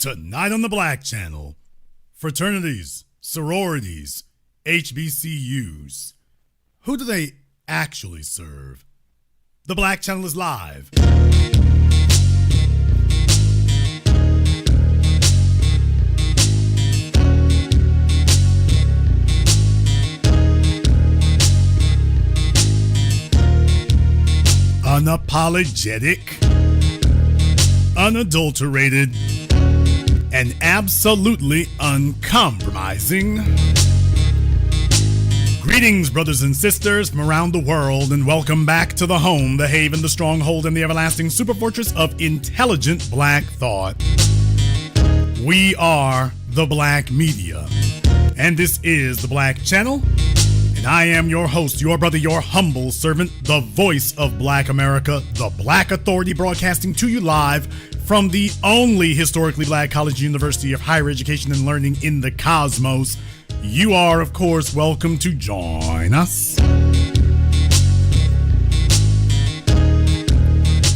Tonight on the Black Channel, fraternities, sororities, HBCUs. Who do they actually serve? The Black Channel is live. Unapologetic, unadulterated, and absolutely uncompromising. Greetings, brothers and sisters from around the world, and welcome back to the home, the haven, the stronghold, and the everlasting superfortress of intelligent black thought. We are the Black Media, and this is the Black Channel, and I am your host, your brother, your humble servant, the voice of Black America, the Black Authority, broadcasting to you live from the only historically black college university of higher education and learning in the cosmos. You are, of course, welcome to join us.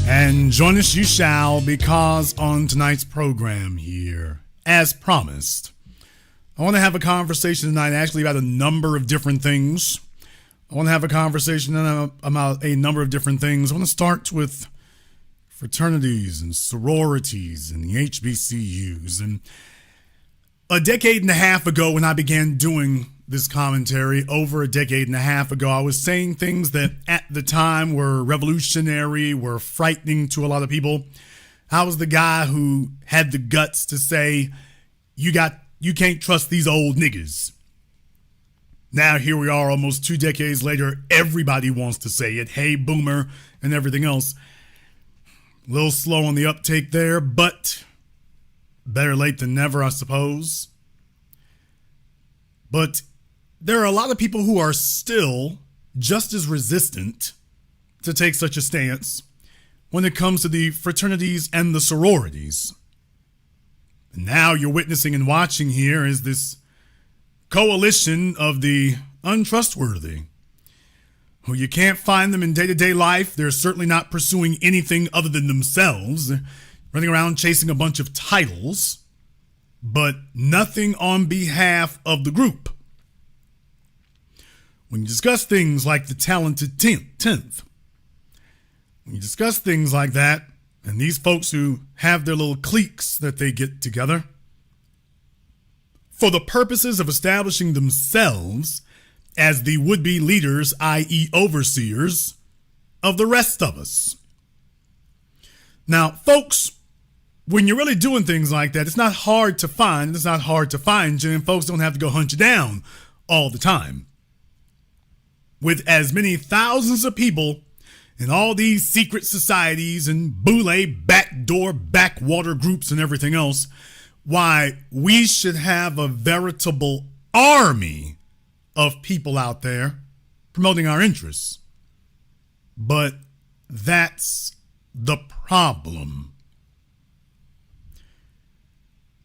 And join us you shall, because on tonight's program here, as promised, I want to have a conversation tonight actually about a number of different things. I want to have a conversation about a number of different things. I want to start with fraternities and sororities and the HBCUs. And a decade and a half ago, when I began doing this commentary, over a decade and a half ago, I was saying things that at the time were revolutionary, were frightening to a lot of people. I was the guy who had the guts to say, you can't trust these old niggas. Now here we are almost 2 decades later. Everybody wants to say it. Hey, boomer, and everything else. A little slow on the uptake there, but better late than never, I suppose. But there are a lot of people who are still just as resistant to take such a stance when it comes to the fraternities and the sororities. And now you're witnessing and watching here is this coalition of the untrustworthy, who you can't find them in day-to-day life. They're certainly not pursuing anything other than themselves. They're running around chasing a bunch of titles, but nothing on behalf of the group. When you discuss things like the talented 10th, when you discuss things like that, and these folks who have their little cliques that they get together for the purposes of establishing themselves as the would-be leaders, i.e. overseers, of the rest of us. Now, folks, when you're really doing things like that, it's not hard to find. It's not hard to find you, and folks don't have to go hunt you down all the time. With as many thousands of people in all these secret societies and boule, backdoor, backwater groups and everything else, why, we should have a veritable army of people out there promoting our interests. But that's the problem.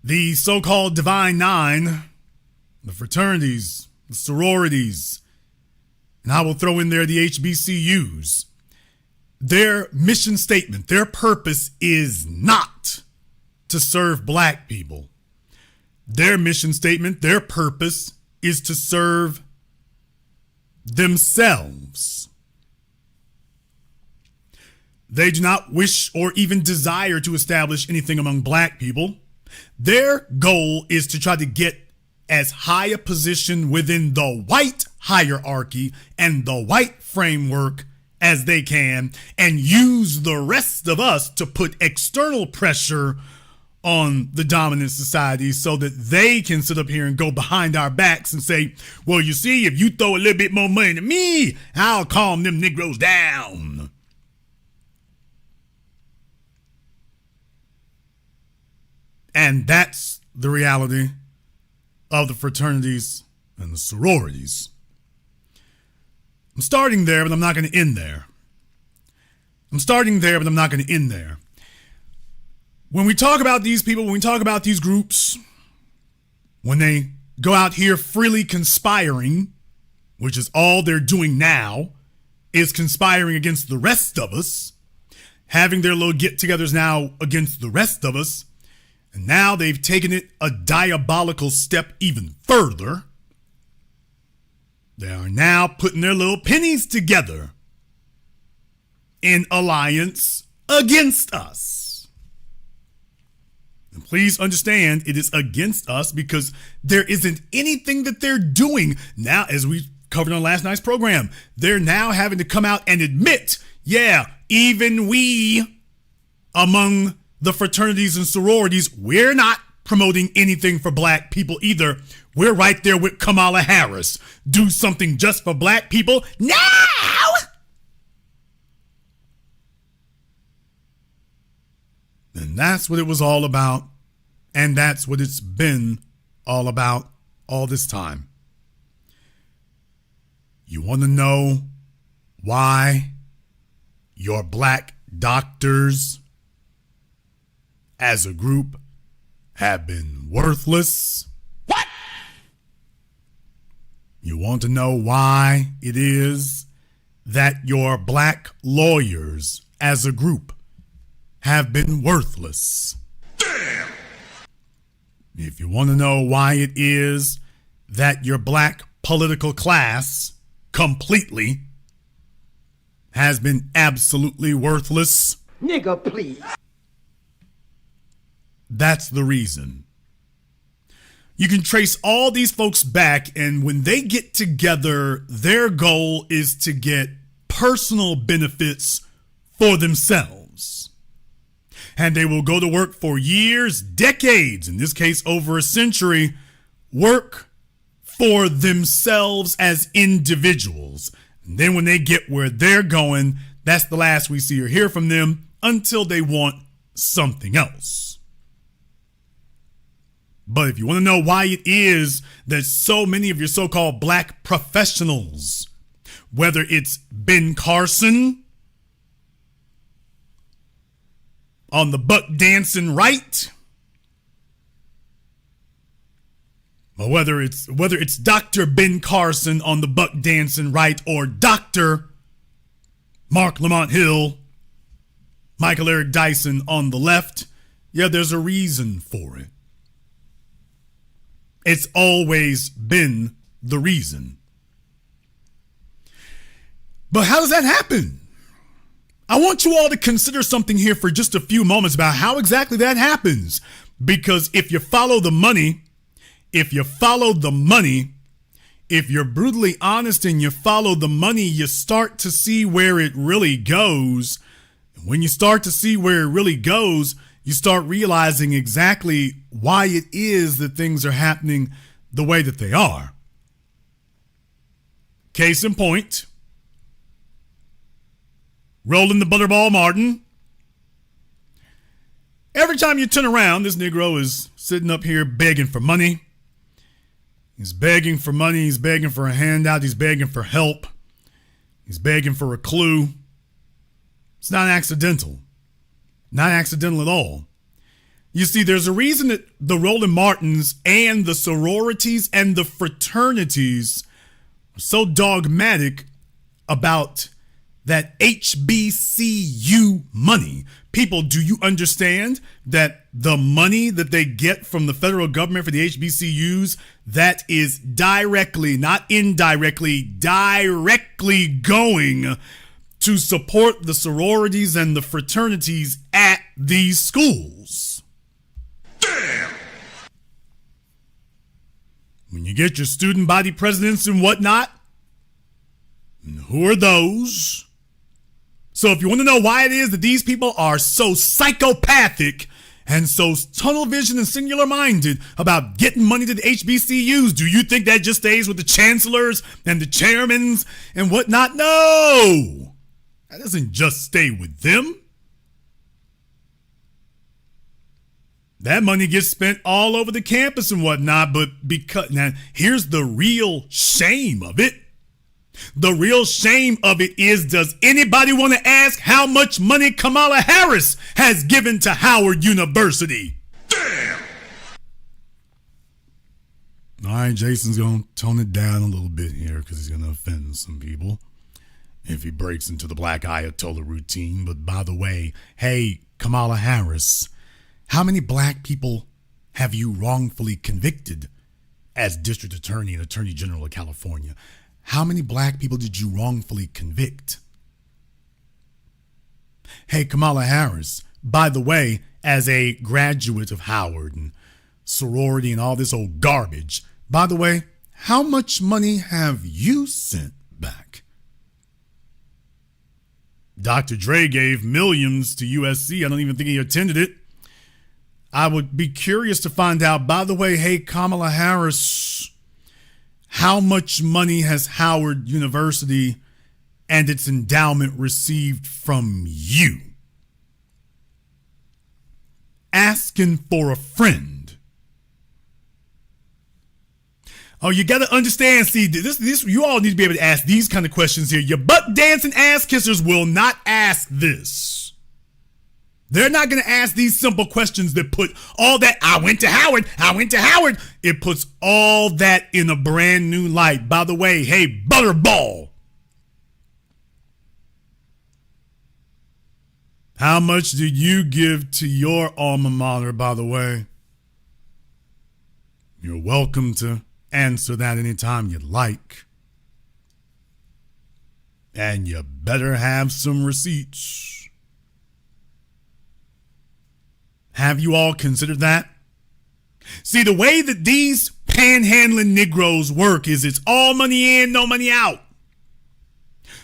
The so-called Divine Nine, the fraternities, the sororities, and I will throw in there the HBCUs, their mission statement, their purpose is not to serve black people. Their mission statement, their purpose is to serve themselves. They do not wish or even desire to establish anything among black people. Their goal is to try to get as high a position within the white hierarchy and the white framework as they can, and use the rest of us to put external pressure on the dominant society so that they can sit up here and go behind our backs and say, well, you see, if you throw a little bit more money to me, I'll calm them Negroes down. And that's the reality of the fraternities and the sororities. I'm starting there, but I'm not going to end there. When we talk about these people, when we talk about these groups, when they go out here freely conspiring, which is all they're doing now, is conspiring against the rest of us, having their little get-togethers now against the rest of us, And now they've taken it a diabolical step even further. They are now putting their little pennies together in alliance against us. And please understand, it is against us because there isn't anything that they're doing. Now, as we covered on last night's program, they're now having to come out and admit, yeah, even we among the fraternities and sororities, we're not promoting anything for black people either. We're right there with Kamala Harris. Do something just for black people now. And that's what it was all about. And that's what it's been all about all this time. You want to know why your black doctors as a group have been worthless? What? You want to know why it is that your black lawyers as a group have been worthless? Damn! If you want to know why it is that your black political class completely has been absolutely worthless, nigga, please. That's the reason. You can trace all these folks back, and when they get together, their goal is to get personal benefits for themselves. And they will go to work for years, decades, in this case over a century, work for themselves as individuals. And then when they get where they're going, that's the last we see or hear from them until they want something else. But if you want to know why it is that so many of your so-called black professionals, whether it's Ben Carson on the buck dancing right, or whether it's Dr. Ben Carson on the buck dancing right, or Dr. Mark Lamont Hill, Michael Eric Dyson on the left, yeah, there's a reason for it. It's always been the reason. But how does that happen? I want you all to consider something here for just a few moments about how exactly that happens. Because if you follow the money, if you're brutally honest and you follow the money, you start to see where it really goes. And when you start to see where it really goes, you start realizing exactly why it is that things are happening the way that they are. Case in point, Roland the Butterball Martin. Every time you turn around, this Negro is sitting up here begging for money. He's begging for money. He's begging for a handout. He's begging for help. He's begging for a clue. It's not accidental. Not accidental at all. You see, there's a reason that the Roland Martins and the sororities and the fraternities are so dogmatic about that HBCU money. People, do you understand that the money that they get from the federal government for the HBCUs, that is directly, not indirectly, directly going to support the sororities and the fraternities at these schools? Damn! When you get your student body presidents and whatnot, and who are those? So if you want to know why it is that these people are so psychopathic and so tunnel vision and singular minded about getting money to the HBCUs, do you think that just stays with the chancellors and the chairmans and whatnot? No! That doesn't just stay with them. That money gets spent all over the campus and whatnot, but because, now here's the real shame of it. The real shame of it is, does anybody want to ask how much money Kamala Harris has given to Howard University? Damn! All right, Jason's going to tone it down a little bit here because he's going to offend some people if he breaks into the black Ayatollah routine. But by the way, hey, Kamala Harris, How many black people have you wrongfully convicted as district attorney and attorney general of California? How many black people did you wrongfully convict? Hey, Kamala Harris, by the way, as a graduate of Howard and sorority and all this old garbage, by the way, how much money have you sent back? Dr. Dre gave millions to USC. I don't even think he attended it. I would be curious to find out, by the way, hey, Kamala Harris, how much money has Howard University and its endowment received from you? Asking for a friend. Oh, you got to understand, see, this you all need to be able to ask these kind of questions here. Your butt dancing ass kissers will not ask this. They're not going to ask these simple questions that put all that, I went to Howard. It puts all that in a brand new light. By the way, hey, Butterball. How much do you give to your alma mater, by the way? You're welcome to answer that anytime you'd like. And you better have some receipts. Have you all considered that? See, the way that these panhandling Negroes work is it's all money in, no money out.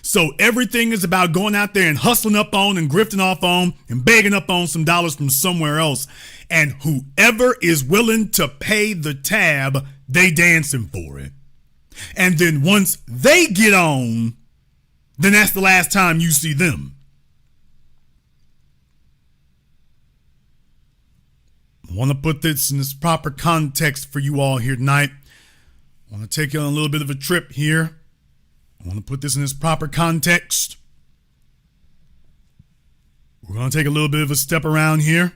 So everything is about going out there and hustling up on and grifting off on and begging up on some dollars from somewhere else. And whoever is willing to pay the tab, they dancing for it. And then once they get on, then that's the last time you see them. I want to put this in this proper context for you all here tonight. I want to take you on a little bit of a trip here. I want to put this in its proper context. We're going to take a little bit of a step around here.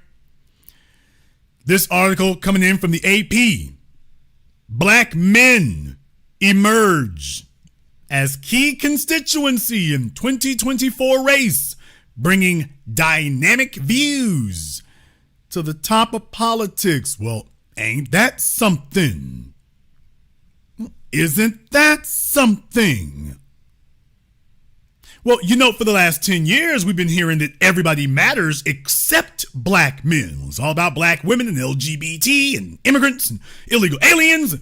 This article coming in from the AP. Black men emerge as key constituency in 2024 race, bringing dynamic views to the top of politics. Well, ain't that something? Isn't that something? Well, you know, for the last 10 years, we've been hearing that everybody matters except black men. It's all about black women and LGBT and immigrants and illegal aliens.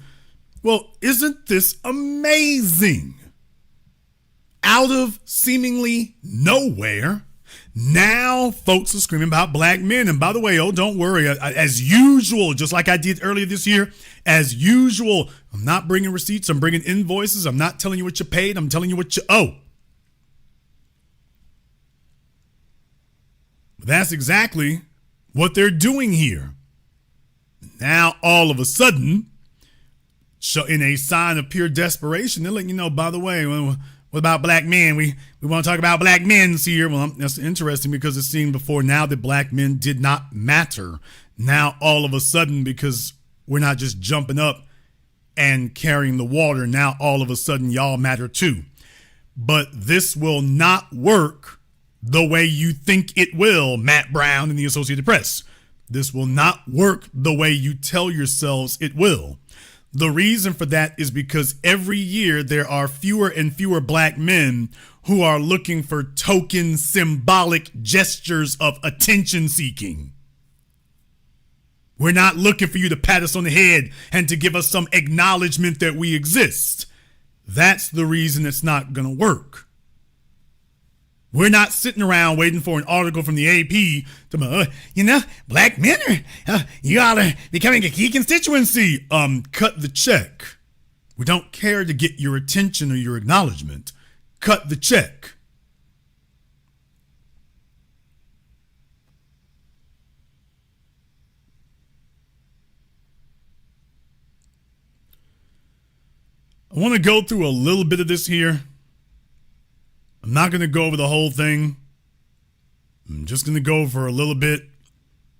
Well, isn't this amazing? Out of seemingly nowhere, now folks are screaming about black men. And by the way, oh, don't worry. As usual, just like I did earlier this year, as usual, I'm not bringing receipts. I'm bringing invoices. I'm not telling you what you paid. I'm telling you what you owe. That's exactly what they're doing here. Now, all of a sudden, so in a sign of pure desperation, they're letting you know, by the way, what about black men? We want to talk about black men here. Well, that's interesting because it's seen before now that black men did not matter. Now, all of a sudden, because we're not just jumping up and carrying the water, now all of a sudden y'all matter too. But this will not work the way you think it will, Matt Brown and the Associated Press. This will not work the way you tell yourselves it will. The reason for that is because every year there are fewer and fewer black men who are looking for token symbolic gestures of attention seeking. We're not looking for you to pat us on the head and to give us some acknowledgement that we exist. That's the reason it's not going to work. We're not sitting around waiting for an article from the AP to, black men are, you all are becoming a key constituency. Cut the check. We don't care to get your attention or your acknowledgement. Cut the check. I want to go through a little bit of this here. I'm not going to go over the whole thing. I'm just going to go for a little bit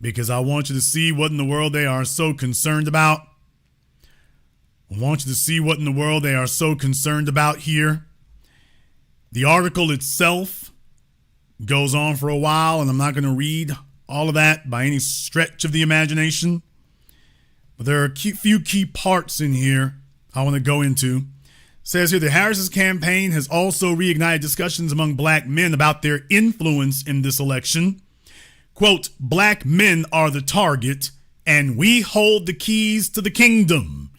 because I want you to see what in the world they are so concerned about. I want you to see what in the world they are so concerned about here. The article itself goes on for a while, and I'm not going to read all of that by any stretch of the imagination. But there are a few key parts in here I want to go into. It says here, the Harris's campaign has also reignited discussions among black men about their influence in this election. Quote, black men are the target, and we hold the keys to the kingdom.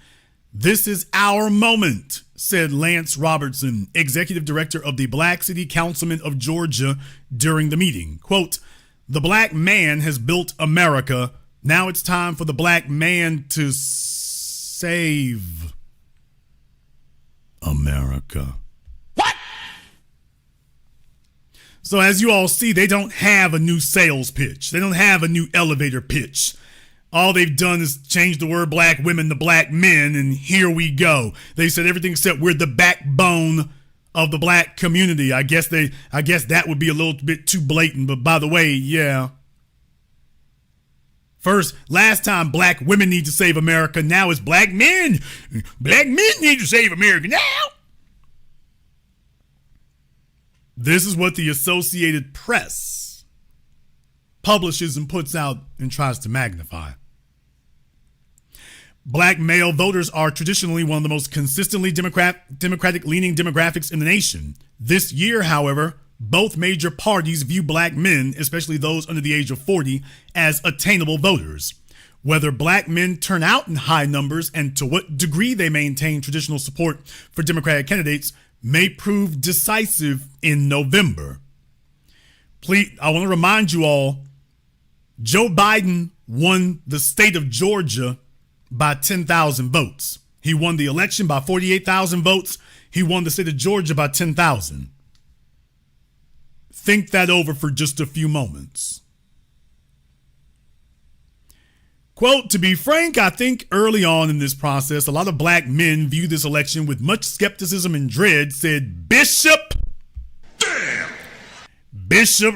This is our moment, said Lance Robertson, executive director of the Black City Councilman of Georgia, during the meeting. Quote, the black man has built America. Now it's time for the black man to save America. What? So as you all see, they don't have a new sales pitch. They don't have a new elevator pitch. All they've done is change the word black women to black men, and here we go. They said everything except we're the backbone of the black community. I guess that would be a little bit too blatant, but by the way, yeah. First, last time black women need to save America, now it's black men. Black men need to save America now. This is what the Associated Press publishes and puts out and tries to magnify. Black male voters are traditionally one of the most consistently Democratic-leaning demographics in the nation. This year, however, both major parties view black men, especially those under the age of 40, as attainable voters. Whether black men turn out in high numbers and to what degree they maintain traditional support for Democratic candidates may prove decisive in November. Please, I want to remind you all, Joe Biden won the state of Georgia by 10,000 votes. He won the election by 48,000 votes. He won the state of Georgia by 10,000. Think that over for just a few moments. Quote, to be frank, I think early on in this process, a lot of black men view this election with much skepticism and dread, said Bishop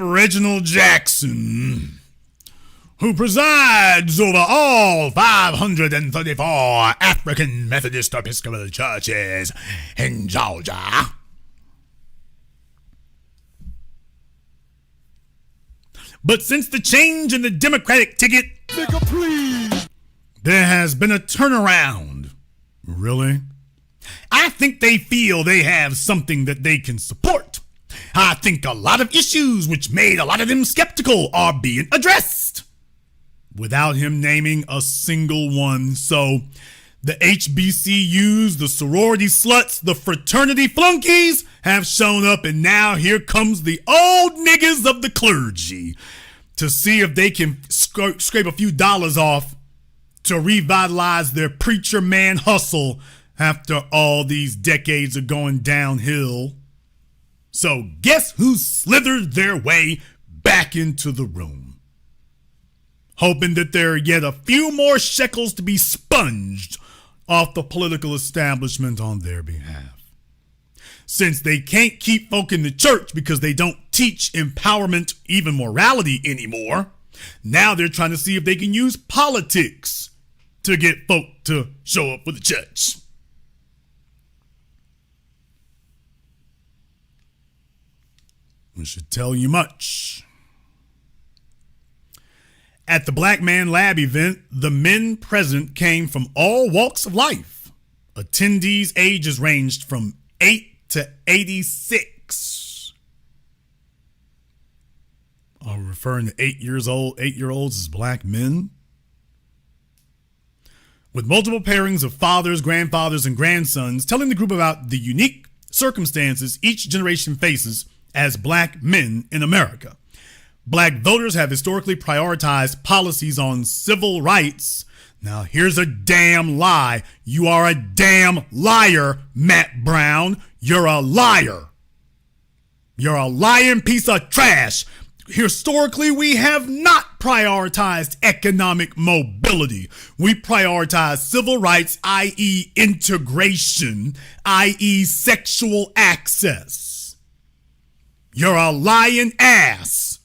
Reginald Jackson, who presides over all 534 African Methodist Episcopal churches in Georgia. But since the change in the Democratic ticket, there has been a turnaround. Really? I think they feel they have something that they can support. I think a lot of issues which made a lot of them skeptical are being addressed, without him naming a single one. So the HBCUs, the sorority sluts, the fraternity flunkies have shown up, and now here comes the old niggas of the clergy to see if they can scrape a few dollars off to revitalize their preacher man hustle after all these decades of going downhill. So guess who slithered their way back into the room, hoping that there are yet a few more shekels to be sponged off the political establishment on their behalf. Since they can't keep folk in the church because they don't teach empowerment, even morality anymore, now they're trying to see if they can use politics to get folk to show up for the church. We should tell you much. At the Black Man Lab event, the men present came from all walks of life. Attendees' ages ranged from 8 to 86. Are we referring to 8-year-olds as black men? With multiple pairings of fathers, grandfathers, and grandsons, telling the group about the unique circumstances each generation faces as black men in America. Black voters have historically prioritized policies on civil rights. Now, here's a damn lie. You are a damn liar, Matt Brown. You're a liar. You're a lying piece of trash. Historically, we have not prioritized economic mobility. We prioritize civil rights, i.e. integration, i.e. sexual access. You're a lying ass.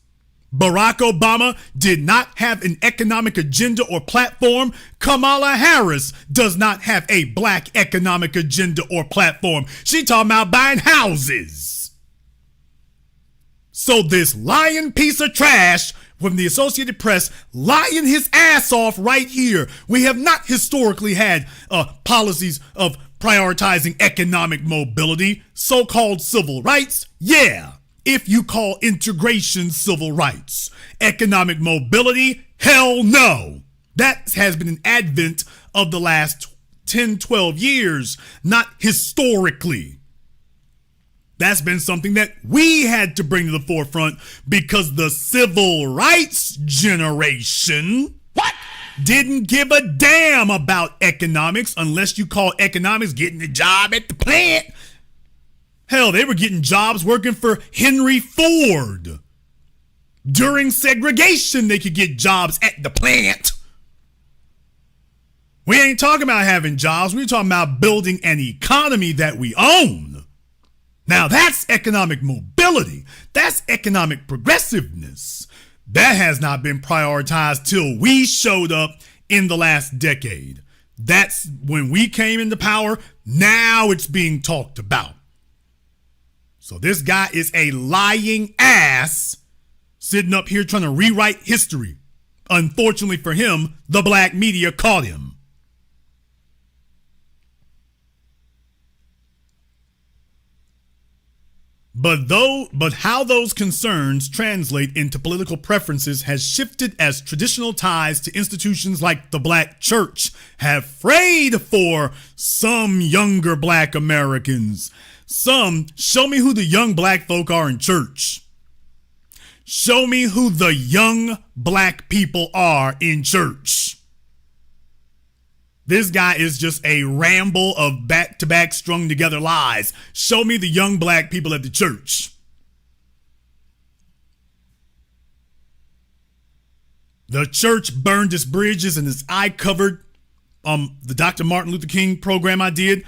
Barack Obama did not have an economic agenda or platform. Kamala Harris does not have a black economic agenda or platform. She talking about buying houses. So this lying piece of trash from the Associated Press lying his ass off right here. We have not historically had policies of prioritizing economic mobility, so-called civil rights. Yeah, if you call integration civil rights. Economic mobility, hell no. That has been an advent of the last 10, 12 years, not historically. That's been something that we had to bring to the forefront because the civil rights generation didn't give a damn about economics unless you call economics getting a job at the plant. Hell, they were getting jobs working for Henry Ford. During segregation, they could get jobs at the plant. We ain't talking about having jobs. We're talking about building an economy that we own. Now that's economic mobility. That's economic progressiveness. That has not been prioritized till we showed up in the last decade. That's when we came into power. Now it's being talked about. So this guy is a lying ass sitting up here trying to rewrite history. Unfortunately for him, the black media caught him. But how those concerns translate into political preferences has shifted as traditional ties to institutions like the black church have frayed for some younger black Americans. Some, show me who the young black folk are in church. Show me who the young black people are in church. This guy is just a ramble of back-to-back strung together lies. Show me the young black people at the church. The church burned its bridges, and as I covered the Dr. Martin Luther King program I did,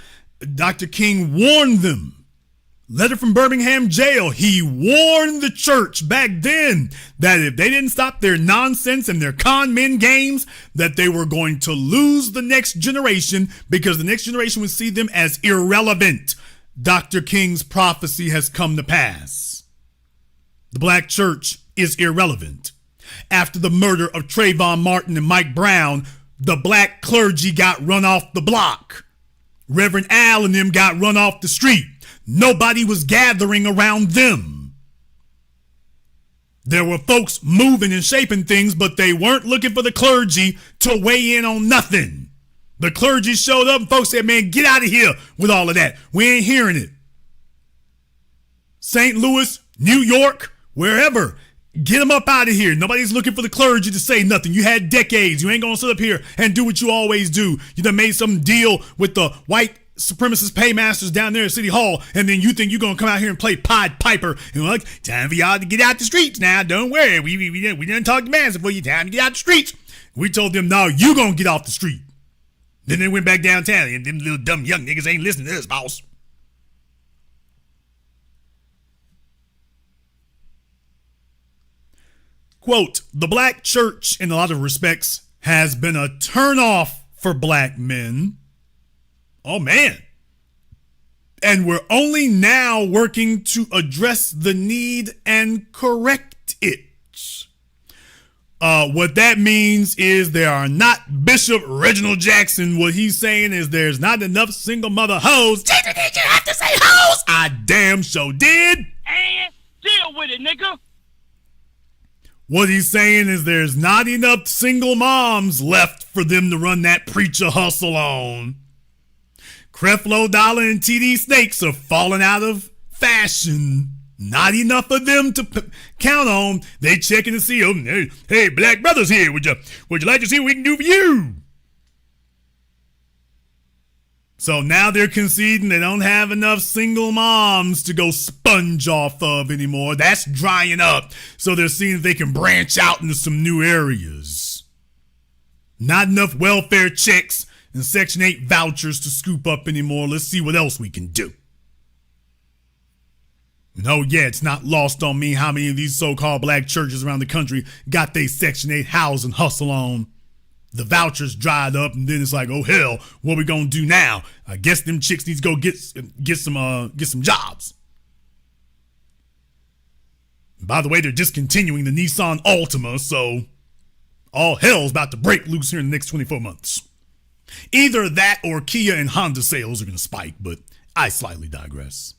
Dr. King warned them. Letter from Birmingham jail. He warned the church back then that if they didn't stop their nonsense and their con men games, that they were going to lose the next generation because the next generation would see them as irrelevant. Dr. King's prophecy has come to pass. The black church is irrelevant. After the murder of Trayvon Martin and Mike Brown, the black clergy got run off the block. Reverend Al and them got run off the street. Nobody was gathering around them. There were folks moving and shaping things, but they weren't looking for the clergy to weigh in on nothing. The clergy showed up and folks said, man, get out of here with all of that. We ain't hearing it. St. Louis, New York, wherever, get them up out of here. Nobody's looking for the clergy to say nothing. You had decades. You ain't going to sit up here and do what you always do. You done made some deal with the white supremacist paymasters down there at City Hall, and then you think you're going to come out here and play Pied Piper. And like, time for y'all to get out the streets now. Don't worry. We didn't talk to Manson for you. Time to get out the streets. We told them, no, you going to get off the street. Then they went back downtown, and them little dumb young niggas ain't listening to us, boss. Quote, the black church, in a lot of respects, has been a turnoff for black men. Oh, man. And we're only now working to address the need and correct it. What that means is there are not Bishop Reginald Jackson. What he's saying is there's not enough single mother hoes. Did you have to say hoes? I damn sure did. And deal with it, nigga. What he's saying is there's not enough single moms left for them to run that preacher hustle on. Creflo Dollar and TD Snakes are falling out of fashion. Not enough of them to count on. They checking to see, oh, hey, black brothers here. Would you like to see what we can do for you? So now they're conceding they don't have enough single moms to go sponge off of anymore. That's drying up. So they're seeing if they can branch out into some new areas. Not enough welfare checks and Section 8 vouchers to scoop up anymore. Let's see what else we can do. And oh yeah, it's not lost on me how many of these so-called black churches around the country got their Section 8 housing hustle on. The vouchers dried up, and then it's like, oh hell, what we gonna do now? I guess them chicks need to go get some jobs. By the way, they're discontinuing the Nissan Altima, so all hell's about to break loose here in the next 24 months. Either that or Kia and Honda sales are going to spike, but I slightly digress.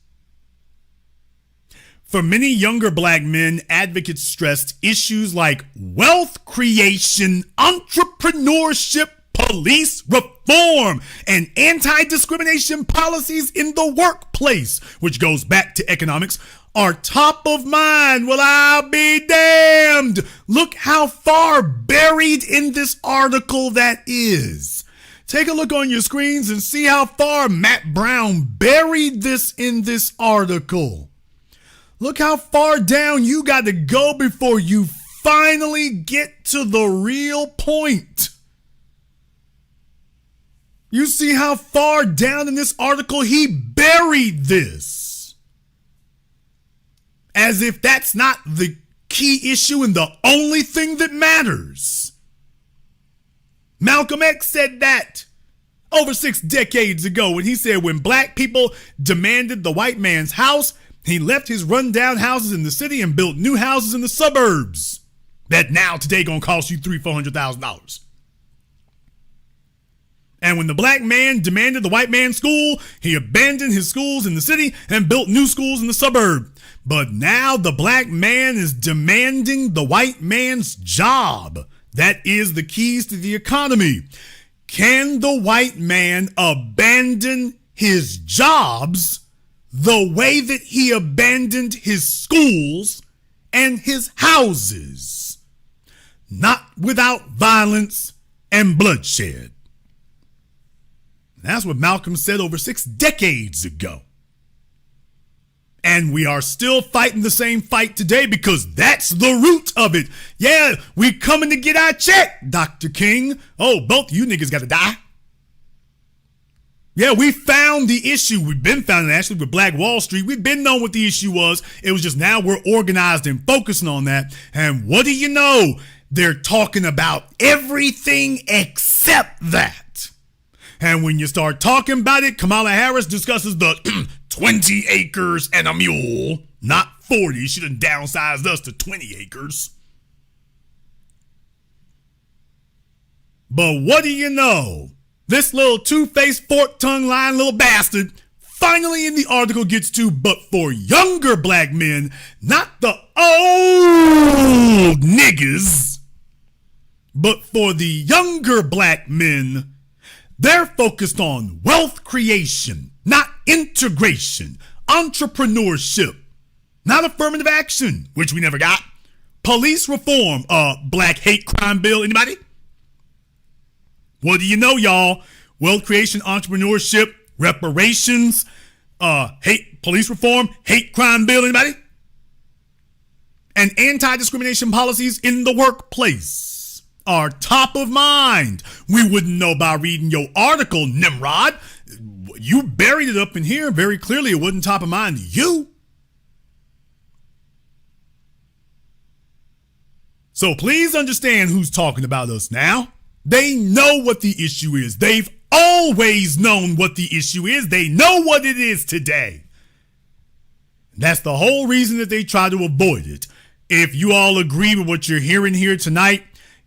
For many younger black men, advocates stressed issues like wealth creation, entrepreneurship, police reform, and anti-discrimination policies in the workplace, which goes back to economics, are top of mind. Well, I'll be damned. Look how far buried in this article that is. Take a look on your screens and see how far Matt Brown buried this in this article. Look how far down you got to go before you finally get to the real point. You see how far down in this article he buried this. As if that's not the key issue and the only thing that matters. Malcolm X said that over 6 decades ago when he said when black people demanded the white man's house, he left his rundown houses in the city and built new houses in the suburbs that now today gonna cost you $300,000-$400,000. And when the black man demanded the white man's school, he abandoned his schools in the city and built new schools in the suburb. But now the black man is demanding the white man's job. That is the keys to the economy. Can the white man abandon his jobs the way that he abandoned his schools and his houses? Not without violence and bloodshed. That's what Malcolm said over 6 decades ago. And we are still fighting the same fight today because that's the root of it. Yeah, we coming to get our check, Dr. King. Oh, both you niggas got to die. Yeah, we found the issue. We've been founding actually with Black Wall Street. We've been knowing what the issue was. It was just now we're organized and focusing on that. And what do you know? They're talking about everything except that. And when you start talking about it, Kamala Harris discusses the 20 acres and a mule, not 40. She done downsized us to 20 acres. But what do you know? This little two-faced, fork-tongued, lying little bastard finally in the article gets to, but for younger black men, not the old niggas, but for the younger black men, they're focused on wealth creation, not integration, entrepreneurship, not affirmative action, which we never got, police reform, black hate crime bill, anybody? What do you know, y'all? Wealth creation, entrepreneurship, reparations, hate, police reform, hate crime bill, anybody? And anti-discrimination policies in the workplace are top of mind. We wouldn't know by reading your article, Nimrod. You buried it up in here very clearly. It wasn't top of mind to you. So please understand who's talking about us now. They know what the issue is. They've always known what the issue is. They know what it is today. That's the whole reason that they try to avoid it. If you all agree with what you're hearing here tonight,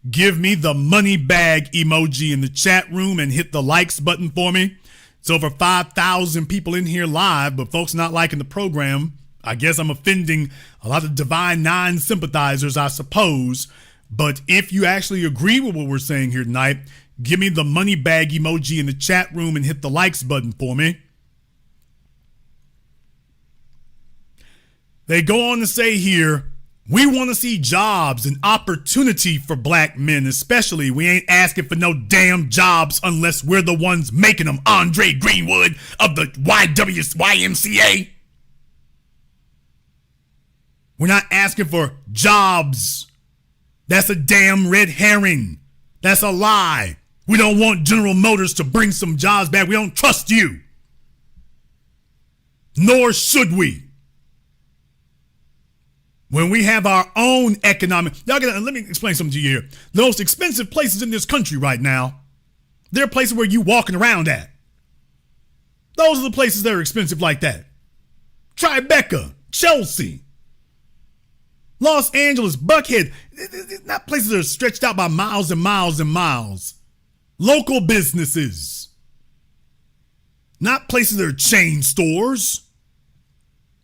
give me the money bag emoji in the chat room and hit the likes button for me. It's over 5,000 people in here live, but folks not liking the program. I guess I'm offending a lot of Divine Nine sympathizers, I suppose. But if you actually agree with what we're saying here tonight, give me the money bag emoji in the chat room and hit the likes button for me. They go on to say here, we want to see jobs and opportunity for black men, especially. We ain't asking for no damn jobs unless we're the ones making them. Andre Greenwood of the YMCA. We're not asking for jobs. That's a damn red herring. That's a lie. We don't want General Motors to bring some jobs back. We don't trust you. Nor should we. When we have our own economic, let me explain something to you here. The most expensive places in this country right now, they're places where you walking around at. Those are the places that are expensive like that. Tribeca, Chelsea. Los Angeles, Buckhead, not places that are stretched out by miles and miles and miles. Local businesses, not places that are chain stores.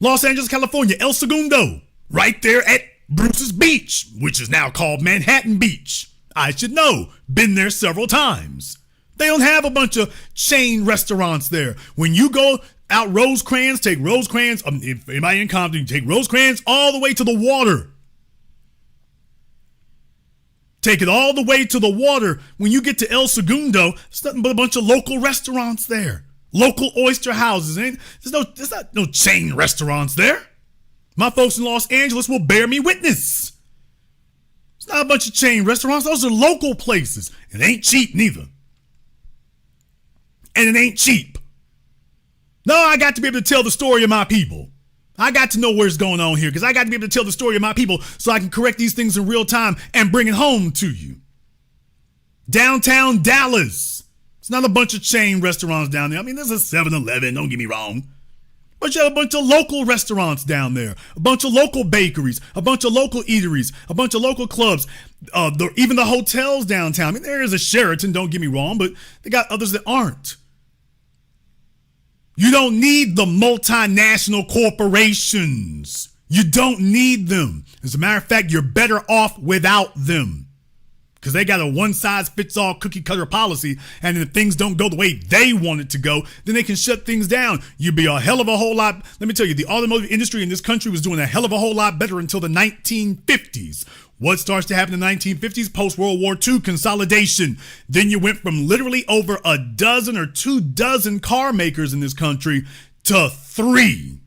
Los Angeles, California, El Segundo, right there at Bruce's Beach, which is now called Manhattan Beach. I should know, been there several times. They don't have a bunch of chain restaurants there. When you go out Rosecrans, take Rosecrans, if anybody in Compton, you take Rosecrans all the way to the water. Take it all the way to the water. When you get to El Segundo, there's nothing but a bunch of local restaurants there. Local oyster houses. There's not no chain restaurants there. My folks in Los Angeles will bear me witness. It's not a bunch of chain restaurants. Those are local places. It ain't cheap neither. And it ain't cheap. No, I got to be able to tell the story of my people. I got to know what's going on here because I got to be able to tell the story of my people so I can correct these things in real time and bring it home to you. Downtown Dallas. It's not a bunch of chain restaurants down there. I mean, there's a 7-Eleven, don't get me wrong. But you have a bunch of local restaurants down there, a bunch of local bakeries, a bunch of local eateries, a bunch of local clubs, even the hotels downtown. I mean, there is a Sheraton, don't get me wrong, but they got others that aren't. You don't need the multinational corporations. You don't need them. As a matter of fact, you're better off without them. Because they got a one-size-fits-all cookie-cutter policy, and if things don't go the way they want it to go, then they can shut things down. You'd be a hell of a whole lot. Let me tell you, the automotive industry in this country was doing a hell of a whole lot better until the 1950s. What starts to happen in the 1950s? Post-World War II consolidation. Then you went from literally over a dozen or 2 dozen car makers in this country to 3.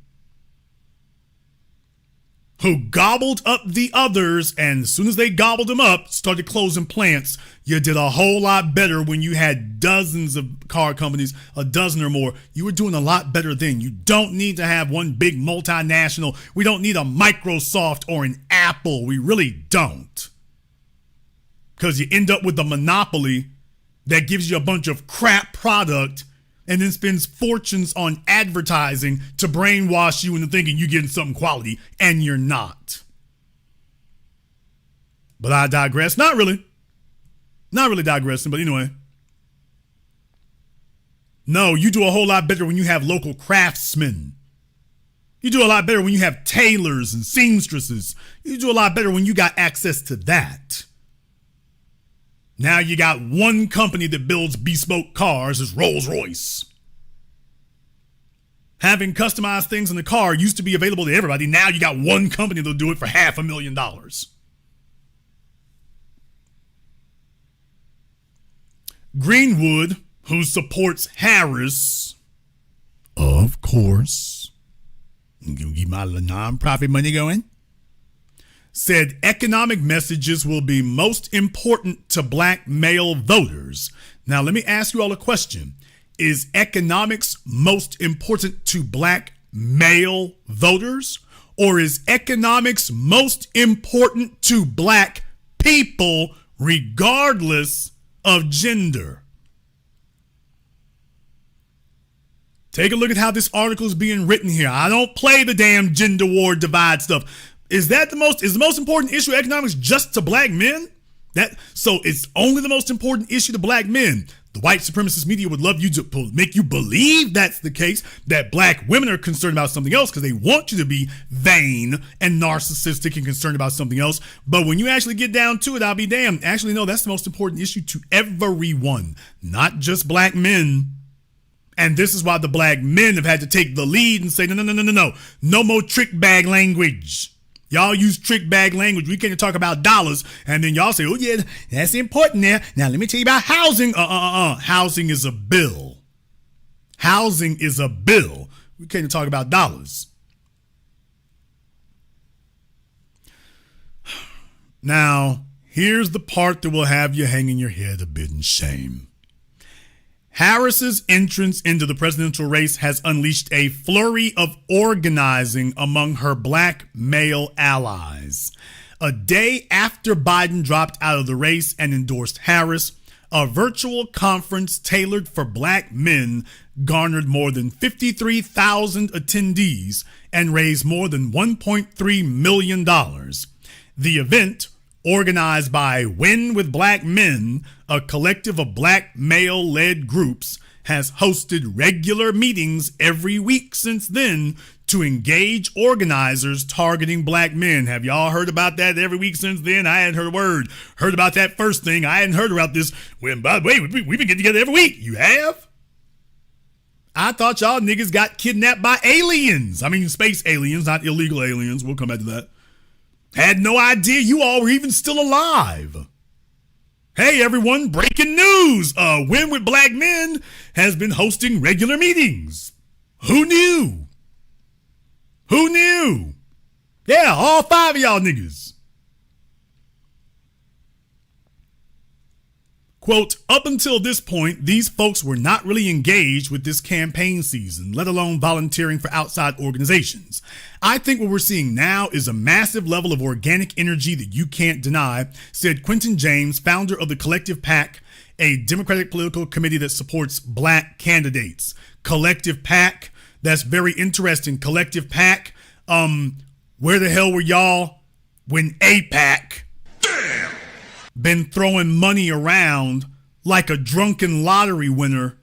Who gobbled up the others, and as soon as they gobbled them up, started closing plants. You did a whole lot better when you had dozens of car companies, a dozen or more. You were doing a lot better then. You don't need to have one big multinational. We don't need a Microsoft or an Apple. We really don't. Because you end up with a monopoly that gives you a bunch of crap product and then spends fortunes on advertising to brainwash you into thinking you're getting something quality, and you're not. But I digress. Not really. Not really digressing, but anyway. No, you do a whole lot better when you have local craftsmen. You do a lot better when you have tailors and seamstresses. You do a lot better when you got access to that. Now you got one company that builds bespoke cars, is Rolls-Royce. Having customized things in the car used to be available to everybody. Now you got one company that'll do it for $500,000. Greenwood, who supports Harris, of course, you keep my nonprofit money going, said economic messages will be most important to black male voters. Now, let me ask you all a question. Is economics most important to black male voters? Or is economics most important to black people regardless of gender? Take a look at how this article is being written here. I don't play the damn gender war divide stuff. Is the most important issue of economics just to black men? So it's only the most important issue to black men. The white supremacist media would love you to make you believe that's the case, that black women are concerned about something else because they want you to be vain and narcissistic and concerned about something else. But when you actually get down to it, I'll be damned. Actually, no, that's the most important issue to everyone, not just black men. And this is why the black men have had to take the lead and say, no more trick bag language. Y'all use trick bag language. We can't talk about dollars. And then y'all say, oh, yeah, that's important there. Now, let me tell you about housing. Housing is a bill. Housing is a bill. We can't talk about dollars. Now, here's the part that will have you hanging your head a bit in shame. Harris's entrance into the presidential race has unleashed a flurry of organizing among her black male allies. A day after Biden dropped out of the race and endorsed Harris, a virtual conference tailored for black men garnered more than 53,000 attendees and raised more than $1.3 million. The event, organized by Win with Black Men, a collective of black male-led groups, has hosted regular meetings every week since then to engage organizers targeting black men. Have y'all heard about that every week since then? I hadn't heard a word. Heard about that first thing. I hadn't heard about this. When, by the way, we've been getting together every week. You have? I thought y'all niggas got kidnapped by aliens. I mean, space aliens, not illegal aliens. We'll come back to that. Had no idea you all were even still alive. Hey everyone, breaking news. Win with Black Men has been hosting regular meetings. Who knew? Who knew? Yeah, all 5 of y'all niggas. Quote, up until this point, these folks were not really engaged with this campaign season, let alone volunteering for outside organizations. I think what we're seeing now is a massive level of organic energy that you can't deny, said Quentin James, founder of the Collective PAC, a Democratic political committee that supports black candidates. Collective PAC, that's very interesting. Collective PAC, where the hell were y'all when APAC been throwing money around like a drunken lottery winner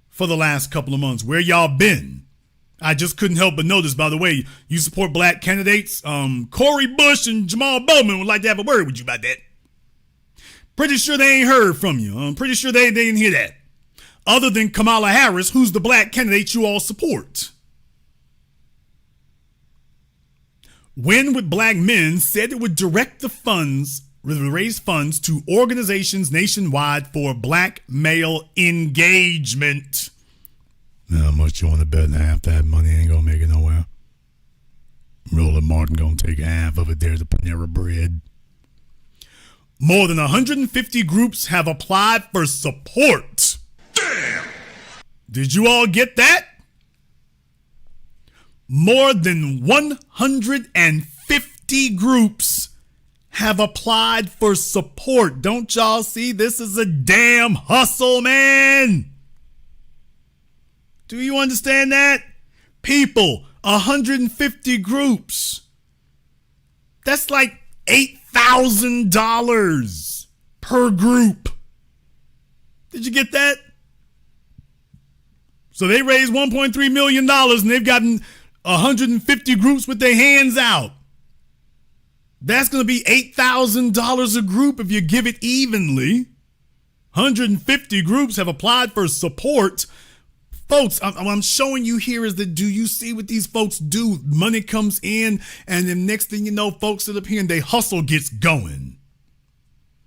for the last couple of months? Where y'all been? I just couldn't help but notice, by the way, you support black candidates. Cori Bush and Jamal Bowman would like to have a word with you about that. Pretty sure they ain't heard from you. I'm pretty sure they didn't hear that. Other than Kamala Harris, who's the black candidate you all support. Win with Black Men said it would direct the funds, raise funds to organizations nationwide for black male engagement. Now, how much you want to bet? And half that money ain't gonna make it nowhere. Roland Martin gonna take half of it. There's a Panera Bread. More than 150 groups have applied for support. Damn! Did you all get that? More than 150 groups have applied for support. Don't y'all see? This is a damn hustle, man. Do you understand that? People, 150 groups. That's like $8,000 per group. Did you get that? So they raised $1.3 million and they've gotten 150 groups with their hands out. That's going to be $8,000 a group if you give it evenly. 150 groups have applied for support. Folks, what I'm showing you here is that, do you see what these folks do? Money comes in, and then next thing you know, folks sit up here and they hustle gets going.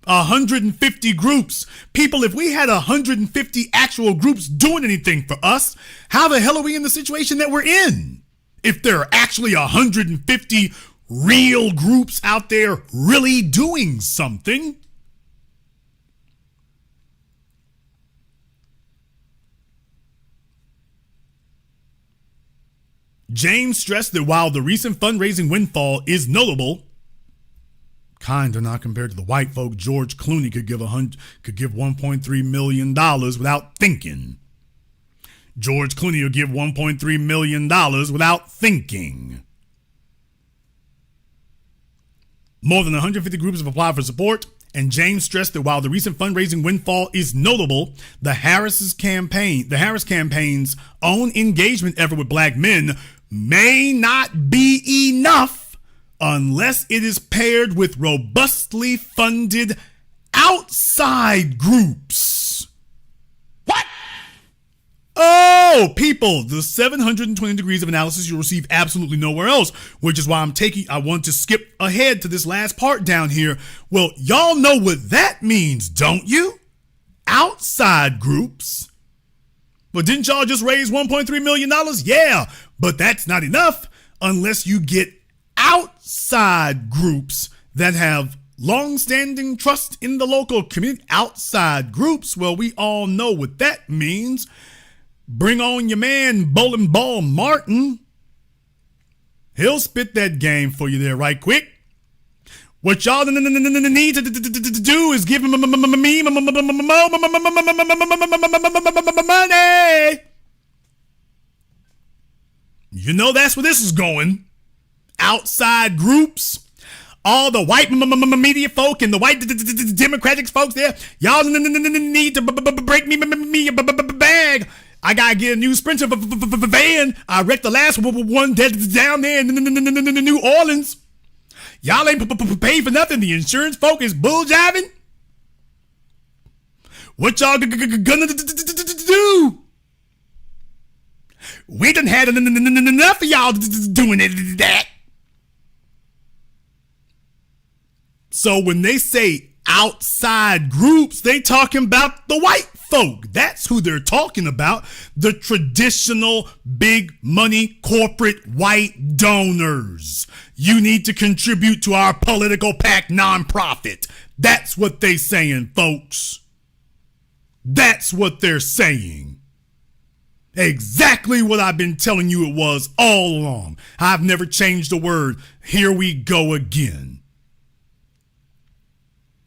150 groups. People, if we had 150 actual groups doing anything for us, how the hell are we in the situation that we're in? If there are actually 150 real groups out there really doing something. James stressed that while the recent fundraising windfall is notable, kind of not compared to the white folk George Clooney could give $1.3 million without thinking. George Clooney will give $1.3 million without thinking. More than 150 groups have applied for support, and James stressed that while the recent fundraising windfall is notable, the Harris campaign's own engagement effort with black men may not be enough unless it is paired with robustly funded outside groups. What? Oh, people, the 720 degrees of analysis you'll receive absolutely nowhere else, which is why I want to skip ahead to this last part down here. Well, y'all know what that means, don't you? Outside groups. But didn't y'all just raise $1.3 million? Yeah, but that's not enough unless you get outside groups that have long-standing trust in the local community. Outside groups, well, we all know what that means. Bring on your man, Bowling Ball Martin. He'll spit that game for you there right quick. What y'all need to do is give him money. You know that's where this is going. Outside groups. all the white media folk and the white Democratic folks there, y'all need to break me a bag. I gotta get a new Sprinter van. I wrecked the last one down there in New Orleans. Y'all ain't paid for nothing. The insurance folk is bull jiving. What y'all gonna do? We done had enough of y'all doing that. So when they say outside groups, they talking about the white folk. That's who they're talking about. The traditional big money corporate white donors. You need to contribute to our political PAC nonprofit. That's what they saying, folks. That's what they're saying. Exactly what I've been telling you it was all along. I've never changed a word. Here we go again.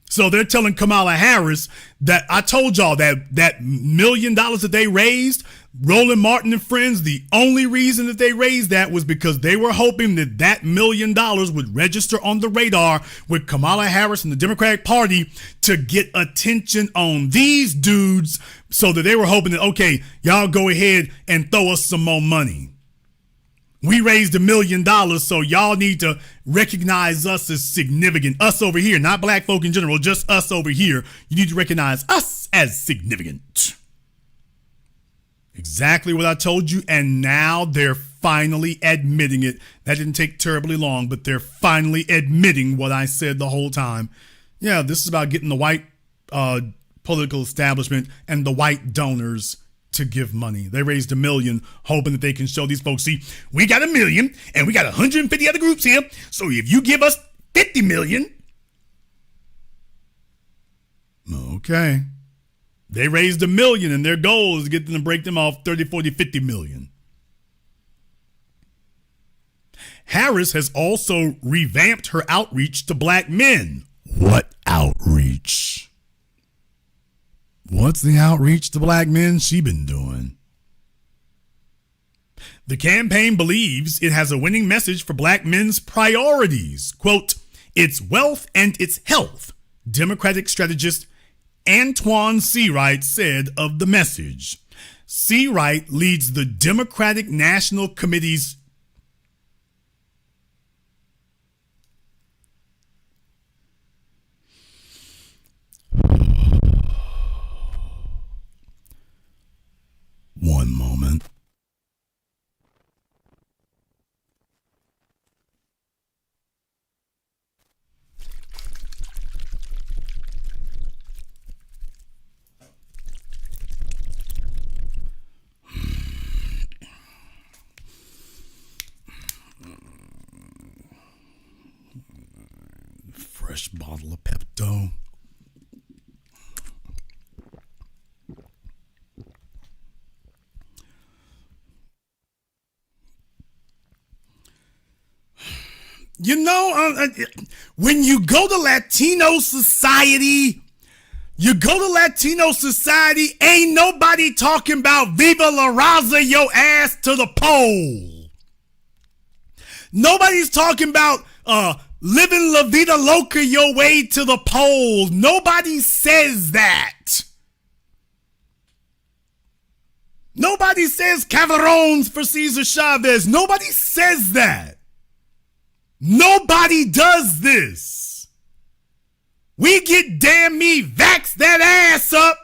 So they're telling Kamala Harris that I told y'all that $1 million that they raised, Roland Martin and friends, the only reason that they raised that was because they were hoping that $1 million would register on the radar with Kamala Harris and the Democratic Party to get attention on these dudes, so that they were hoping that, okay, y'all go ahead and throw us some more money. We raised $1 million, so y'all need to recognize us as significant. Us over here, not black folk in general, just us over here. You need to recognize us as significant. Exactly what I told you, and now they're finally admitting it. That didn't take terribly long, but they're finally admitting what I said the whole time. Yeah, this is about getting the white political establishment and the white donors to give money. They raised $1 million, hoping that they can show these folks, see, we got $1 million and we got 150 other groups here. So if you give us 50 million, okay. They raised $1 million and their goal is to get them to break them off 30, 40, 50 million. Harris has also revamped her outreach to black men. What outreach? What's the outreach to black men she been doing? The campaign believes it has a winning message for black men's priorities. Quote, it's wealth and it's health, Democratic strategist Antoine Seawright said of the message. Seawright leads the Democratic National Committee's one moment. Fresh bottle of Pepto. You know, when you go to Latino society, ain't nobody talking about Viva La Raza your ass to the pole. Nobody's talking about living La Vida Loca your way to the pole. Nobody says that. Nobody says Caverons for Cesar Chavez. Nobody says that. Nobody does this. We get damn me vax that ass up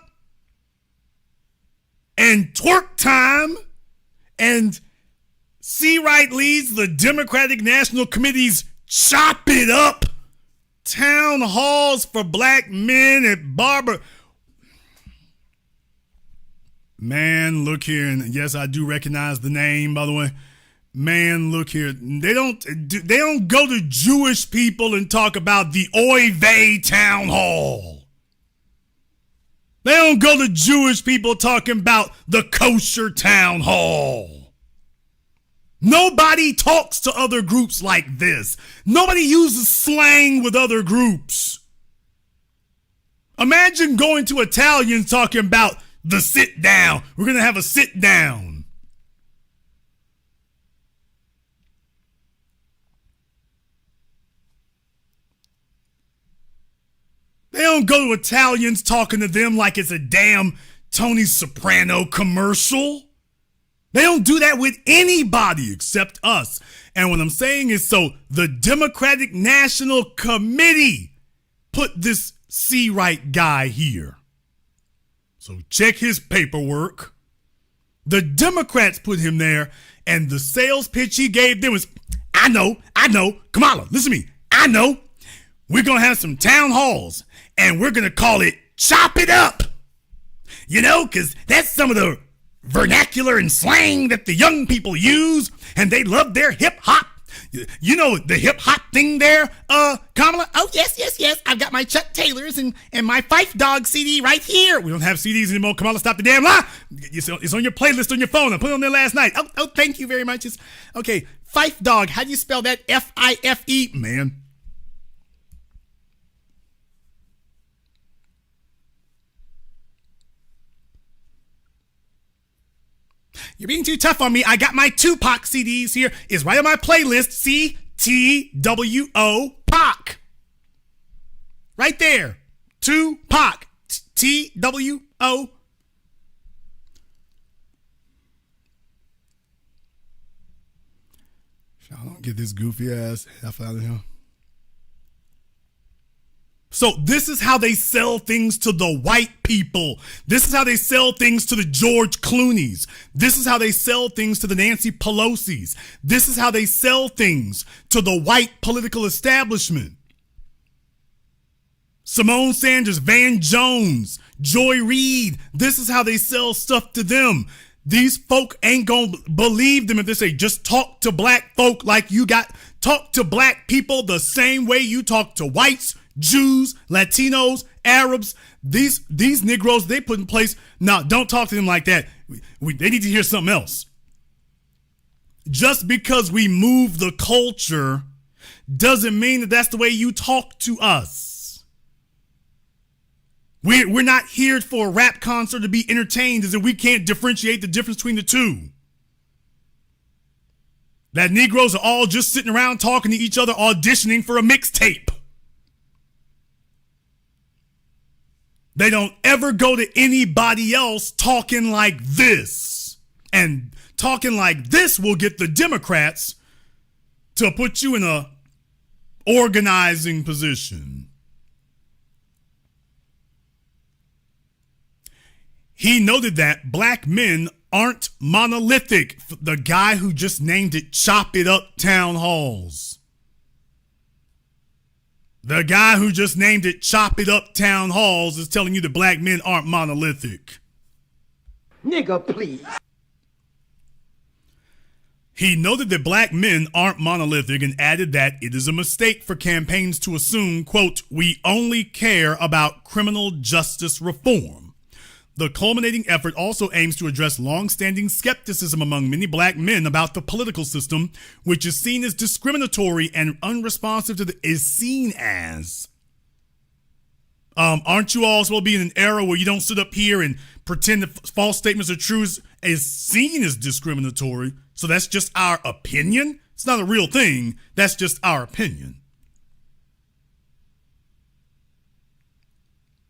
and twerk time, and Seawright leads the Democratic National Committee's Chop It Up town halls for black men at Barber. Man, look here, and yes, I do recognize the name, by the way. Man, look here. They don't go to Jewish people and talk about the Oy Vey town hall. They don't go to Jewish people talking about the kosher town hall. Nobody talks to other groups like this. Nobody uses slang with other groups. Imagine going to Italians talking about the sit down. We're going to have a sit down. They don't go to Italians talking to them like it's a damn Tony Soprano commercial. They don't do that with anybody except us. And what I'm saying is, so the Democratic National Committee put this C-Right guy here. So check his paperwork. The Democrats put him there, and the sales pitch he gave them was, I know, Kamala, listen to me, I know. We're going to have some town halls, and we're going to call it Chop It Up. You know, because that's some of the vernacular and slang that the young people use, and they love their hip-hop. You know the hip-hop thing there, Kamala? Oh, yes. I've got my Chuck Taylors and my Fife Dog CD right here. We don't have CDs anymore. Kamala, stop the damn lie. It's on your playlist on your phone. I put it on there last night. Oh, thank you very much. Okay, Fife Dog. How do you spell that? F-I-F-E? Man. You're being too tough on me. I got my Tupac CDs here. It's right on my playlist. C-T-W-O Pac. Right there. Tupac. T-W-O. I don't get this goofy ass F out of here. So this is how they sell things to the white people. This is how they sell things to the George Clooney's. This is how they sell things to the Nancy Pelosi's. This is how they sell things to the white political establishment. Simone Sanders, Van Jones, Joy Reid. This is how they sell stuff to them. These folk ain't gonna believe them if they say, just talk to black folk like you talk to black people the same way you talk to whites, Jews, Latinos, Arabs. These Negroes they put in place. No, don't talk to them like that. They need to hear something else. Just because we move the culture doesn't mean that that's the way you talk to us. We're not here for a rap concert to be entertained as if we can't differentiate the difference between the two. That Negroes are all just sitting around talking to each other, auditioning for a mixtape. They don't ever go to anybody else talking like this. And talking like this will get the Democrats to put you in a organizing position. He noted that black men aren't monolithic. The guy who just named it Chop It Up Town Halls. The guy who just named it Chop It Up Town Halls is telling you that black men aren't monolithic. Nigga, please. He noted that black men aren't monolithic and added that it is a mistake for campaigns to assume, quote, we only care about criminal justice reform. The culminating effort also aims to address long-standing skepticism among many black men about the political system, which is seen as discriminatory and unresponsive to aren't you all supposed to be in an era where you don't sit up here and pretend that false statements are true is seen as discriminatory? So that's just our opinion? It's not a real thing. That's just our opinion.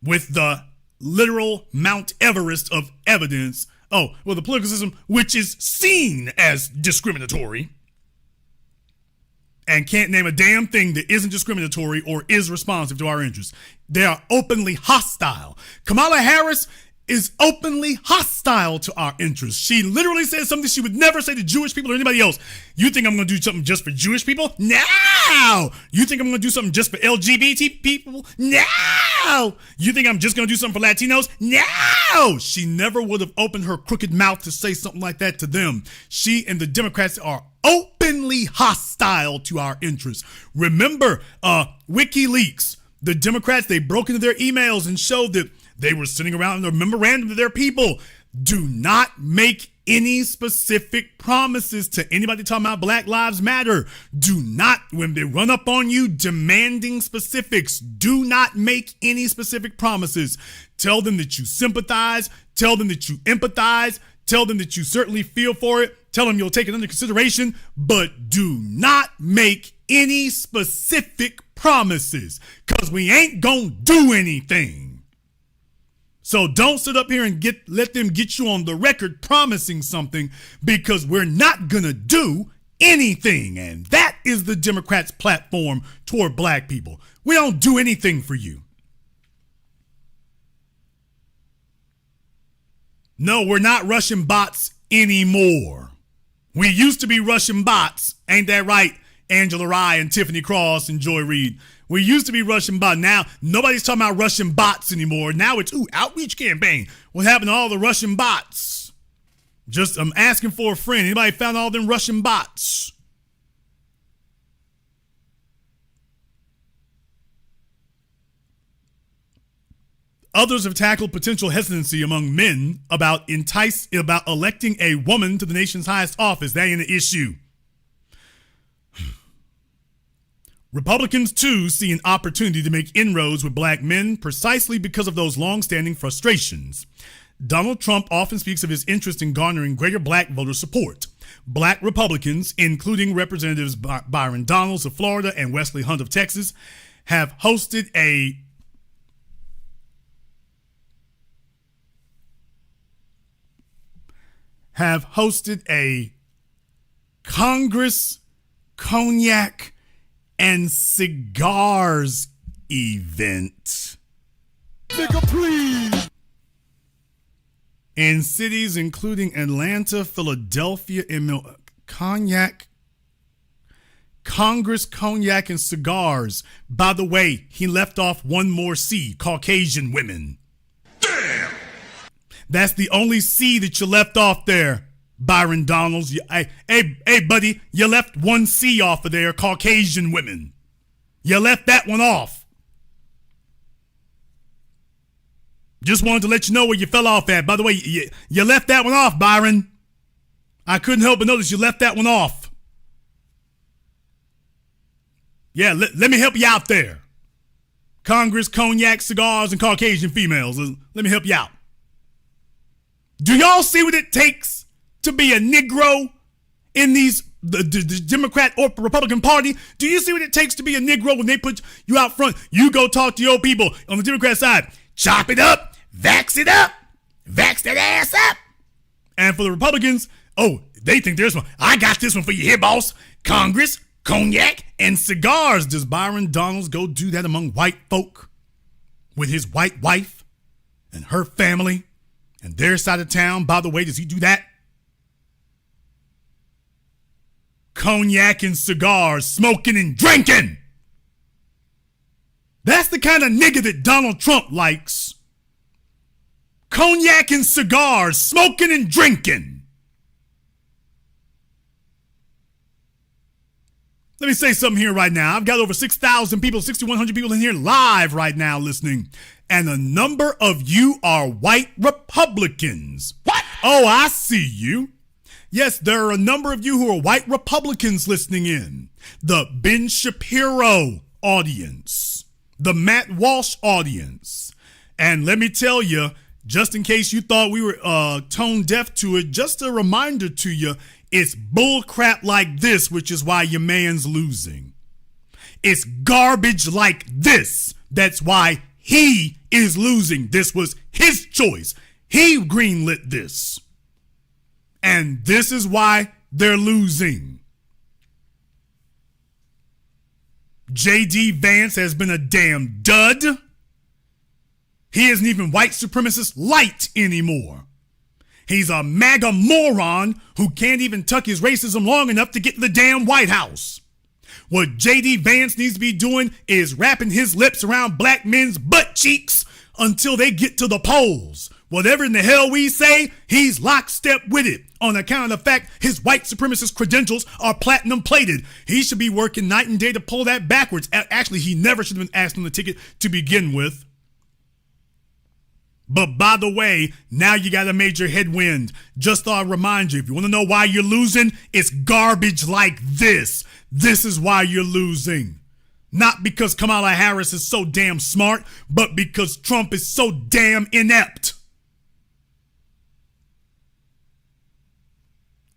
With the literal Mount Everest of evidence. Oh, well, the political system, which is seen as discriminatory and can't name a damn thing that isn't discriminatory or is responsive to our interests. They are openly hostile. Kamala Harris is openly hostile to our interests. She literally says something she would never say to Jewish people or anybody else. You think I'm going to do something just for Jewish people? No! You think I'm going to do something just for LGBT people? No! You think I'm just going to do something for Latinos? No! She never would have opened her crooked mouth to say something like that to them. She and the Democrats are openly hostile to our interests. Remember, WikiLeaks, the Democrats, they broke into their emails and showed that they were sitting around in a memorandum to their people. Do not make any specific promises to anybody talking about Black Lives Matter. Do not, when they run up on you demanding specifics, do not make any specific promises. Tell them that you sympathize. Tell them that you empathize. Tell them that you certainly feel for it. Tell them you'll take it under consideration. But do not make any specific promises, because we ain't gonna do anything. So don't sit up here and let them get you on the record promising something, because we're not gonna do anything. And that is the Democrats' platform toward black people. We don't do anything for you. No, we're not Russian bots anymore. We used to be Russian bots. Ain't that right, Angela Rye and Tiffany Cross and Joy Reid? We used to be Russian bots. Now, nobody's talking about Russian bots anymore. Now it's, outreach campaign. What happened to all the Russian bots? Just, I'm asking for a friend. Anybody found all them Russian bots? Others have tackled potential hesitancy among men about electing a woman to the nation's highest office. That ain't an issue. Republicans, too, see an opportunity to make inroads with black men precisely because of those long-standing frustrations. Donald Trump often speaks of his interest in garnering greater black voter support. Black Republicans, including Representatives Byron Donalds of Florida and Wesley Hunt of Texas, have hosted a Congress cognac and cigars event. Nigga, please. In cities including Atlanta, Philadelphia, and Congress cognac and cigars. By the way, he left off one more C, Caucasian women. Damn! That's the only C that you left off there, Byron Donalds. Hey, buddy, you left one C off of there, Caucasian women. You left that one off. Just wanted to let you know where you fell off at. By the way, you left that one off, Byron. I couldn't help but notice you left that one off. Yeah, let me help you out there. Congress, cognac, cigars, and Caucasian females. Let me help you out. Do y'all see what it takes to be a Negro in the Democrat or Republican Party? Do you see what it takes to be a Negro when they put you out front? You go talk to your people on the Democrat side. Chop it up. Vax it up. Vax that ass up. And for the Republicans, they think there's one. I got this one for you here, boss. Congress, cognac, and cigars. Does Byron Donalds go do that among white folk with his white wife and her family and their side of town? By the way, does he do that? Cognac and cigars, smoking and drinking. That's the kind of nigga that Donald Trump likes. Cognac and cigars, smoking and drinking. Let me say something here right now. I've got over 6,000 people, 6,100 people in here live right now listening. And a number of you are white Republicans. What? Oh, I see you. Yes, there are a number of you who are white Republicans listening in. The Ben Shapiro audience. The Matt Walsh audience. And let me tell you, just in case you thought we were tone deaf to it, just a reminder to you, it's bull crap like this, which is why your man's losing. It's garbage like this. That's why he is losing. This was his choice. He greenlit this. And this is why they're losing. J.D. Vance has been a damn dud. He isn't even white supremacist light anymore. He's a MAGA moron who can't even tuck his racism long enough to get to the damn White House. What J.D. Vance needs to be doing is wrapping his lips around black men's butt cheeks until they get to the polls. Whatever in the hell we say, he's lockstep with it on account of the fact his white supremacist credentials are platinum plated. He should be working night and day to pull that backwards. Actually, he never should have been asked on the ticket to begin with. But by the way, now you got a major headwind. Just thought I'd remind you, if you want to know why you're losing, it's garbage like this. This is why you're losing. Not because Kamala Harris is so damn smart, but because Trump is so damn inept.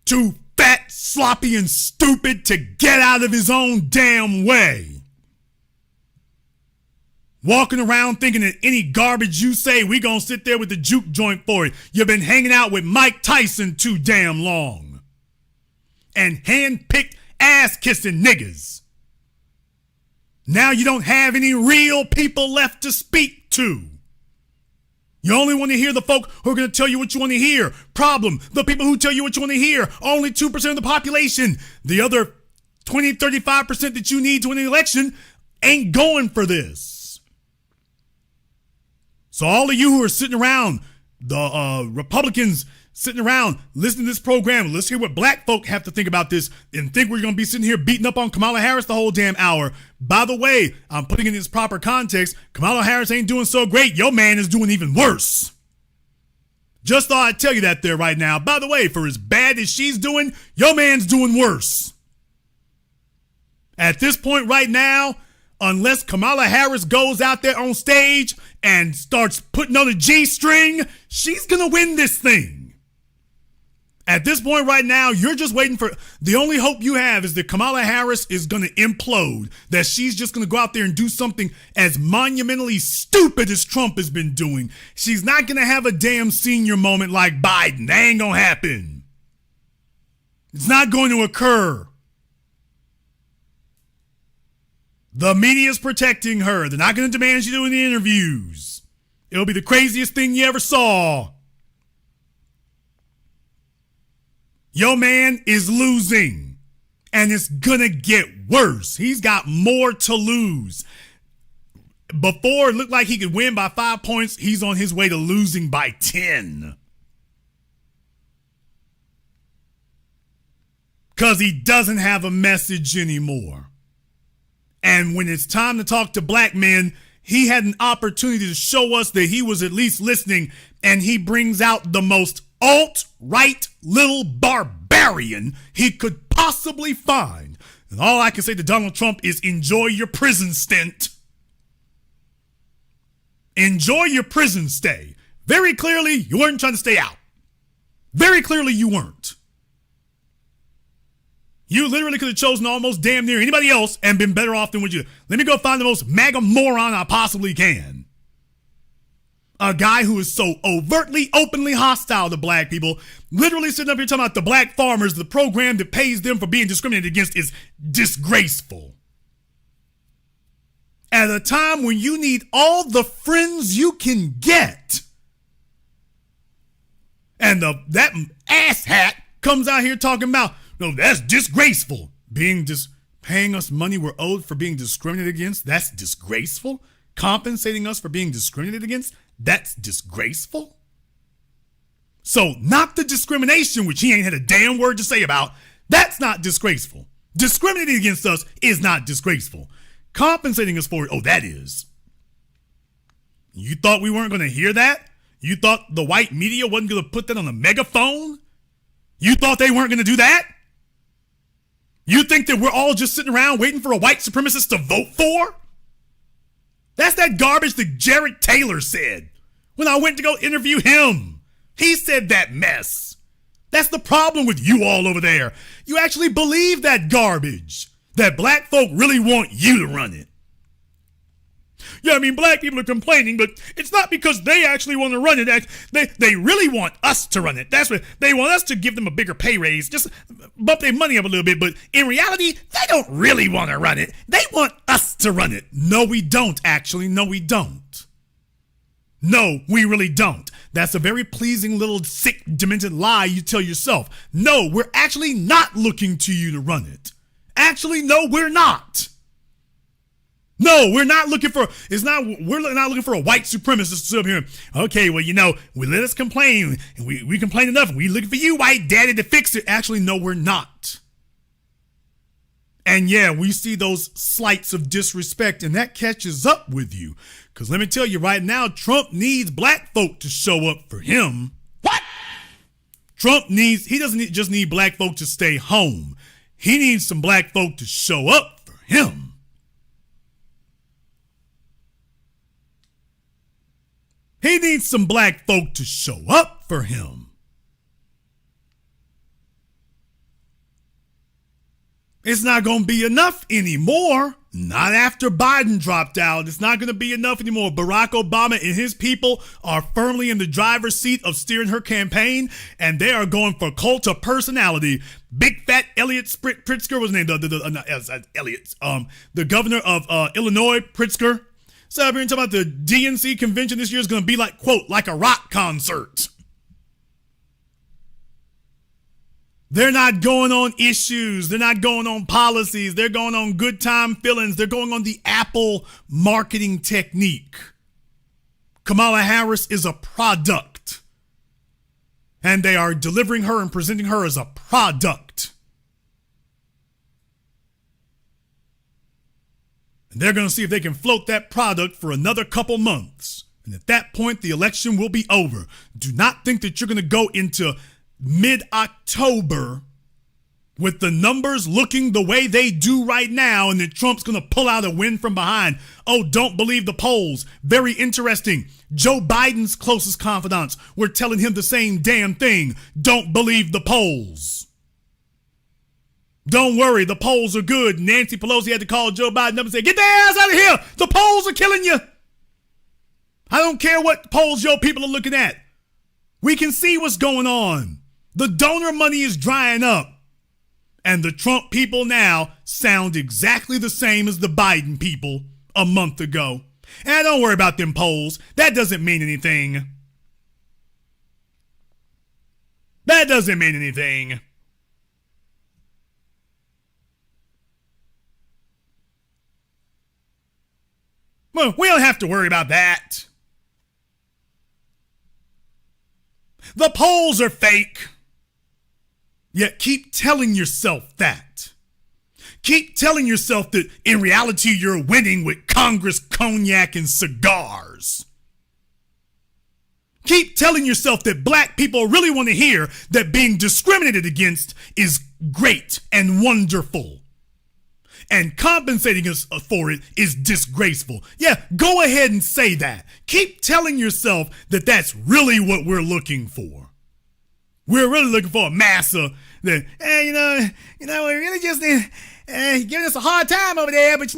Too fat, sloppy, and stupid to get out of his own damn way. Walking around thinking that any garbage you say, we gonna sit there with the juke joint for it. You've been hanging out with Mike Tyson too damn long. And hand-picked ass-kissing niggas. Now you don't have any real people left to speak to. You only want to hear the folk who are going to tell you what you want to hear. Problem, the people who tell you what you want to hear are only 2% of the population. The other 20, 35% that you need to win the election ain't going for this. So all of you who are sitting around, the Republicans sitting around listening to this program, let's hear what black folk have to think about this and think we're going to be sitting here beating up on Kamala Harris the whole damn hour. By the way, I'm putting it in its proper context. Kamala Harris ain't doing so great. Your man is doing even worse. Just thought I'd tell you that there right now. By the way, for as bad as she's doing, your man's doing worse. At this point right now, unless Kamala Harris goes out there on stage and starts putting on a G-string, she's going to win this thing. At this point right now, you're just waiting for, the only hope you have is that Kamala Harris is going to implode, that she's just going to go out there and do something as monumentally stupid as Trump has been doing. She's not going to have a damn senior moment like Biden. That ain't going to happen. It's not going to occur. The media's protecting her. They're not going to demand she do any interviews. It'll be the craziest thing you ever saw. Your man is losing, and it's gonna get worse. He's got more to lose. Before it looked like he could win by 5 points, he's on his way to losing by 10. Because he doesn't have a message anymore. And when it's time to talk to black men, he had an opportunity to show us that he was at least listening, and he brings out the most alt-right little barbarian he could possibly find. And all I can say to Donald Trump is enjoy your prison stint. Enjoy your prison stay. Very clearly, you weren't trying to stay out. Very clearly, you weren't. You literally could have chosen almost damn near anybody else and been better off than what you. Let me go find the most MAGA moron I possibly can. A guy who is so overtly, openly hostile to black people, literally sitting up here talking about the black farmers, the program that pays them for being discriminated against is disgraceful. At a time when you need all the friends you can get. And that asshat comes out here talking about, no, that's disgraceful. Paying us money we're owed for being discriminated against, that's disgraceful. Compensating us for being discriminated against, that's disgraceful. So not the discrimination, which he ain't had a damn word to say about, that's not disgraceful. Discriminating against us is not disgraceful. Compensating us for it, oh, that is. You thought we weren't going to hear that? You thought the white media wasn't going to put that on a megaphone? You thought they weren't going to do that? You think that we're all just sitting around waiting for a white supremacist to vote for? That's that garbage that Jared Taylor said when I went to go interview him. He said that mess. That's the problem with you all over there. You actually believe that garbage, that black folk really want you to run it. Yeah, I mean, black people are complaining, but it's not because they actually want to run it. They really want us to run it. That's what they want, us to give them a bigger pay raise, just bump their money up a little bit. But in reality, they don't really want to run it. They want us to run it. No, we don't, actually. No, we don't. No, we really don't. That's a very pleasing little sick, demented lie you tell yourself. No, we're actually not looking to you to run it. Actually, no, we're not. No, we're not looking for, we're not looking for a white supremacist to sit up here. Okay, well, we let us complain, and we complain enough, and we looking for you, white daddy, to fix it. Actually, no, we're not. And yeah, we see those slights of disrespect, and that catches up with you. Because let me tell you right now, Trump needs black folk to show up for him. What? He doesn't just need black folk to stay home. He needs some black folk to show up for him. He needs some black folk to show up for him. It's not going to be enough anymore. Not after Biden dropped out. It's not going to be enough anymore. Barack Obama and his people are firmly in the driver's seat of steering her campaign, and they are going for cult of personality. Big fat Elliot Pritzker was named the governor of Illinois, Pritzker. So I've been talking about the DNC convention this year is going to be like, quote, like a rock concert. They're not going on issues. They're not going on policies. They're going on good time feelings. They're going on the Apple marketing technique. Kamala Harris is a product. And they are delivering her and presenting her as a product. And they're going to see if they can float that product for another couple months. And at that point, the election will be over. Do not think that you're going to go into mid-October with the numbers looking the way they do right now and then Trump's going to pull out a win from behind. Oh, don't believe the polls. Very interesting. Joe Biden's closest confidants were telling him the same damn thing. Don't believe the polls. Don't worry, the polls are good. Nancy Pelosi had to call Joe Biden up and say, get their ass out of here. The polls are killing you. I don't care what polls your people are looking at. We can see what's going on. The donor money is drying up. And the Trump people now sound exactly the same as the Biden people a month ago. And don't worry about them polls. That doesn't mean anything. That doesn't mean anything. Well, we don't have to worry about that. The polls are fake. Yet keep telling yourself that. Keep telling yourself that in reality you're winning with Congress, cognac, and cigars. Keep telling yourself that black people really want to hear that being discriminated against is great and wonderful. And compensating us for it is disgraceful. Yeah, go ahead and say that. Keep telling yourself that that's really what we're looking for. We're really looking for a massa that, we're really just giving us a hard time over there, but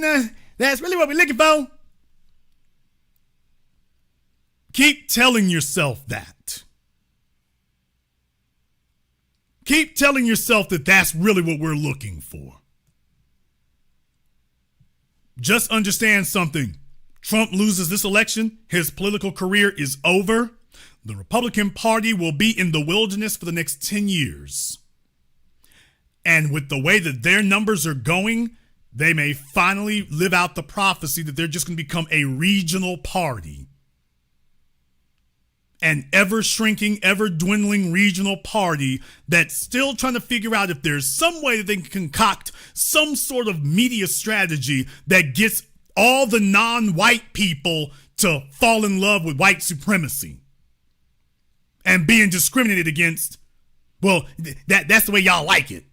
that's really what we're looking for. Keep telling yourself that. Keep telling yourself that that's really what we're looking for. Just understand something. Trump loses this election, his political career is over. The Republican Party will be in the wilderness for the next 10 years. And with the way that their numbers are going, they may finally live out the prophecy that they're just going to become a regional party. An ever shrinking, ever dwindling regional party that's still trying to figure out if there's some way that they can concoct some sort of media strategy that gets all the non-white people to fall in love with white supremacy and being discriminated against. Well, that's the way y'all like it.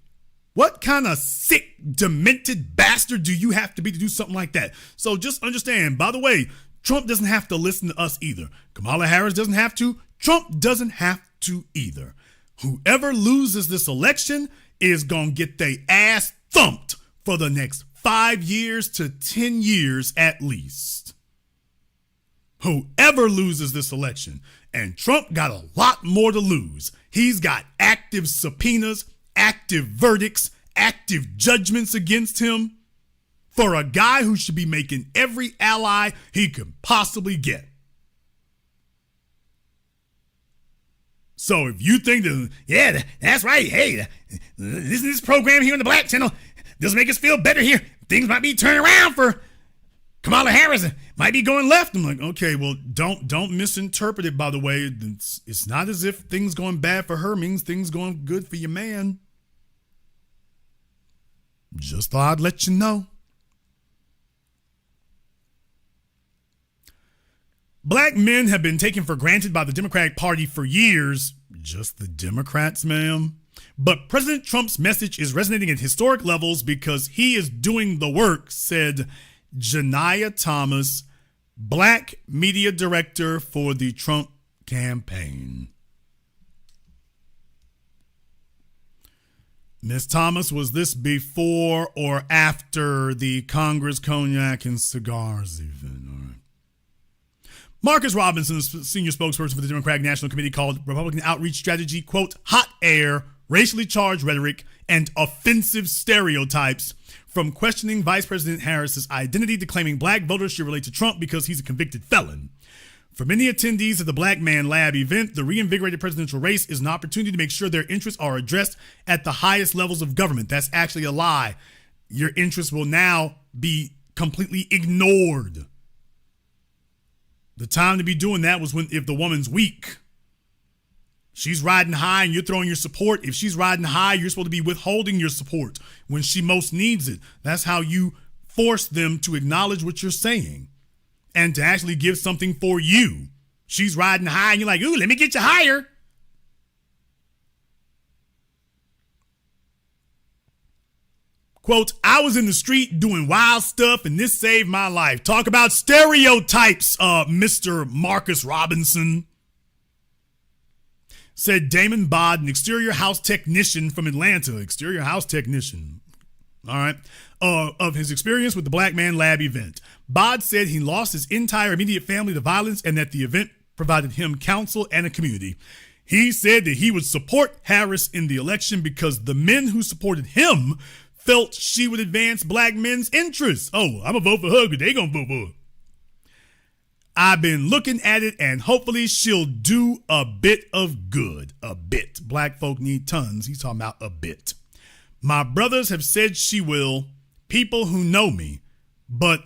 What kind of sick, demented bastard do you have to be to do something like that? So just understand, by the way, Trump doesn't have to listen to us either. Kamala Harris doesn't have to. Trump doesn't have to either. Whoever loses this election is going to get their ass thumped for the next 5 years to 10 years at least. Whoever loses this election, and Trump got a lot more to lose. He's got active subpoenas, active verdicts, active judgments against him for a guy who should be making every ally he could possibly get. So if you think that, yeah, that's right, hey, this program here on the Black Channel doesn't make us feel better here. Things might be turning around for Kamala Harris. Might be going left. I'm like, okay, well, don't misinterpret it, by the way. It's not as if things going bad for her means things going good for your man. Just thought I'd let you know. Black men have been taken for granted by the Democratic Party for years. Just the Democrats, ma'am. But President Trump's message is resonating at historic levels because he is doing the work, said Janiyah Thomas, Black media director for the Trump campaign. Ms. Thomas, was this before or after the Congress Cognac and Cigars event? All right. Marcus Robinson, senior spokesperson for the Democratic National Committee, called Republican outreach strategy, quote, hot air, racially charged rhetoric, and offensive stereotypes, from questioning Vice President Harris's identity to claiming black voters should relate to Trump because he's a convicted felon. For many attendees of the Black Man Lab event, the reinvigorated presidential race is an opportunity to make sure their interests are addressed at the highest levels of government. That's actually a lie. Your interests will now be completely ignored. The time to be doing that was if the woman's weak. She's riding high and you're throwing your support. If she's riding high, you're supposed to be withholding your support when she most needs it. That's how you force them to acknowledge what you're saying and to actually give something for you. She's riding high and you're like, ooh, let me get you higher. Quote, I was in the street doing wild stuff and this saved my life. Talk about stereotypes, Mr. Marcus Robinson. Said Damon Bod, an exterior house technician from Atlanta. Exterior house technician. All right. Of his experience with the Black Man Lab event. Bod said he lost his entire immediate family to violence and that the event provided him counsel and a community. He said that he would support Harris in the election because the men who supported him felt she would advance black men's interests. Oh, I'm going to vote for her because they going to vote for her. I've been looking at it and hopefully she'll do a bit of good. A bit. Black folk need tons. He's talking about a bit. My brothers have said she will. People who know me. But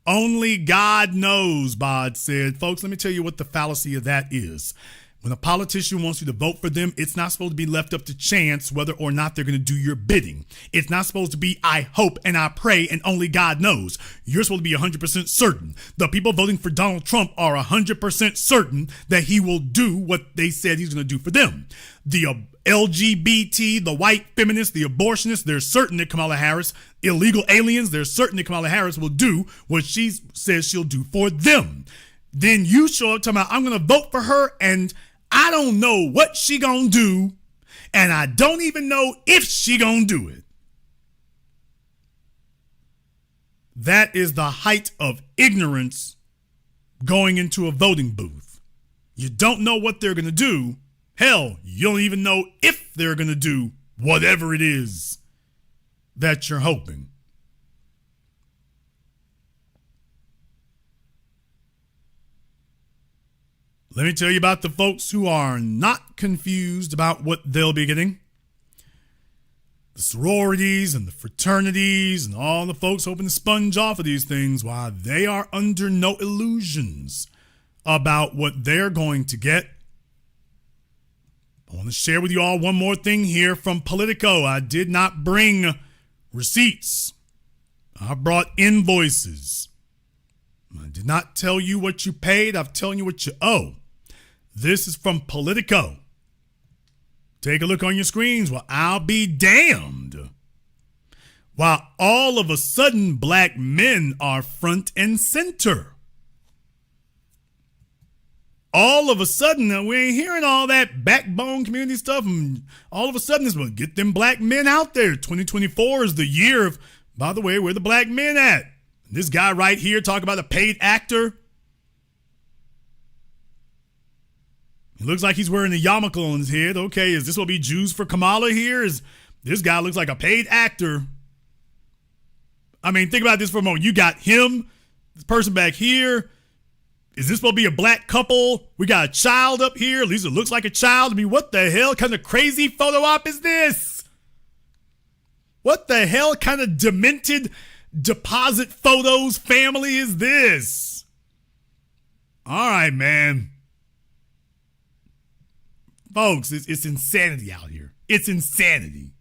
only God knows, Bod said. Folks, let me tell you what the fallacy of that is. When a politician wants you to vote for them, it's not supposed to be left up to chance whether or not they're going to do your bidding. It's not supposed to be, I hope and I pray and only God knows. You're supposed to be 100% certain. The people voting for Donald Trump are 100% certain that he will do what they said he's going to do for them. The LGBT, the white feminists, the abortionists, they're certain that Kamala Harris, illegal aliens, they're certain that Kamala Harris will do what she says she'll do for them. Then you show up talking about, I'm going to vote for her and I don't know what she gonna do, and I don't even know if she gonna do it. That is the height of ignorance going into a voting booth. You don't know what they're gonna do. Hell, you don't even know if they're gonna do whatever it is that you're hoping. Let me tell you about the folks who are not confused about what they'll be getting. The sororities and the fraternities and all the folks hoping to sponge off of these things, while they are under no illusions about what they're going to get. I want to share with you all one more thing here from Politico. I did not bring receipts. I brought invoices. I did not tell you what you paid. I'm telling you what you owe. This is from Politico. Take a look on your screens. Well, I'll be damned. While all of a sudden black men are front and center. All of a sudden, now we ain't hearing all that backbone community stuff. And all of a sudden, it's going to get them black men out there. 2024 is the year of, by the way, where the black men at? This guy right here talking about a paid actor. He looks like he's wearing a yarmulke on his head. Okay, is this what be Jews for Kamala here? Is this guy looks like a paid actor? I mean, think about this for a moment. You got him, this person back here. Is this supposed to be a black couple? We got a child up here. At least it looks like a child. I mean, what the hell kind of crazy photo op is this? What the hell kind of demented deposit photos family is this? All right, man. Folks, it's insanity out here. It's insanity.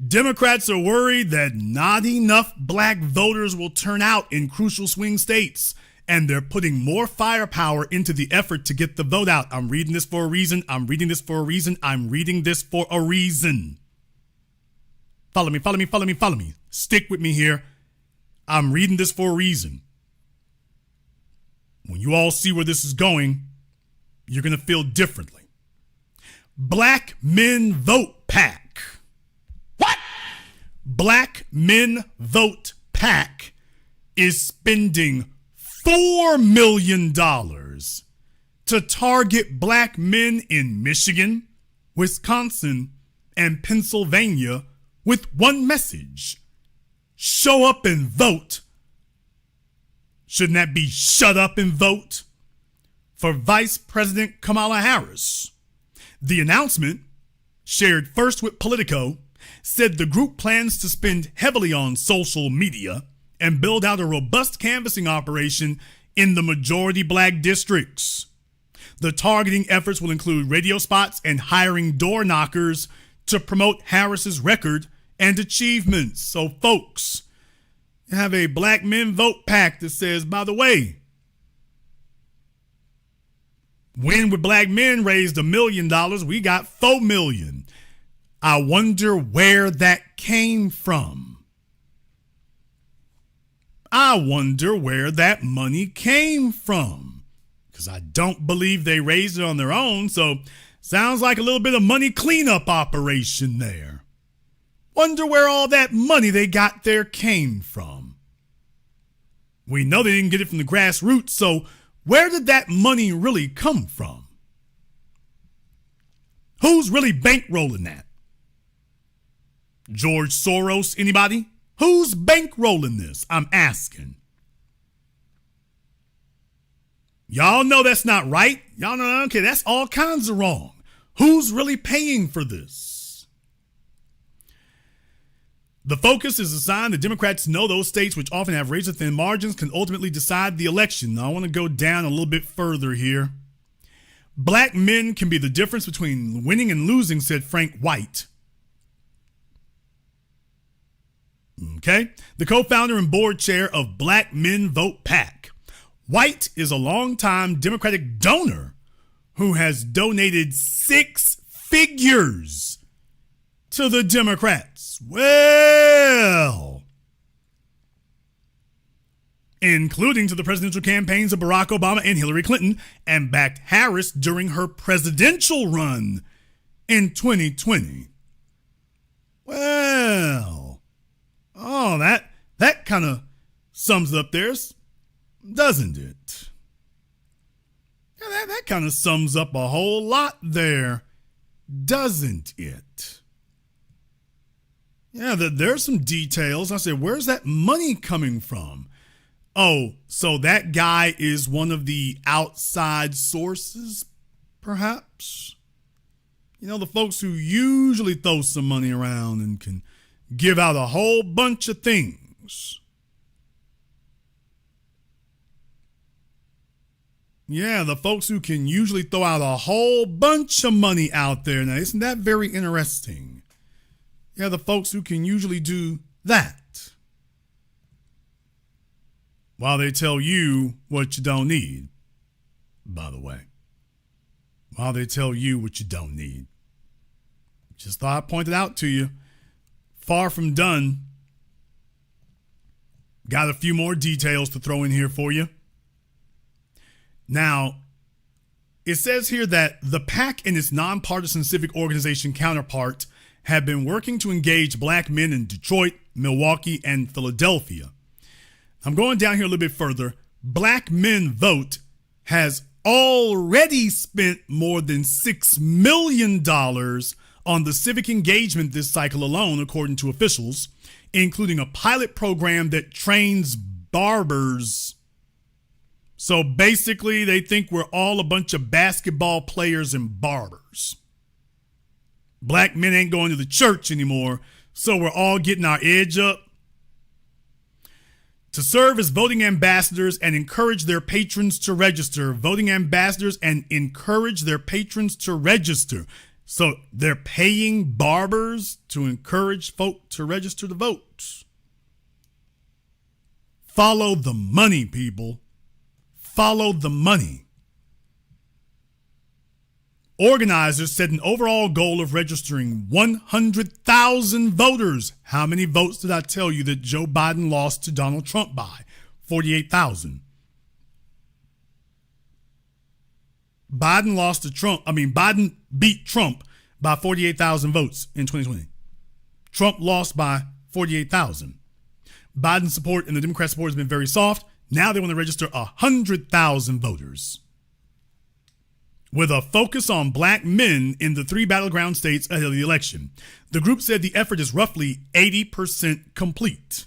Democrats are worried that not enough black voters will turn out in crucial swing states, and they're putting more firepower into the effort to get the vote out. I'm reading this for a reason. I'm reading this for a reason. I'm reading this for a reason. Follow me, follow me, follow me, follow me. Stick with me here. I'm reading this for a reason. When you all see where this is going, you're going to feel differently. Black Men Vote PAC. What? Black Men Vote PAC is spending $4 million to target black men in Michigan, Wisconsin, and Pennsylvania with one message: show up and vote. Shouldn't that be shut up and vote? For Vice President Kamala Harris. The announcement, shared first with Politico, said the group plans to spend heavily on social media and build out a robust canvassing operation in the majority black districts. The targeting efforts will include radio spots and hiring door knockers to promote Harris's record and achievements. So, folks, you have a Black Men Vote PAC that says, by the way, Win with Black Men raised $1 million. We got $4 million. I wonder where that came from. I wonder where that money came from. Because I don't believe they raised it on their own. So sounds like a little bit of money cleanup operation there. Wonder where all that money they got there came from. We know they didn't get it from the grassroots, so where did that money really come from? Who's really bankrolling that? George Soros, anybody? Who's bankrolling this? I'm asking. Y'all know that's not right. Y'all know, okay, that's all kinds of wrong. Who's really paying for this? The focus is a sign that Democrats know those states which often have razor-thin margins can ultimately decide the election. Now, I want to go down a little bit further here. Black men can be the difference between winning and losing, said Frank White. Okay? The co-founder and board chair of Black Men Vote PAC. White is a longtime Democratic donor who has donated 6 figures to the Democrats. Well, including to the presidential campaigns of Barack Obama and Hillary Clinton, and backed Harris during her presidential run in 2020. Well, oh, that kind of sums it up there, doesn't it? Yeah, that kind of sums up a whole lot there, doesn't it? Yeah, there's some details. I said, where's that money coming from? Oh, so that guy is one of the outside sources, perhaps? You know, the folks who usually throw some money around and can give out a whole bunch of things. Yeah, the folks who can usually throw out a whole bunch of money out there. Now, isn't that very interesting? Yeah, the folks who can usually do that. While they tell you what you don't need, by the way. While they tell you what you don't need. Just thought I'd point it out to you. Far from done. Got a few more details to throw in here for you. Now, it says here that the PAC and its nonpartisan civic organization counterpart have been working to engage black men in Detroit, Milwaukee, and Philadelphia. I'm going down here a little bit further. Black Men Vote has already spent more than $6 million on the civic engagement this cycle alone, according to officials, including a pilot program that trains barbers. So basically, they think we're all a bunch of basketball players and barbers. Black men ain't going to the church anymore, so we're all getting our edge up. To serve as voting ambassadors and encourage their patrons to register. Voting ambassadors and encourage their patrons to register. So they're paying barbers to encourage folk to register to vote. Follow the money, people. Follow the money. Organizers set an overall goal of registering 100,000 voters. How many votes did I tell you that Joe Biden lost to Donald Trump by? 48,000. Biden beat Trump by 48,000 votes in 2020. Trump lost by 48,000. Biden's support and the Democrat support has been very soft. Now they want to register 100,000 voters, with a focus on black men in the 3 battleground states ahead of the election. The group said the effort is roughly 80% complete.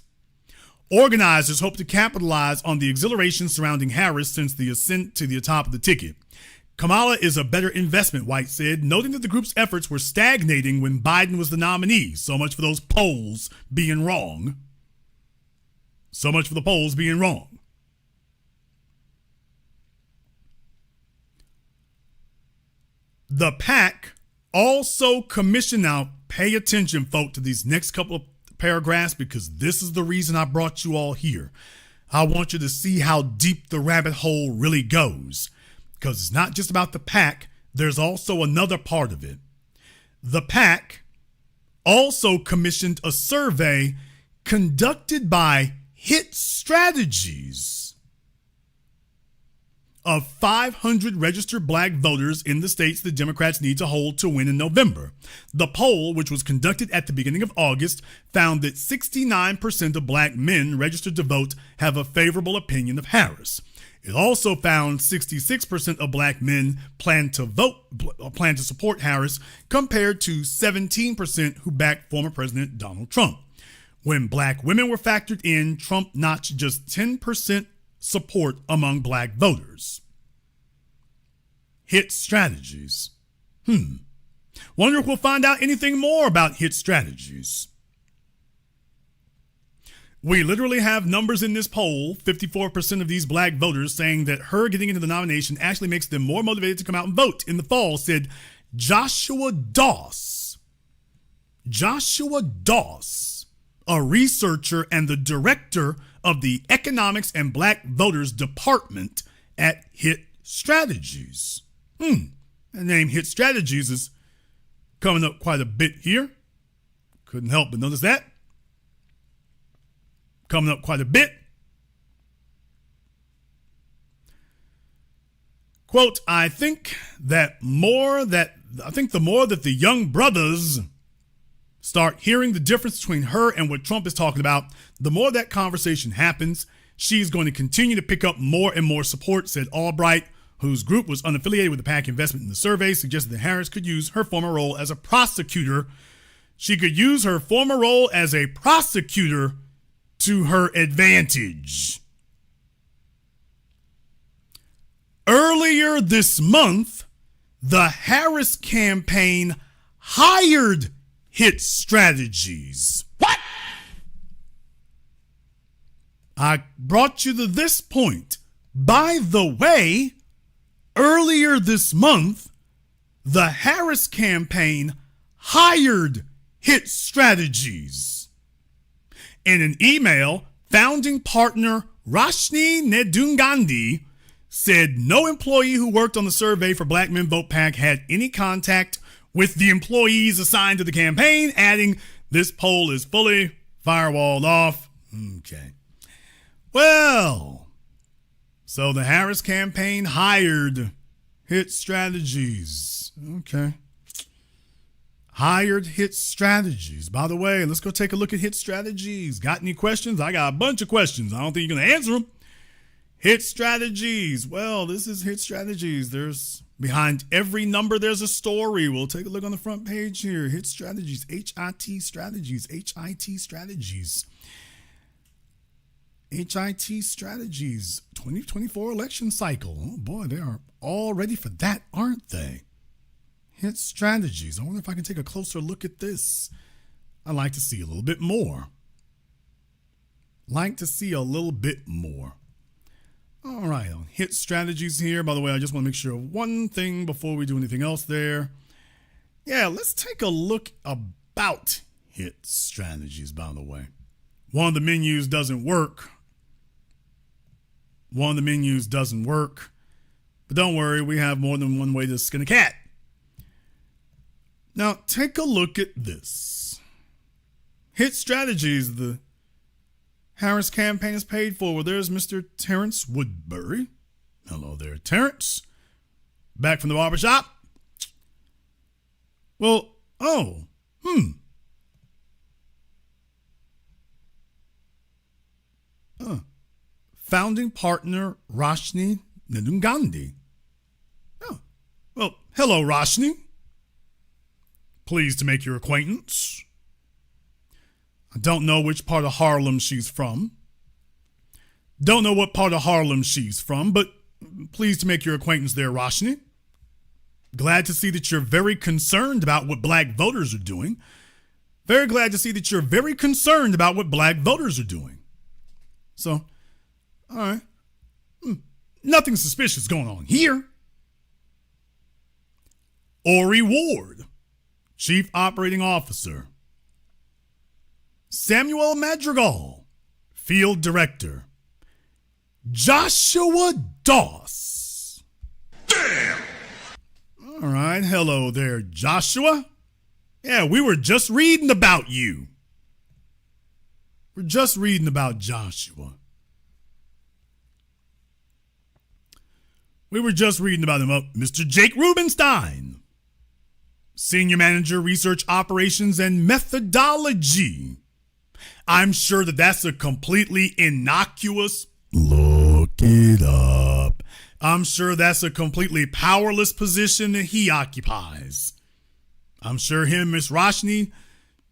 Organizers hope to capitalize on the exhilaration surrounding Harris since the ascent to the top of the ticket. Kamala is a better investment, White said, noting that the group's efforts were stagnating when Biden was the nominee. So much for those polls being wrong. So much for the polls being wrong. The PAC also commissioned, now pay attention, folk, to these next couple of paragraphs, because this is the reason I brought you all here. I want you to see how deep the rabbit hole really goes, because it's not just about the PAC. There's also another part of it. The PAC also commissioned a survey conducted by Hit Strategies of 500 registered black voters in the states the Democrats need to hold to win in November. The poll, which was conducted at the beginning of August, found that 69% of black men registered to vote have a favorable opinion of Harris. It also found 66% of black men plan to support Harris, compared to 17% who backed former President Donald Trump. When black women were factored in, Trump notched just 10% support among black voters. Hit Strategies. Wonder if we'll find out anything more about Hit Strategies. We literally have numbers in this poll. 54% of these black voters saying that her getting into the nomination actually makes them more motivated to come out and vote in the fall, said Joshua Doss. Joshua Doss, a researcher and the director of the Economics and Black Voters Department at Hit Strategies. The name Hit Strategies is coming up quite a bit here. Couldn't help but notice that. Coming up quite a bit. Quote, I think the more that the young brothers start hearing the difference between her and what Trump is talking about, the more that conversation happens, she's going to continue to pick up more and more support, said Albright, whose group was unaffiliated with the PAC investment in the survey, suggested that Harris could use her former role as a prosecutor. She could use her former role as a prosecutor to her advantage. Earlier this month, the Harris campaign hired Hit Strategies. What? I brought you to this point. By the way, earlier this month, the Harris campaign hired Hit Strategies. In an email, founding partner Rashni Nedungandi said no employee who worked on the survey for Black Men Vote PAC had any contact with the employees assigned to the campaign, adding, this poll is fully firewalled off. Okay. Well, so the Harris campaign hired Hit Strategies. Okay. Hired Hit Strategies. By the way, let's go take a look at Hit Strategies. Got any questions? I got a bunch of questions. I don't think you're going to answer them. Hit Strategies. Well, this is Hit Strategies. Behind every number, there's a story. We'll take a look on the front page here. Hit Strategies. HIT Strategies. HIT Strategies. HIT Strategies. 2024 election cycle. Oh boy, they are all ready for that, aren't they? Hit Strategies. I wonder if I can take a closer look at this. I'd like to see a little bit more. All right, on Hit Strategies here. By the way, I just want to make sure of one thing before we do anything else there. Yeah, let's take a look about Hit Strategies, by the way. One of the menus doesn't work. But don't worry, we have more than one way to skin a cat. Now, take a look at this. Hit Strategies, the Harris campaign is paid for. Well, there's Mr. Terrence Woodbury. Hello there, Terrence. Back from the barbershop. Well, oh, founding partner Roshni Nedungandhi. Oh, well, hello, Roshni. Pleased to make your acquaintance. I don't know which part of Harlem she's from. Don't know what part of Harlem she's from, but pleased to make your acquaintance there, Roshni. Glad to see that you're very concerned about what black voters are doing. Very glad to see that you're very concerned about what black voters are doing. So, all right. Nothing suspicious going on here. Ori Ward, Chief Operating Officer. Samuel Madrigal, Field Director. Joshua Doss. Damn! All right. Hello there, Joshua. Yeah, we were just reading about you. We're just reading about Joshua. We were just reading about him. Mr. Jake Rubenstein, Senior Manager, Research Operations and Methodology. I'm sure that that's a completely innocuous, look it up. I'm sure that's a completely powerless position that he occupies. I'm sure him, Miss Roshni,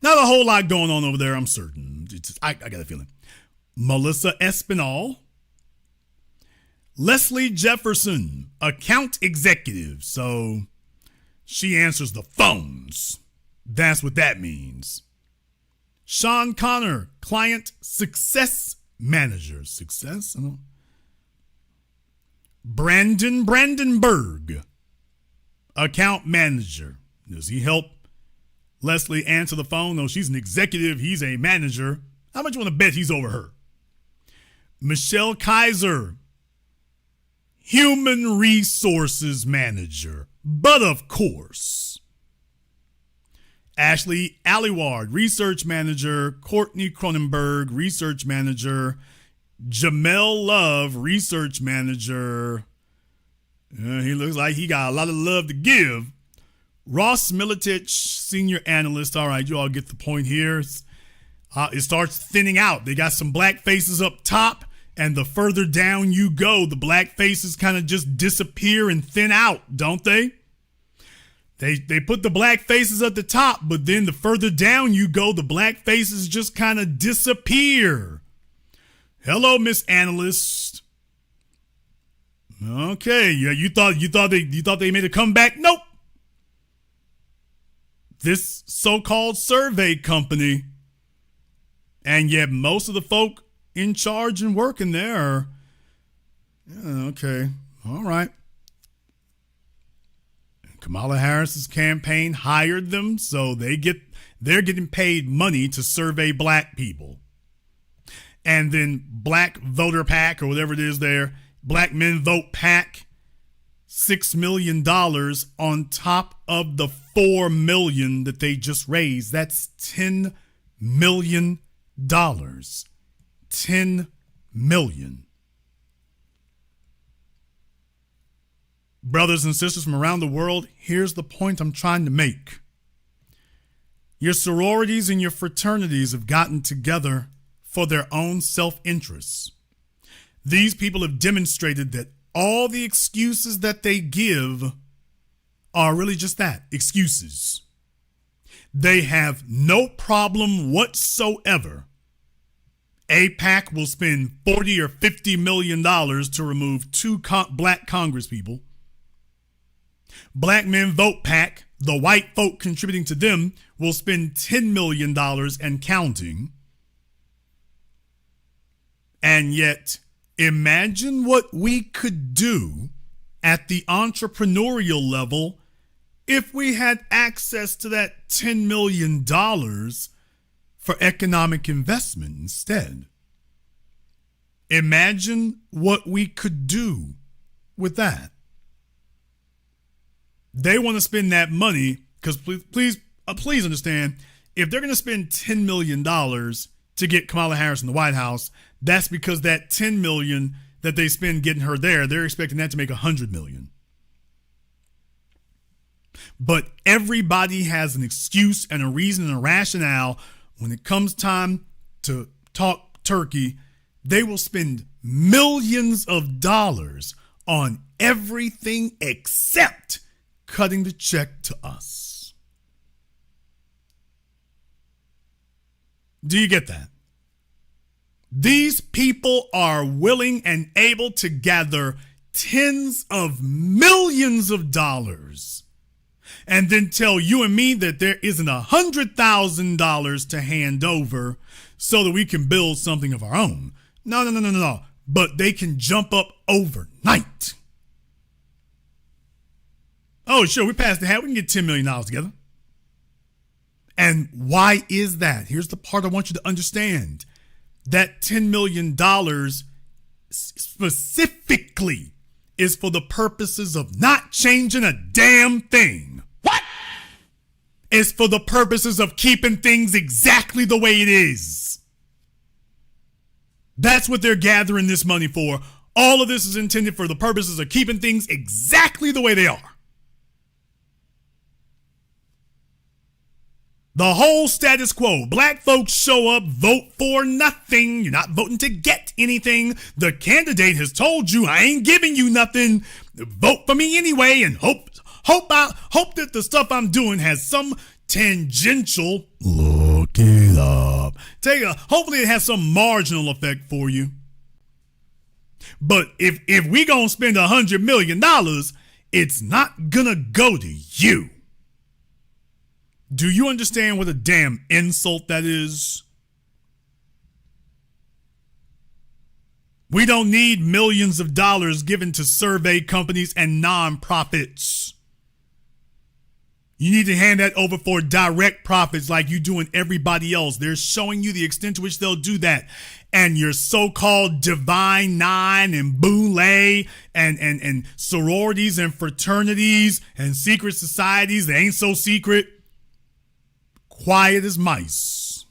not a whole lot going on over there, I'm certain. I got a feeling. Melissa Espinal. Leslie Jefferson, Account Executive. So she answers the phones. That's what that means. Sean Connor, Client Success Manager. Success? I don't know. Brandon Brandenburg, Account Manager. Does he help Leslie answer the phone? No, she's an executive. He's a manager. How much you want to bet he's over her? Michelle Kaiser, Human Resources Manager. But of course. Ashley Aliward, Research Manager. Courtney Cronenberg, Research Manager. Jamel Love, Research Manager. He looks like he got a lot of love to give. Ross Militich, Senior Analyst. All right, you all get the point here. It starts thinning out. They got some black faces up top, and the further down you go, the black faces kind of just disappear and thin out, don't they? They put the black faces at the top, but then the further down you go, the black faces just kind of disappear. Hello, Miss Analyst. Okay, yeah, you thought they made a comeback? Nope. This so-called survey company, and yet most of the folk in charge and working there are, yeah, okay, all right. Kamala Harris's campaign hired them, so they're getting paid money to survey black people. And then Black Voter PAC, or whatever it is there, Black Men Vote PAC, $6 million on top of the $4 million that they just raised. That's $10 million. $10 million. Brothers and sisters from around the world, here's the point I'm trying to make. Your sororities and your fraternities have gotten together for their own self-interests. These people have demonstrated that all the excuses that they give are really just that, excuses. They have no problem whatsoever. AIPAC will spend $40 or $50 million to remove 2 black congresspeople. Black Men Vote PAC, the white folk contributing to them, will spend $10 million and counting. And yet, imagine what we could do at the entrepreneurial level if we had access to that $10 million for economic investment instead. Imagine what we could do with that. They want to spend that money because please understand, if they're going to spend $10 million to get Kamala Harris in the White House, that's because that $10 million that they spend getting her there, they're expecting that to make $100 million. But everybody has an excuse and a reason and a rationale. When it comes time to talk turkey, they will spend millions of dollars on everything except cutting the check to us. Do you get that? These people are willing and able to gather tens of millions of dollars and then tell you and me that there isn't $100,000 to hand over so that we can build something of our own. No. But they can jump up overnight. Oh, sure, we passed the hat. We can get $10 million together. And why is that? Here's the part I want you to understand. That $10 million specifically is for the purposes of not changing a damn thing. What? It's for the purposes of keeping things exactly the way it is. That's what they're gathering this money for. All of this is intended for the purposes of keeping things exactly the way they are. The whole status quo. Black folks show up, vote for nothing. You're not voting to get anything. The candidate has told you, I ain't giving you nothing. Vote for me anyway, and hope that the stuff I'm doing has some tangential. Look it up. Hopefully it has some marginal effect for you. But if we gonna spend $100 million, it's not gonna go to you. Do you understand what a damn insult that is? We don't need millions of dollars given to survey companies and nonprofits. You need to hand that over for direct profits like you do in everybody else. They're showing you the extent to which they'll do that. And your so-called Divine Nine and Boule and sororities and fraternities and secret societies that ain't so secret. Quiet as mice.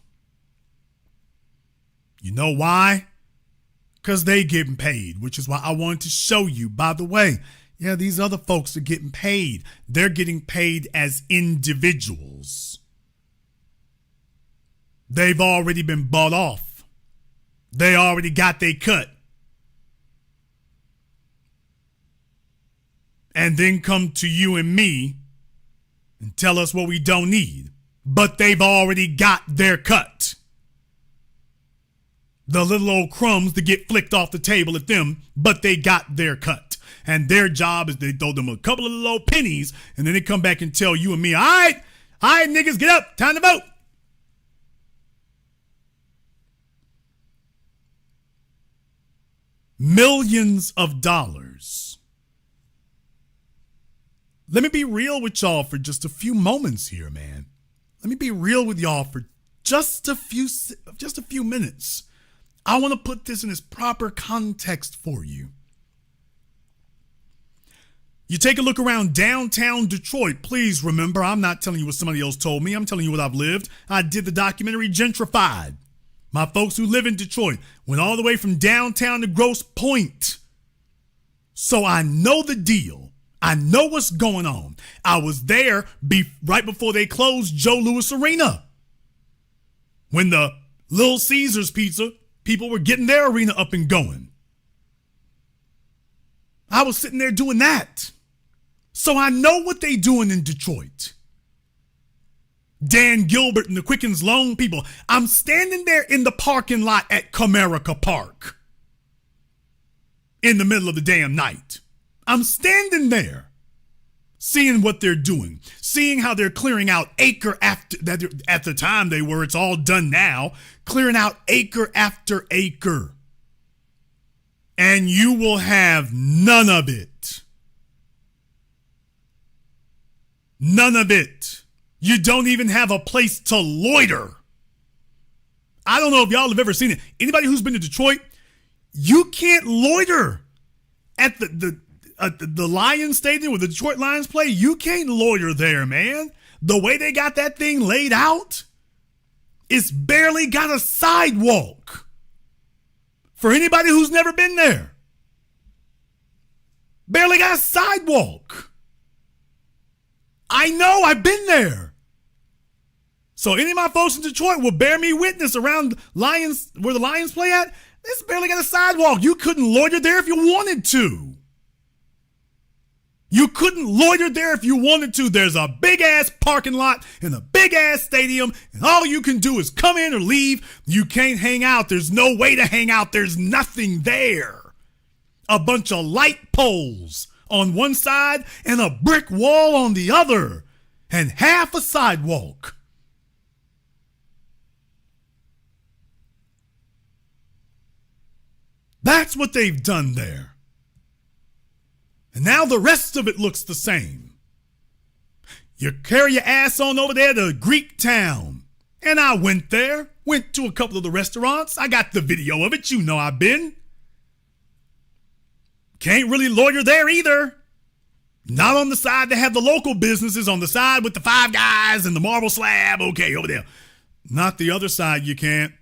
You know why? Because they getting paid, which is why I wanted to show you. By the way, yeah, these other folks are getting paid. They're getting paid as individuals. They've already been bought off. They already got their cut. And then come to you and me and tell us what we don't need. But they've already got their cut. The little old crumbs that get flicked off the table at them, but they got their cut. And their job is they throw them a couple of little pennies, and then they come back and tell you and me, all right, niggas, get up, time to vote. Millions of dollars. Let me be real with y'all for just a few moments here, man. Let me be real with y'all for just a few minutes. I want to put this in its proper context for you. You take a look around downtown Detroit. Please remember, I'm not telling you what somebody else told me. I'm telling you what I've lived. I did the documentary Gentrified. My folks who live in Detroit went all the way from downtown to Grosse Pointe. So I know the deal. I know what's going on. I was there right before they closed Joe Louis Arena. When the Little Caesars Pizza people were getting their arena up and going. I was sitting there doing that. So I know what they doing in Detroit. Dan Gilbert and the Quickens Loan people. I'm standing there in the parking lot at Comerica Park. In the middle of the damn night. I'm standing there, seeing what they're doing, seeing how they're clearing out acre after that. At the time they were, it's all done now, clearing out acre after acre. And you will have none of it. None of it. You don't even have a place to loiter. I don't know if y'all have ever seen it. Anybody who's been to Detroit, you can't loiter at the Lions Stadium where the Detroit Lions play. You can't loiter there, man. The way they got that thing laid out, it's barely got a sidewalk. For anybody who's never been there. Barely got a sidewalk. I know, I've been there. So any of my folks in Detroit will bear me witness around Lions, where the Lions play at. It's barely got a sidewalk. You couldn't loiter there if you wanted to. You couldn't loiter there if you wanted to. There's a big ass parking lot and a big ass stadium, and all you can do is come in or leave. You can't hang out. There's no way to hang out. There's nothing there. A bunch of light poles on one side and a brick wall on the other, and half a sidewalk. That's what they've done there. And now the rest of it looks the same. You carry your ass on over there to Greek Town. And I went there, went to a couple of the restaurants. I got the video of it. You know I've been. Can't really loiter there either. Not on the side that have the local businesses, on the side with the Five Guys and the marble slab. Okay, over there. Not the other side you can't.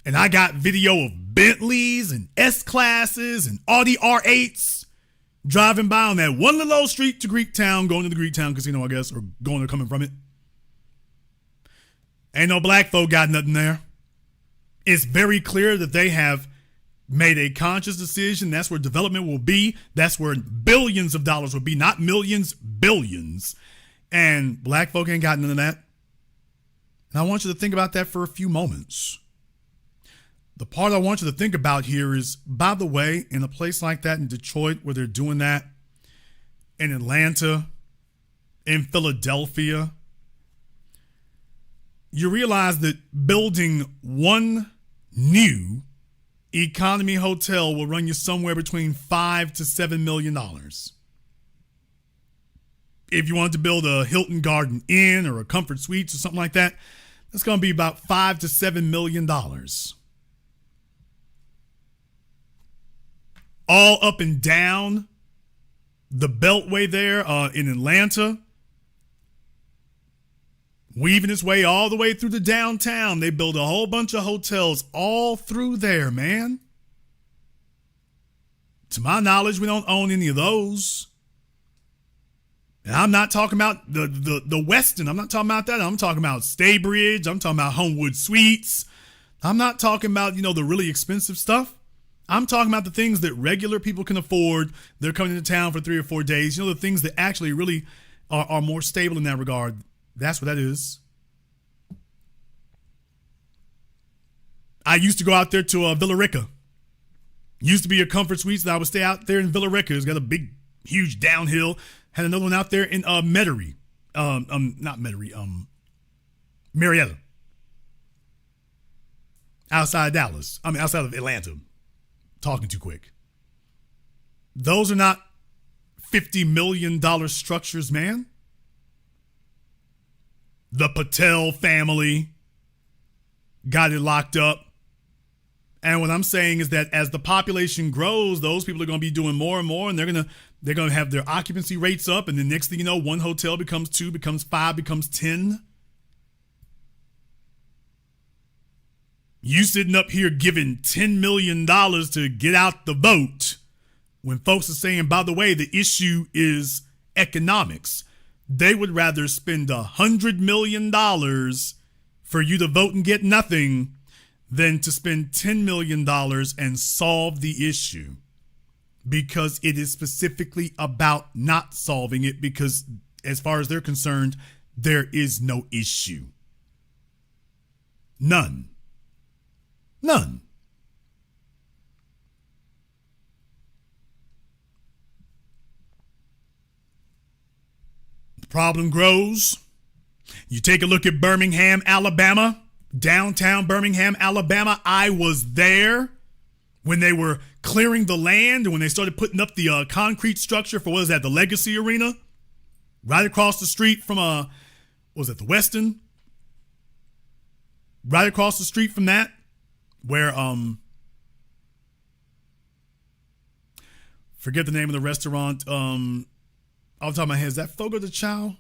And I got video of Bentleys and S-Classes and Audi R8s driving by on that one little old street to Greektown, going to the Greektown Casino, I guess, or going or coming from it. Ain't no black folk got nothing there. It's very clear that they have made a conscious decision. That's where development will be. That's where billions of dollars will be, not millions, billions. And black folk ain't got none of that. And I want you to think about that for a few moments. The part I want you to think about here is, by the way, in a place like that in Detroit where they're doing that, in Atlanta, in Philadelphia, you realize that building one new economy hotel will run you somewhere between $5 to $7 million. If you wanted to build a Hilton Garden Inn or a Comfort Suites or something like that, that's going to be about $5 to $7 million. All up and down the Beltway there in Atlanta, weaving its way all the way through the downtown. They build a whole bunch of hotels all through there, man. To my knowledge, we don't own any of those. And I'm not talking about the Westin. I'm not talking about that. I'm talking about Staybridge. I'm talking about Homewood Suites. I'm not talking about, the really expensive stuff. I'm talking about the things that regular people can afford. They're coming into town for 3 or 4 days. The things that actually really are more stable in that regard. That's what that is. I used to go out there to Villa Rica. Used to be a Comfort Suites that I would stay out there in Villa Rica. It's got a big, huge downhill. Had another one out there in Metairie. Not Metairie. Marietta. Outside of Atlanta. Talking too quick. Those are not $50 million structures, man. The Patel family got it locked up. And what I'm saying is that as the population grows, those people are going to be doing more and more, and they're going to have their occupancy rates up. And the next thing you know, one hotel becomes 2, becomes 5, becomes 10. You sitting up here giving $10 million to get out the vote when folks are saying, by the way, the issue is economics. They would rather spend $100 million for you to vote and get nothing than to spend $10 million and solve the issue, because it is specifically about not solving it, because as far as they're concerned, there is no issue. None. None. The problem grows. You take a look at Birmingham, Alabama, downtown Birmingham, Alabama. I was there when they were clearing the land and when they started putting up the concrete structure for, what is that, the Legacy Arena? Right across the street from, what was it, the Westin? Right across the street from that. Where, forget the name of the restaurant. Off the top of my head, is that Fogo de Chao?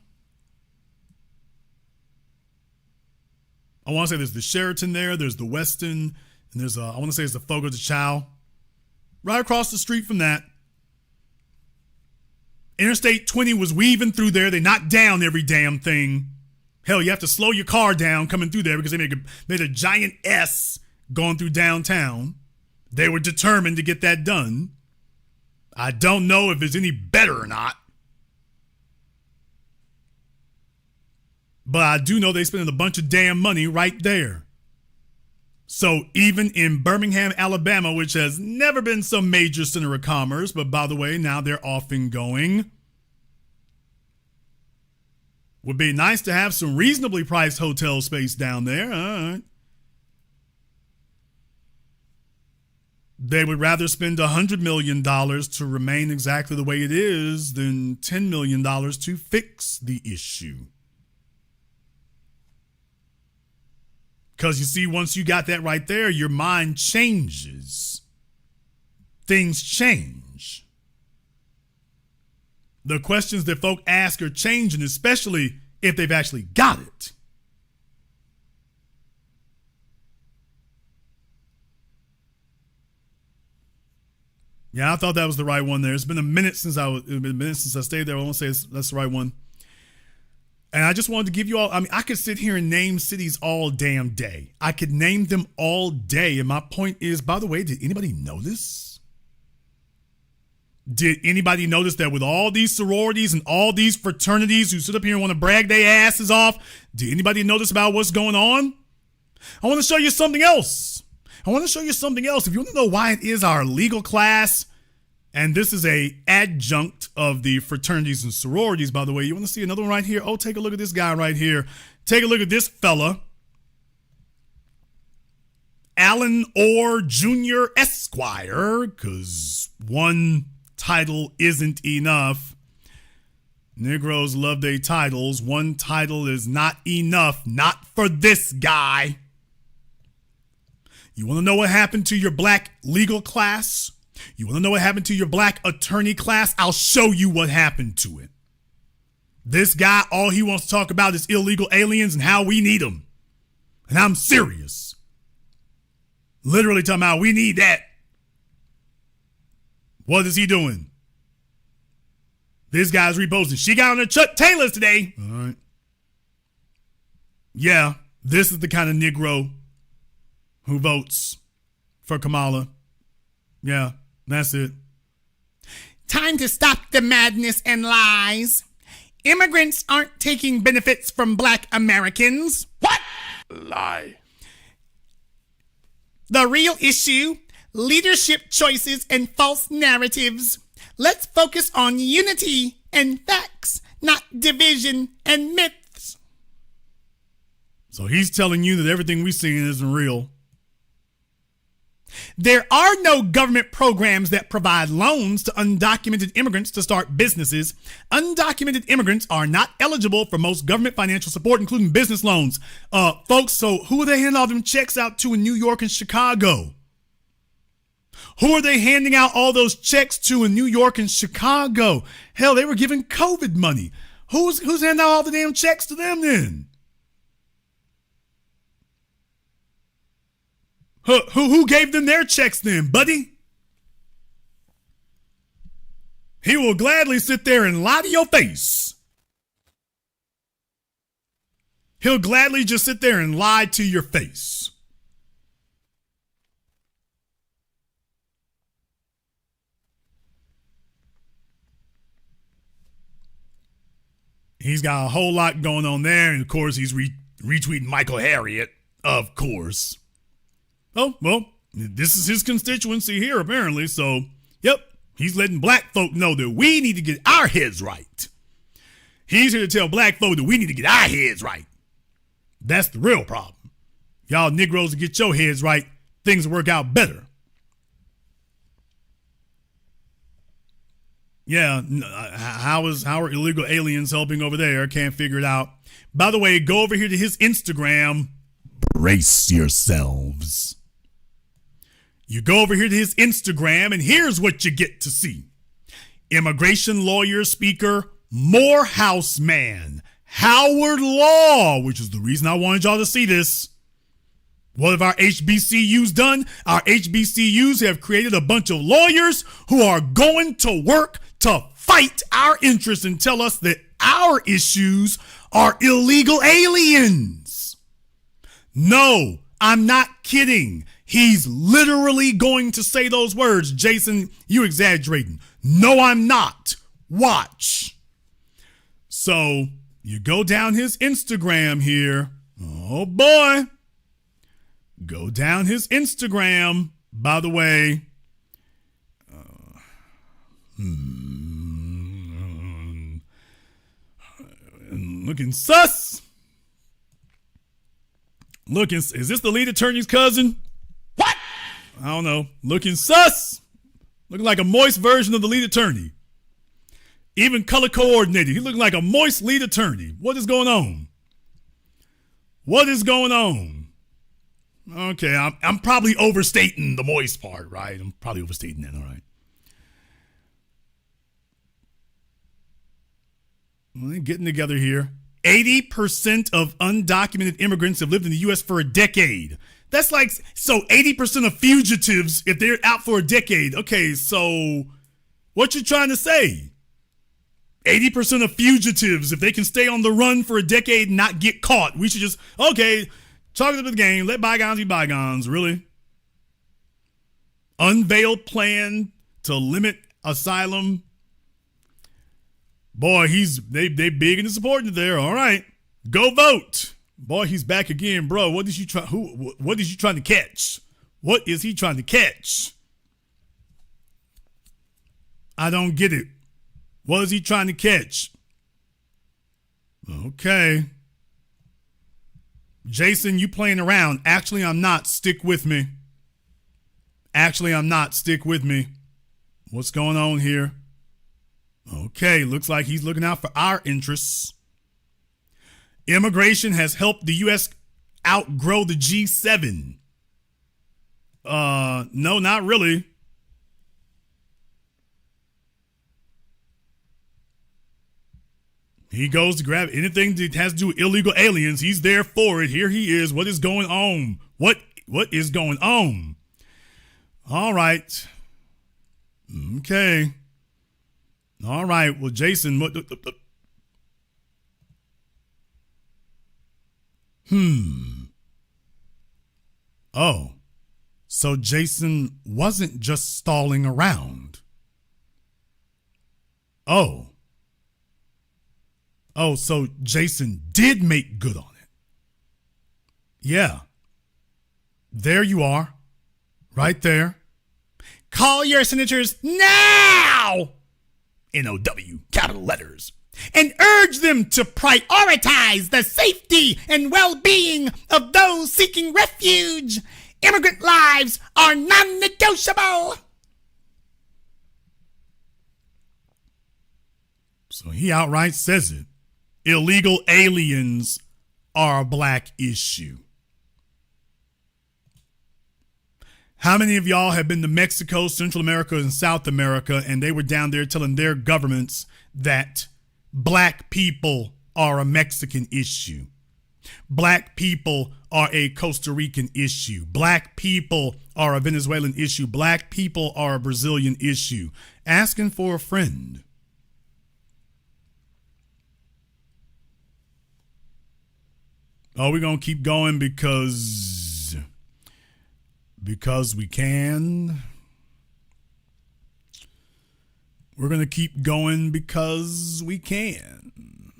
I want to say there's the Sheraton there, there's the Westin, and there's, I want to say it's the Fogo de Chao. Right across the street from that, Interstate 20 was weaving through there. They knocked down every damn thing. Hell, you have to slow your car down coming through there because they made a giant S going through downtown. They were determined to get that done. I don't know if it's any better or not. But I do know they spending a bunch of damn money right there. So even in Birmingham, Alabama, which has never been some major center of commerce, but by the way, now they're off and going. Would be nice to have some reasonably priced hotel space down there. All right. They would rather spend $100 million to remain exactly the way it is than $10 million to fix the issue. Because you see, once you got that right there, your mind changes. Things change. The questions that folk ask are changing, especially if they've actually got it. Yeah, I thought that was the right one there. It's been a minute since I stayed there. I won't say that's the right one. And I just wanted to give you all, I mean, I could sit here and name cities all damn day. I could name them all day. And my point is, by the way, did anybody notice? Did anybody notice that with all these sororities and all these fraternities who sit up here and want to brag their asses off, did anybody notice about what's going on? I want to show you something else. If you want to know why it is our legal class, and this is a adjunct of the fraternities and sororities, by the way. You want to see another one right here? Oh, take a look at this guy right here. Take a look at this fella. Alan Orr Jr. Esquire, because one title isn't enough. Negroes love their titles. One title is not enough. Not for this guy. You want to know what happened to your black legal class? You want to know what happened to your black attorney class? I'll show you what happened to it. This guy, all he wants to talk about is illegal aliens and how we need them. And I'm serious. Literally talking about we need that. What is he doing? This guy's reposting. She got on her Chuck Taylors today. All right. Yeah, this is the kind of Negro who votes for Kamala. Yeah, that's it. Time to stop the madness and lies. Immigrants aren't taking benefits from black Americans. What? Lie. The real issue, leadership choices and false narratives. Let's focus on unity and facts, not division and myths. So he's telling you that everything we're seeing isn't real. There are no government programs that provide loans to undocumented immigrants to start businesses. Undocumented immigrants are not eligible for most government financial support, including business loans. Folks, so who are they handing all them checks out to in New York and Chicago? Who are they handing out all those checks to in New York and Chicago? Hell, they were giving COVID money. Who's handing out all the damn checks to them then? Who gave them their checks then, buddy? He will gladly sit there and lie to your face. He'll gladly just sit there and lie to your face. He's got a whole lot going on there, and of course he's retweeting Michael Harriot, of course. Oh, well, this is his constituency here, apparently. So, yep, he's letting black folk know that we need to get our heads right. He's here to tell black folk that we need to get our heads right. That's the real problem. Y'all Negroes to get your heads right, things will work out better. Yeah, how are illegal aliens helping over there? Can't figure it out. By the way, go over here to his Instagram. Brace yourselves. You go over here to his Instagram, and here's what you get to see. Immigration lawyer, speaker, Morehouse man, Howard Law, which is the reason I wanted y'all to see this. What have our HBCUs done? Our HBCUs have created a bunch of lawyers who are going to work to fight our interests and tell us that our issues are illegal aliens. No, I'm not kidding. He's literally going to say those words. Jason, you exaggerating. No, I'm not. Watch. So you go down his Instagram here. Oh boy. Go down his Instagram. By the way, looking sus. Is this the lead attorney's cousin? What? I don't know. Looking sus. Looking like a moist version of the lead attorney. Even color coordinated. He looking like a moist lead attorney. What is going on? What is going on? Okay, I'm probably overstating the moist part, right? I'm probably overstating that, all right. Well, they're getting together here. 80% of undocumented immigrants have lived in the U.S. for a decade. That's like, so 80% of fugitives, if they're out for a decade. Okay, so what you trying to say? 80% of fugitives, if they can stay on the run for a decade and not get caught, we should just, okay, chalk it up to the game, let bygones be bygones, really? Unveiled plan to limit asylum. Boy, they big and supporting there. All right, go vote. Boy, he's back again, bro. What is you trying to catch? What is he trying to catch? I don't get it. What is he trying to catch? Okay. Jason, you playing around. Actually, I'm not. Stick with me. Actually, I'm not. Stick with me. What's going on here? Okay, looks like he's looking out for our interests. Immigration has helped the U.S. outgrow the G7. No, not really. He goes to grab anything that has to do with illegal aliens. He's there for it. Here he is. What is going on? What is going on? All right. Okay. All right. Well, Jason, Oh. So Jason wasn't just stalling around. Oh, so Jason did make good on it. Yeah. There you are. Right there. Call your senators now! N-O-W, capital letters. And urge them to prioritize the safety and well-being of those seeking refuge. Immigrant lives are non-negotiable. So he outright says it. Illegal aliens are a black issue. How many of y'all have been to Mexico, Central America, and South America, and they were down there telling their governments that black people are a Mexican issue? Black people are a Costa Rican issue. Black people are a Venezuelan issue. Black people are a Brazilian issue. Asking for a friend. Oh, we're going to keep going because we can. We're going to keep going because we can.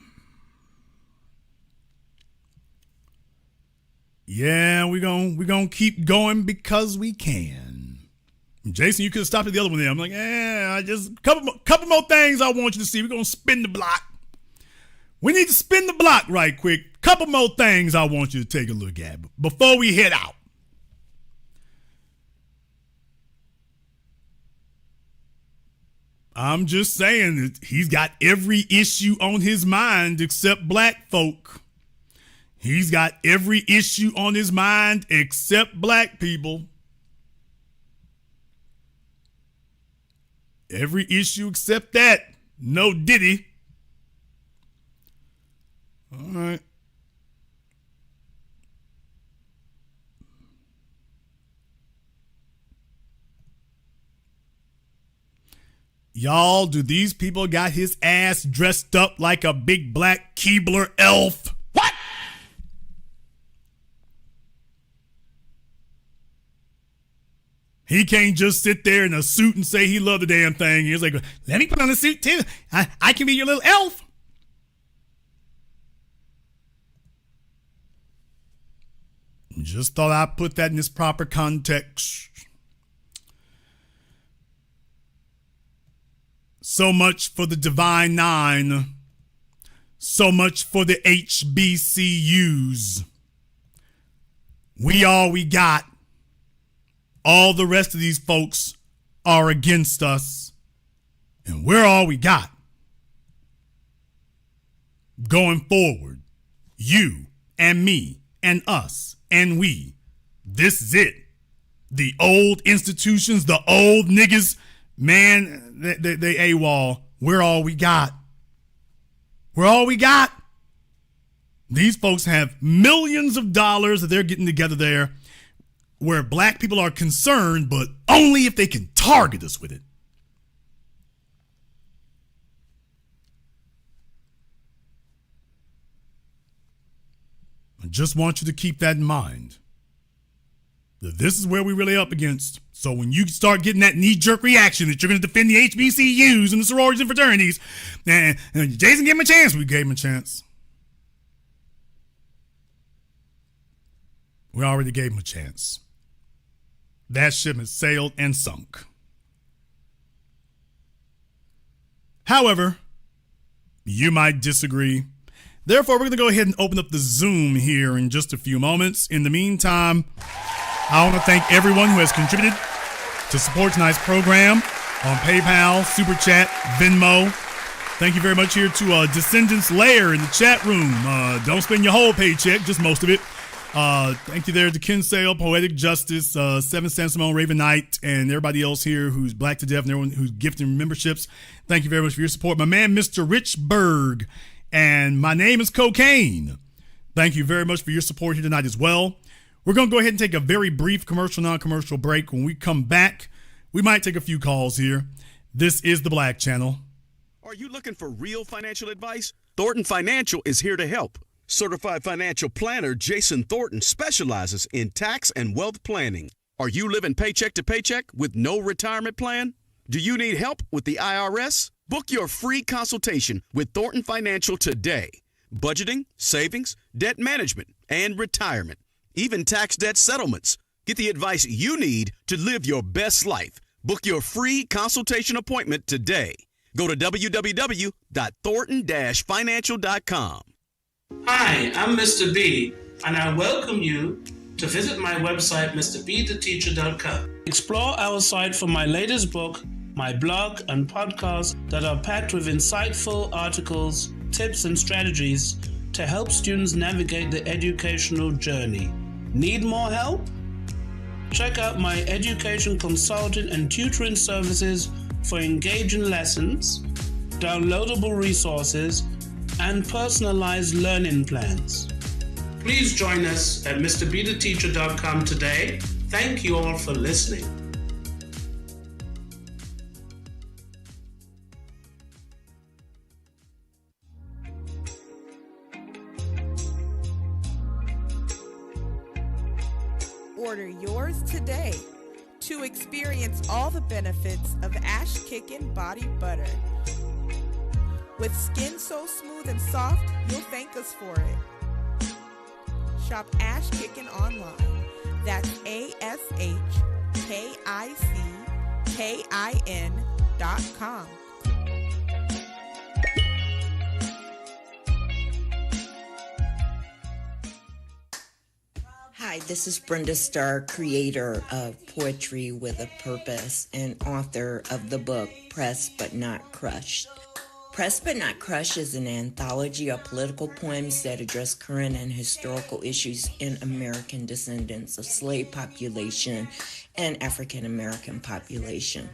Yeah, we're going to keep going because we can. Jason, you could have stopped at the other one there. I'm like, I just couple more things I want you to see. We're going to spin the block. We need to spin the block right quick. Couple more things I want you to take a look at before we head out. I'm just saying that he's got every issue on his mind except black folk. He's got every issue on his mind except black people. Every issue except that. No Diddy. All right. Y'all, do these people got his ass dressed up like a big black Keebler elf? What? He can't just sit there in a suit and say he loved the damn thing. He's like, let me put on a suit too. I can be your little elf. Just thought I'd put that in its proper context. So much for the Divine Nine. So much for the HBCUs. We all we got. All the rest of these folks are against us. And we're all we got. Going forward, you and me and us and we. This is it. The old institutions, the old niggas, man, they AWOL. We're all we got. We're all we got. These folks have millions of dollars that they're getting together there where black people are concerned, but only if they can target us with it. I just want you to keep that in mind. That this is where we're really up against. So when you start getting that knee-jerk reaction that you're going to defend the HBCUs and the sororities and fraternities, and Jason gave him a chance, we gave him a chance. We already gave him a chance. That ship has sailed and sunk. However, you might disagree. Therefore, we're going to go ahead and open up the Zoom here in just a few moments. In the meantime, I want to thank everyone who has contributed to support tonight's program on PayPal, Super Chat, Venmo. Thank you very much here to Descendants Lair in the chat room. Don't spend your whole paycheck, just most of it. Thank you there to Ken Sale, Poetic Justice, Seven San Simone, Raven Knight, and everybody else here who's black to death and everyone who's gifting memberships. Thank you very much for your support. My man, Mr. Rich Berg, and my name is Cocaine. Thank you very much for your support here tonight as well. We're going to go ahead and take a very brief commercial, non-commercial break. When we come back, we might take a few calls here. This is the Black Channel. Are you looking for real financial advice? Thornton Financial is here to help. Certified financial planner Jason Thornton specializes in tax and wealth planning. Are you living paycheck to paycheck with no retirement plan? Do you need help with the IRS? Book your free consultation with Thornton Financial today. Budgeting, savings, debt management, and retirement. Even tax debt settlements. Get the advice you need to live your best life. Book your free consultation appointment today. Go to www.thornton-financial.com. Hi, I'm Mr. B, and I welcome you to visit my website, mrbtheteacher.com. Explore our site for my latest book, my blog, and podcast that are packed with insightful articles, tips, and strategies to help students navigate the educational journey. Need more help? Check out my education consulting and tutoring services for engaging lessons, downloadable resources, and personalized learning plans. Please join us at mrbtheteacher.com today. Thank you all for listening. Order yours today to experience all the benefits of Ash Kickin' Body Butter. With skin so smooth and soft, you'll thank us for it. Shop Ash Kickin' online. That's ASHKICKIN.com. Hi, this is Brenda Starr, creator of Poetry with a Purpose and author of the book Pressed But Not Crushed. Pressed But Not Crushed is an anthology of political poems that address current and historical issues in American descendants of slave population and African American population.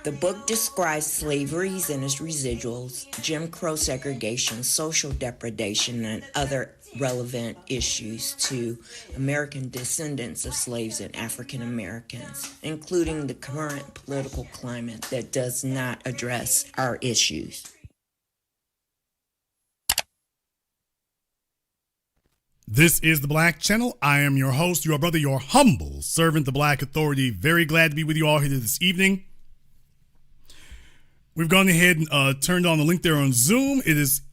The book describes slaveries and its residuals, Jim Crow segregation, social depredation, and other relevant issues to American descendants of slaves and African Americans, including the current political climate that does not address our issues. This is the Black Channel. I am your host, your brother, your humble servant, the Black Authority. Very glad to be with you all here this evening. We've gone ahead and turned on the link there on Zoom. It is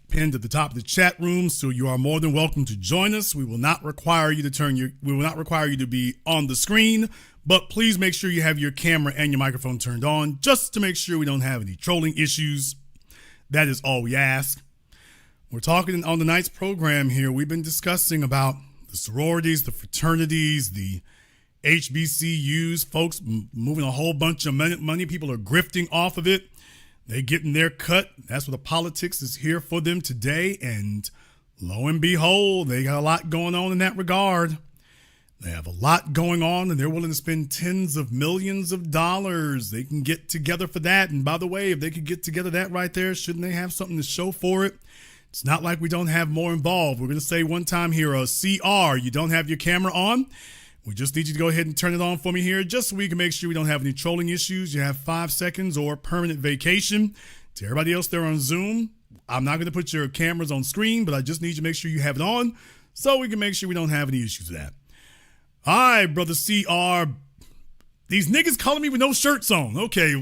pinned at the top of the chat room, so you are more than welcome to join us. We will not require you to be on the screen, but please make sure you have your camera and your microphone turned on, just to make sure we don't have any trolling issues. That is all we ask. We're talking on tonight's program here. We've been discussing about the sororities, the fraternities, the HBCUs, folks moving a whole bunch of money. People are grifting off of it. They're getting their cut. That's what the politics is here for them today. And lo and behold, they got a lot going on in that regard. They have a lot going on, and they're willing to spend tens of millions of dollars. They can get together for that. And by the way, if they could get together that right there, shouldn't they have something to show for it? It's not like we don't have more involved. We're going to say one time here, CR, you don't have your camera on. We just need you to go ahead and turn it on for me here, just so we can make sure we don't have any trolling issues. You have 5 seconds or permanent vacation. To everybody else there on Zoom, I'm not going to put your cameras on screen, but I just need you to make sure you have it on so we can make sure we don't have any issues with that. All right, brother CR. These niggas calling me with no shirts on. Okay,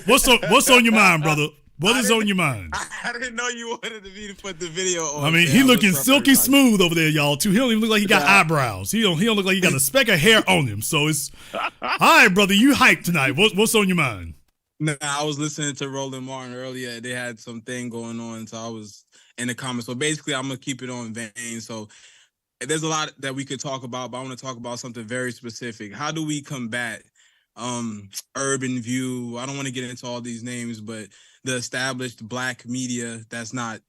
what's on your mind, brother? What is on your mind? I didn't know you wanted me to put the video on. I mean, he looking silky smooth over there, y'all, too. He don't even look like he got eyebrows. He don't look like he got a speck of hair on him. So it's, all right, brother, you hyped tonight. What's on your mind? No, I was listening to Roland Martin earlier. They had something going on, so I was in the comments. So basically, I'm going to keep it on vein. So there's a lot that we could talk about, but I want to talk about something very specific. How do we combat Urban View? I don't want to get into all these names, but the established black media that's not,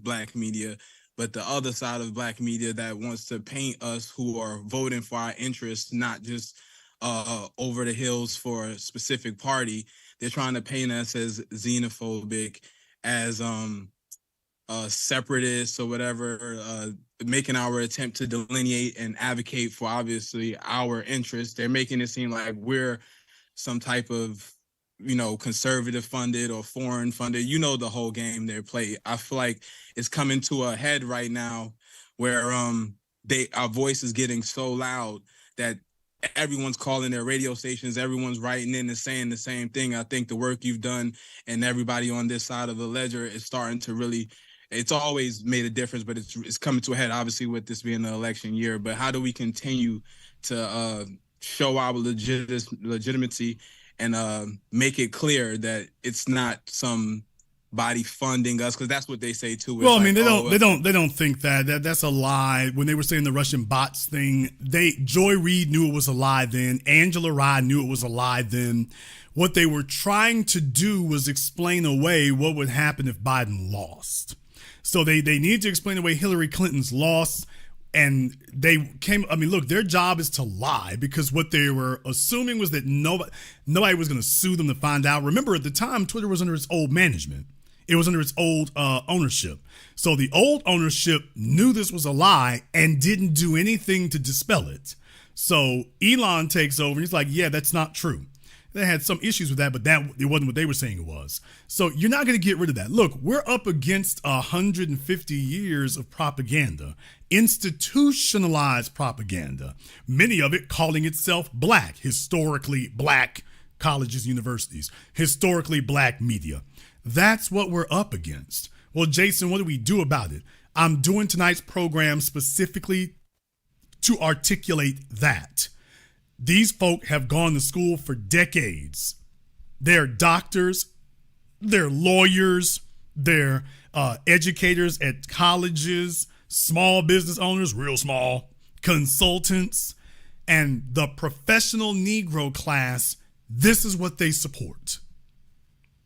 black media, but the other side of black media that wants to paint us who are voting for our interests, not just over the hills for a specific party. They're trying to paint us as xenophobic, as separatists or whatever, making our attempt to delineate and advocate for obviously our interests. They're making it seem like we're some type of conservative funded or foreign funded, the whole game they play. I feel like it's coming to a head right now where our voice is getting so loud that everyone's calling their radio stations, everyone's writing in and saying the same thing. I think the work you've done and everybody on this side of the ledger is starting to really, it's always made a difference, but it's coming to a head, obviously, with this being the election year. But how do we continue to show our legitimacy and make it clear that it's not somebody funding us, because that's what they say too. Well, I mean, they don't think that's a lie. When they were saying the Russian bots thing, Joy Reid knew it was a lie then. Angela Rye knew it was a lie then. What they were trying to do was explain away what would happen if Biden lost. So they needed to explain away Hillary Clinton's loss. And look, their job is to lie, because what they were assuming was that nobody was going to sue them to find out. Remember, at the time, Twitter was under its old management. It was under its old ownership. So the old ownership knew this was a lie and didn't do anything to dispel it. So Elon takes over and he's like, yeah, that's not true. They had some issues with that, but it wasn't what they were saying it was. So you're not going to get rid of that. Look, we're up against 150 years of propaganda, institutionalized propaganda, many of it calling itself black, historically black colleges, universities, historically black media. That's what we're up against. Well, Jason, what do we do about it? I'm doing tonight's program specifically to articulate that. These folk have gone to school for decades. They're doctors, they're lawyers, they're educators at colleges, small business owners, real small, consultants, and the professional Negro class. This is what they support.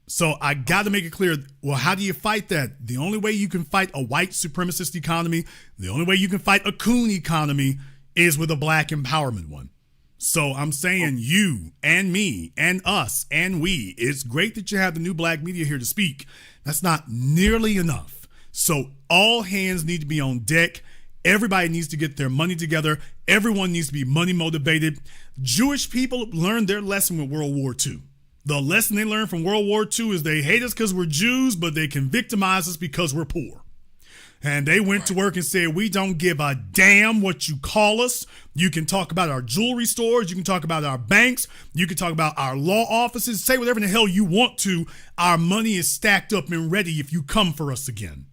So I got to make it clear, well, how do you fight that? The only way you can fight a white supremacist economy, the only way you can fight a coon economy is with a black empowerment one. So I'm saying you and me and us and we, it's great that you have the new black media here to speak. That's not nearly enough. So all hands need to be on deck. Everybody needs to get their money together. Everyone needs to be money motivated. Jewish people learned their lesson with World War II. The lesson they learned from World War II is they hate us because we're Jews, but they can victimize us because we're poor. And they went to work and said, we don't give a damn what you call us. You can talk about our jewelry stores. You can talk about our banks. You can talk about our law offices. Say whatever the hell you want to. Our money is stacked up and ready if you come for us again.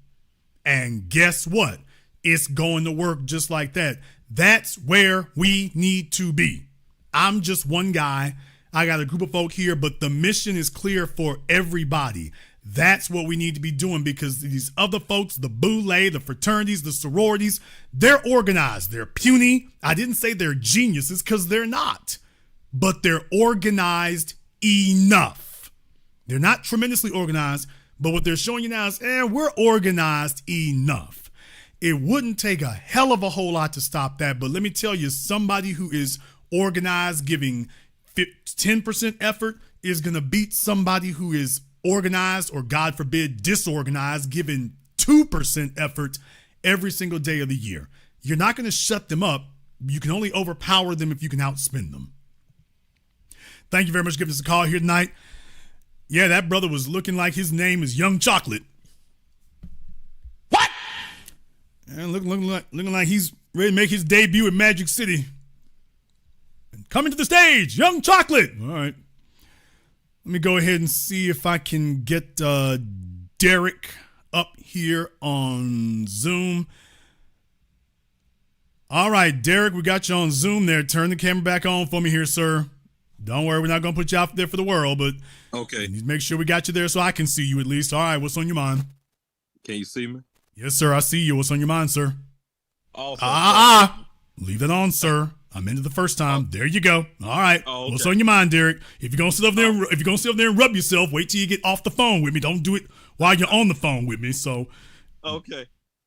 And guess what? It's going to work just like that. That's where we need to be. I'm just one guy. I got a group of folk here, but the mission is clear for everybody. That's what we need to be doing, because these other folks, the boule, the fraternities, the sororities, they're organized. They're puny. I didn't say they're geniuses because they're not, but they're organized enough. They're not tremendously organized, but what they're showing you now is, we're organized enough. It wouldn't take a hell of a whole lot to stop that, but let me tell you, somebody who is organized, giving 10% effort is going to beat somebody who is organized, or God forbid, disorganized, giving 2% effort every single day of the year. You're not going to shut them up. You can only overpower them if you can outspend them. Thank you very much for giving us a call here tonight. Yeah, that brother was looking like his name is Young Chocolate. What? And looking like he's ready to make his debut at Magic City. And coming to the stage, Young Chocolate. All right. Let me go ahead and see if I can get Derek up here on Zoom. All right, Derek, we got you on Zoom there. Turn the camera back on for me here, sir. Don't worry, we're not going to put you out there for the world, but okay, make sure we got you there so I can see you at least. All right, what's on your mind? Can you see me? Yes, sir, I see you. What's on your mind, sir? Awesome. Leave it on, sir. I'm into the first time. There you go. All right. Oh, okay. What's on your mind, Derek? If you're gonna sit up there, and rub yourself, wait till you get off the phone with me. Don't do it while you're on the phone with me. So, okay.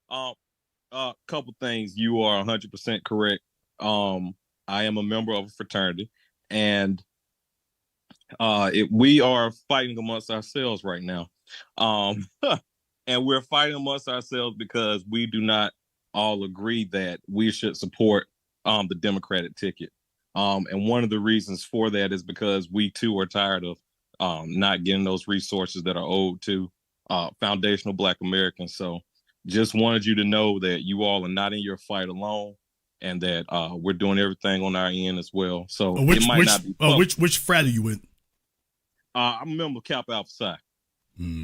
Couple things. You are 100% correct. I am a member of a fraternity, and we are fighting amongst ourselves right now. And we're fighting amongst ourselves because we do not all agree that we should support the Democratic ticket. And one of the reasons for that is because we too are tired of not getting those resources that are owed to foundational Black Americans. So just wanted you to know that you all are not in your fight alone, and that we're doing everything on our end as well. So it might not be which frat are you in? I'm a member of Kappa Alpha Psi.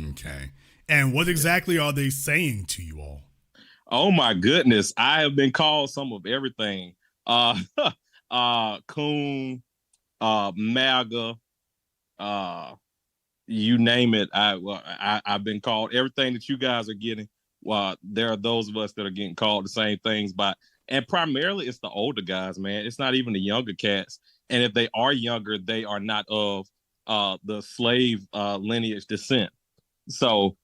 Okay. And what exactly are they saying to you all? Oh my goodness. I have been called some of everything. Coon, MAGA, you name it. I've been called everything that you guys are getting. Well, there are those of us that are getting called the same things and primarily it's the older guys, man. It's not even the younger cats. And if they are younger, they are not of the slave lineage descent. So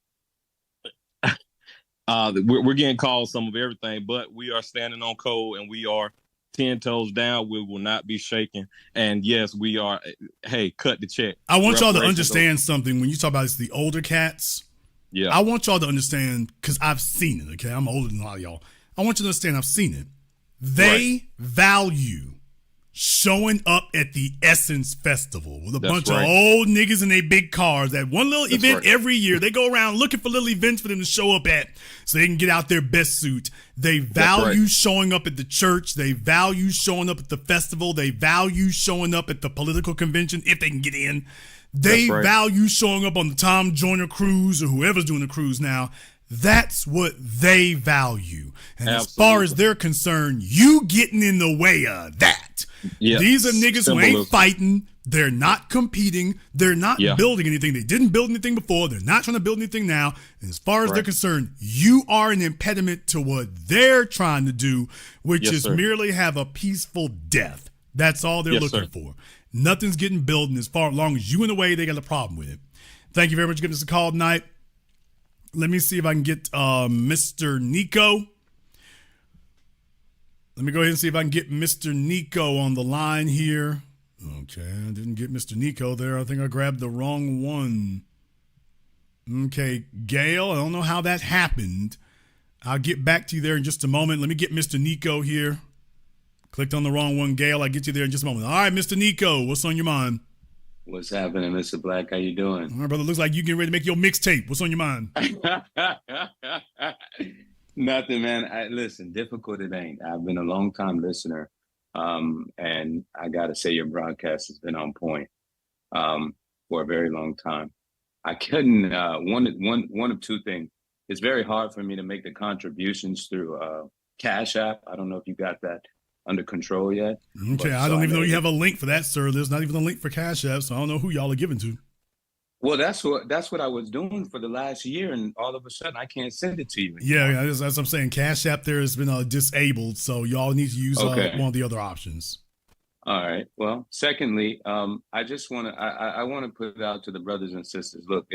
we're getting called some of everything, but we are standing on code and we are 10 toes down. We will not be shaken. And yes, we are. Hey, cut the check. I want y'all to understand something. When you talk about it's the older cats, yeah, I want y'all to understand, because I've seen it. Okay, I'm older than a lot of y'all. I want you to understand I've seen it. They value showing up at the Essence Festival with a bunch of old niggas in their big cars at one little event every year. They go around looking for little events for them to show up at so they can get out their best suit. They value showing up at the church. They value showing up at the festival. They value showing up at the political convention if they can get in. They value showing up on the Tom Joyner cruise or whoever's doing the cruise now. That's what they value. And as far as they're concerned, you getting in the way of that. Yep. These are niggas who ain't fighting. They're not competing. They're not building anything. They didn't build anything before. They're not trying to build anything now. And as far as they're concerned, you are an impediment to what they're trying to do, which is merely have a peaceful death. That's all they're looking for. Nothing's getting built, and as long as you in the way, they got a problem with it. Thank you very much for giving us a call tonight. Let me see if I can get Mr. Nico. Let me go ahead and see if I can get Mr. Nico on the line here. Okay, I didn't get Mr. Nico there. I think I grabbed the wrong one. Okay, Gail, I don't know how that happened. I'll get back to you there in just a moment. Let me get Mr. Nico here. Clicked on the wrong one, Gail. I'll get you there in just a moment. All right, Mr. Nico, what's on your mind? What's happening, Mr. Black? How you doing? All right, brother. Looks like you getting ready to make your mixtape. What's on your mind? Nothing, man. Listen, difficult it ain't. I've been a long time listener, and I gotta say your broadcast has been on point for a very long time. I couldn't one of two things. It's very hard for me to make the contributions through Cash App. I don't know if you got that under control yet. Okay, I don't even know you have a link for that, sir. There's not even a link for Cash App, so I don't know who y'all are giving to. Well, that's what I was doing for the last year, and all of a sudden I can't send it to you anymore. Yeah, that's what I'm saying. Cash App there has been disabled, so y'all need to use one of the other options. All right. Well, secondly, I just want to I want to put it out to the brothers and sisters. Look,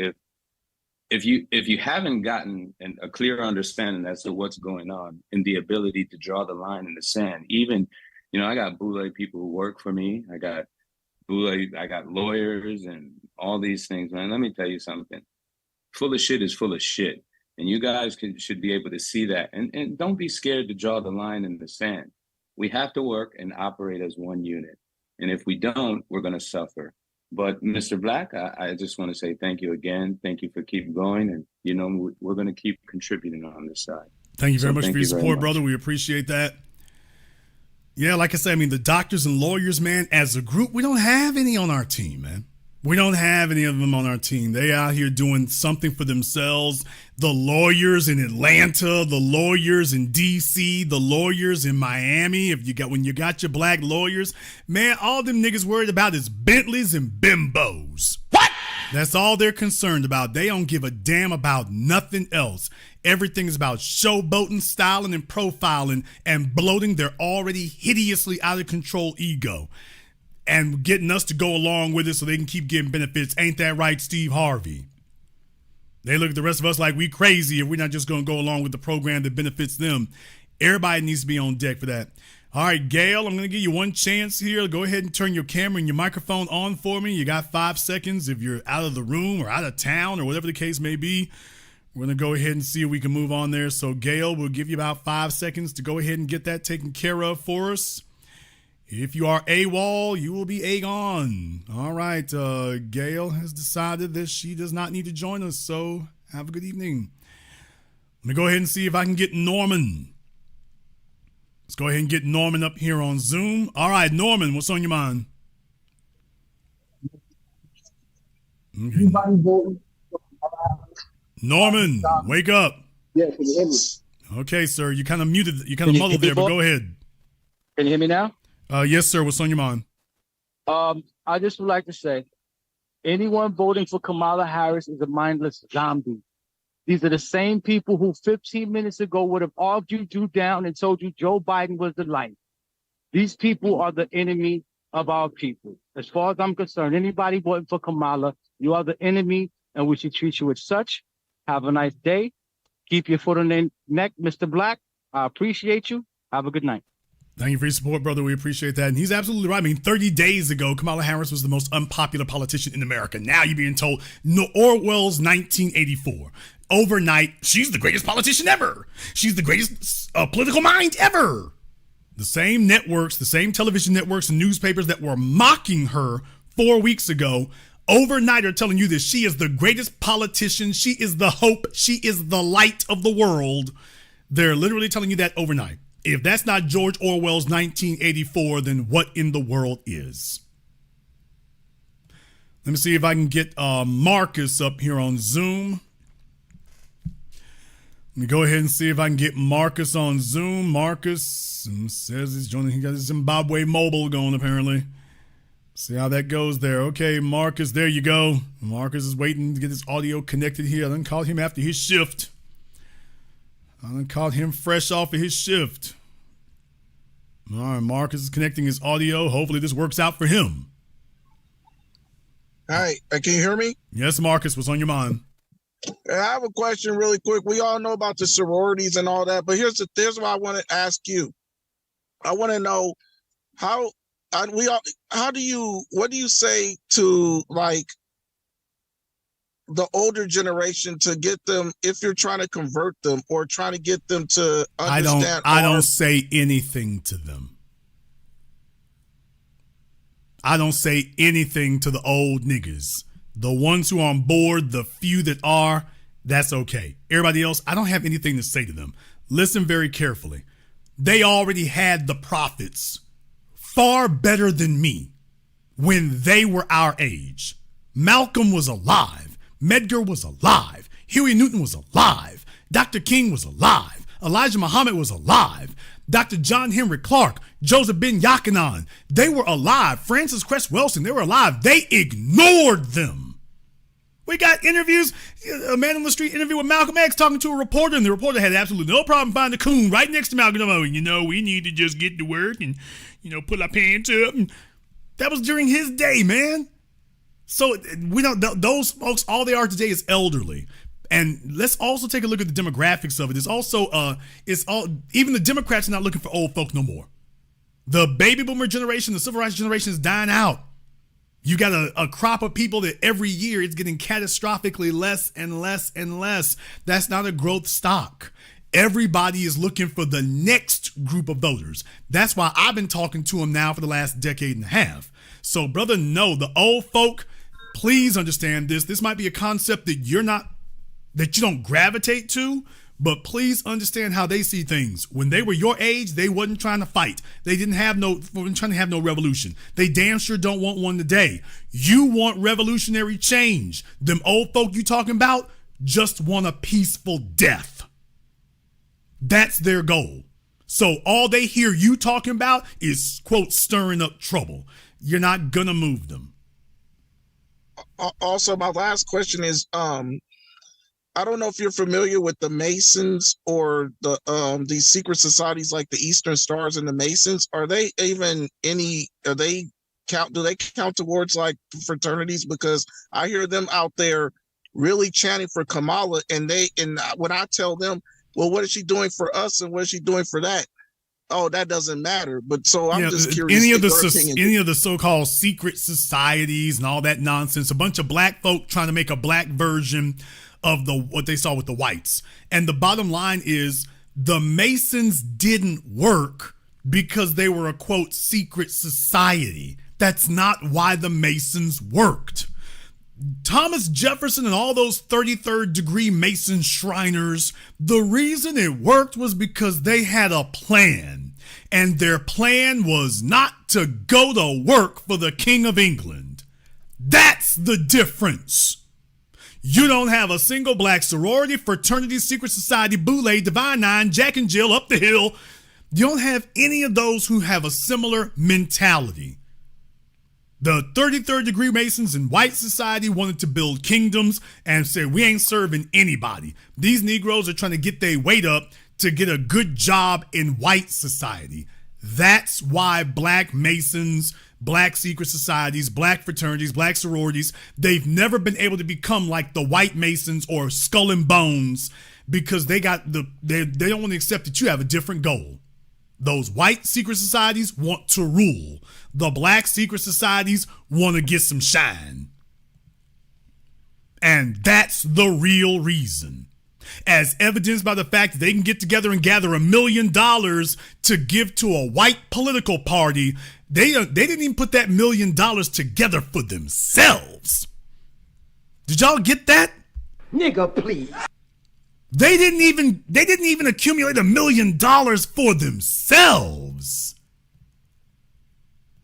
if you haven't gotten a clear understanding as to what's going on and the ability to draw the line in the sand, even I got boule people who work for me. I got lawyers and all these things, man. Let me tell you something. Full of shit is full of shit. And you guys should be able to see that. And don't be scared to draw the line in the sand. We have to work and operate as one unit. And if we don't, we're going to suffer. But Mr. Black, I just want to say thank you again. Thank you for keep going. And, we're going to keep contributing on this side. Thank you very much for your support, brother. We appreciate that. Yeah, like I said, the doctors and lawyers, man, as a group, we don't have any on our team, man. We don't have any of them on our team. They out here doing something for themselves. The lawyers in Atlanta, the lawyers in DC, the lawyers in Miami. When you got your black lawyers, man, all them niggas worried about is Bentleys and bimbos. What? That's all they're concerned about. They don't give a damn about nothing else. Everything is about showboating, styling, and profiling and bloating their already hideously out of control ego and getting us to go along with it so they can keep getting benefits. Ain't that right, Steve Harvey? They look at the rest of us like we crazy if we're not just going to go along with the program that benefits them. Everybody needs to be on deck for that. All right, Gail, I'm going to give you one chance here. Go ahead and turn your camera and your microphone on for me. You got 5 seconds. If you're out of the room or out of town or whatever the case may be, we're going to go ahead and see if we can move on there. So, Gail, we'll give you about 5 seconds to go ahead and get that taken care of for us. If you are AWOL, you will be A-gone. All right, Gail has decided that she does not need to join us, so have a good evening. Let me go ahead and see if I can get Norman. Let's go ahead and get Norman up here on Zoom. All right, Norman, what's on your mind? Okay. Norman, wake up. Yeah, can you hear me? Okay, sir, you kind of muted, you kind of muddled there, but go ahead. Can you hear me now? Yes, sir. What's on your mind? I just would like to say, anyone voting for Kamala Harris is a mindless zombie. These are the same people who 15 minutes ago would have argued you down and told you Joe Biden was the light. These people are the enemy of our people. As far as I'm concerned, anybody voting for Kamala, you are the enemy, and we should treat you as such. Have a nice day. Keep your foot on their neck, Mr. Black. I appreciate you. Have a good night. Thank you for your support, brother. We appreciate that. And he's absolutely right. 30 days ago, Kamala Harris was the most unpopular politician in America. Now you're being told Orwell's 1984. Overnight, she's the greatest politician ever. She's the greatest political mind ever. The same networks, the same television networks and newspapers that were mocking her 4 weeks ago, overnight are telling you that she is the greatest politician. She is the hope. She is the light of the world. They're literally telling you that overnight. If that's not George Orwell's 1984, then what in the world is? Let me see if I can get Marcus up here on Zoom. Let me go ahead and see if I can get Marcus on Zoom. Marcus says he's joining. He got his Zimbabwe mobile going, apparently. See how that goes there. Okay, Marcus, there you go. Marcus is waiting to get his audio connected here. I done called him after his shift. I done caught him fresh off of his shift. All right, Marcus is connecting his audio. Hopefully this works out for him. Hi, can you hear me? Yes, Marcus, what's on your mind? I have a question really quick. We all know about the sororities and all that, but here's what I want to ask you. I want to know how what do you say to like the older generation to get them, if you're trying to convert them or trying to get them to understand? I don't say anything to them. I don't say anything to the old niggas. The ones who are on board, the few that are, that's okay. Everybody else, I don't have anything to say to them. Listen very carefully. They already had the prophets far better than me when they were our age. Malcolm was alive. Medgar was alive. Huey Newton was alive. Dr. King was alive. Elijah Muhammad was alive. Dr. John Henry Clark, Joseph Ben Yochanan, they were alive. Francis Cress Welsing, they were alive. They ignored them. We got interviews, a man on the street interview with Malcolm X talking to a reporter, and the reporter had absolutely no problem finding a coon right next to Malcolm. Oh, we need to just get to work and, put our pants up. And that was during his day, man. So we don't, those folks, all they are today is elderly. And let's also take a look at the demographics of it. It's also, even the Democrats are not looking for old folk no more. The baby boomer generation, the civil rights generation is dying out. You got a crop of people that every year it's getting catastrophically less and less and less. That's not a growth stock. Everybody is looking for the next group of voters. That's why I've been talking to them now for the last decade and a half. So, brother, no, the old folk, please understand this. This might be a concept that you don't gravitate to, but please understand how they see things. When they were your age, they wasn't trying to fight. They weren't trying to have no revolution. They damn sure don't want one today. You want revolutionary change. Them old folk you talking about just want a peaceful death. That's their goal. So all they hear you talking about is, quote, stirring up trouble. You're not gonna move them. Also, my last question is, I don't know if you're familiar with the Masons or these secret societies like the Eastern Stars and the Masons. Are they even do they count towards like fraternities? Because I hear them out there really chanting for Kamala, and when I tell them, well, what is she doing for us and what is she doing for that? Oh, that doesn't matter. But so I'm just curious. Any of the so-called secret societies and all that nonsense, a bunch of black folk trying to make a black version of what they saw with the whites. And the bottom line is the Masons didn't work because they were a, quote, secret society. That's not why the Masons worked. Thomas Jefferson and all those 33rd degree Mason Shriners, the reason it worked was because they had a plan. And their plan was not to go to work for the King of England. That's the difference. You don't have a single black sorority, fraternity, secret society, boule, divine nine, Jack and Jill, up the hill. You don't have any of those who have a similar mentality. The 33rd degree Masons in white society wanted to build kingdoms and said, we ain't serving anybody. These Negroes are trying to get their weight up to get a good job in white society. That's why black Masons, black secret societies, black fraternities, black sororities, they've never been able to become like the white Masons or Skull and Bones because they don't want to accept that you have a different goal. Those white secret societies want to rule. The black secret societies want to get some shine. And that's the real reason. As evidenced by the fact that they can get together and gather $1 million to give to a white political party. They didn't even put that $1 million together for themselves. Did y'all get that? Nigga, please. They didn't even accumulate $1 million for themselves.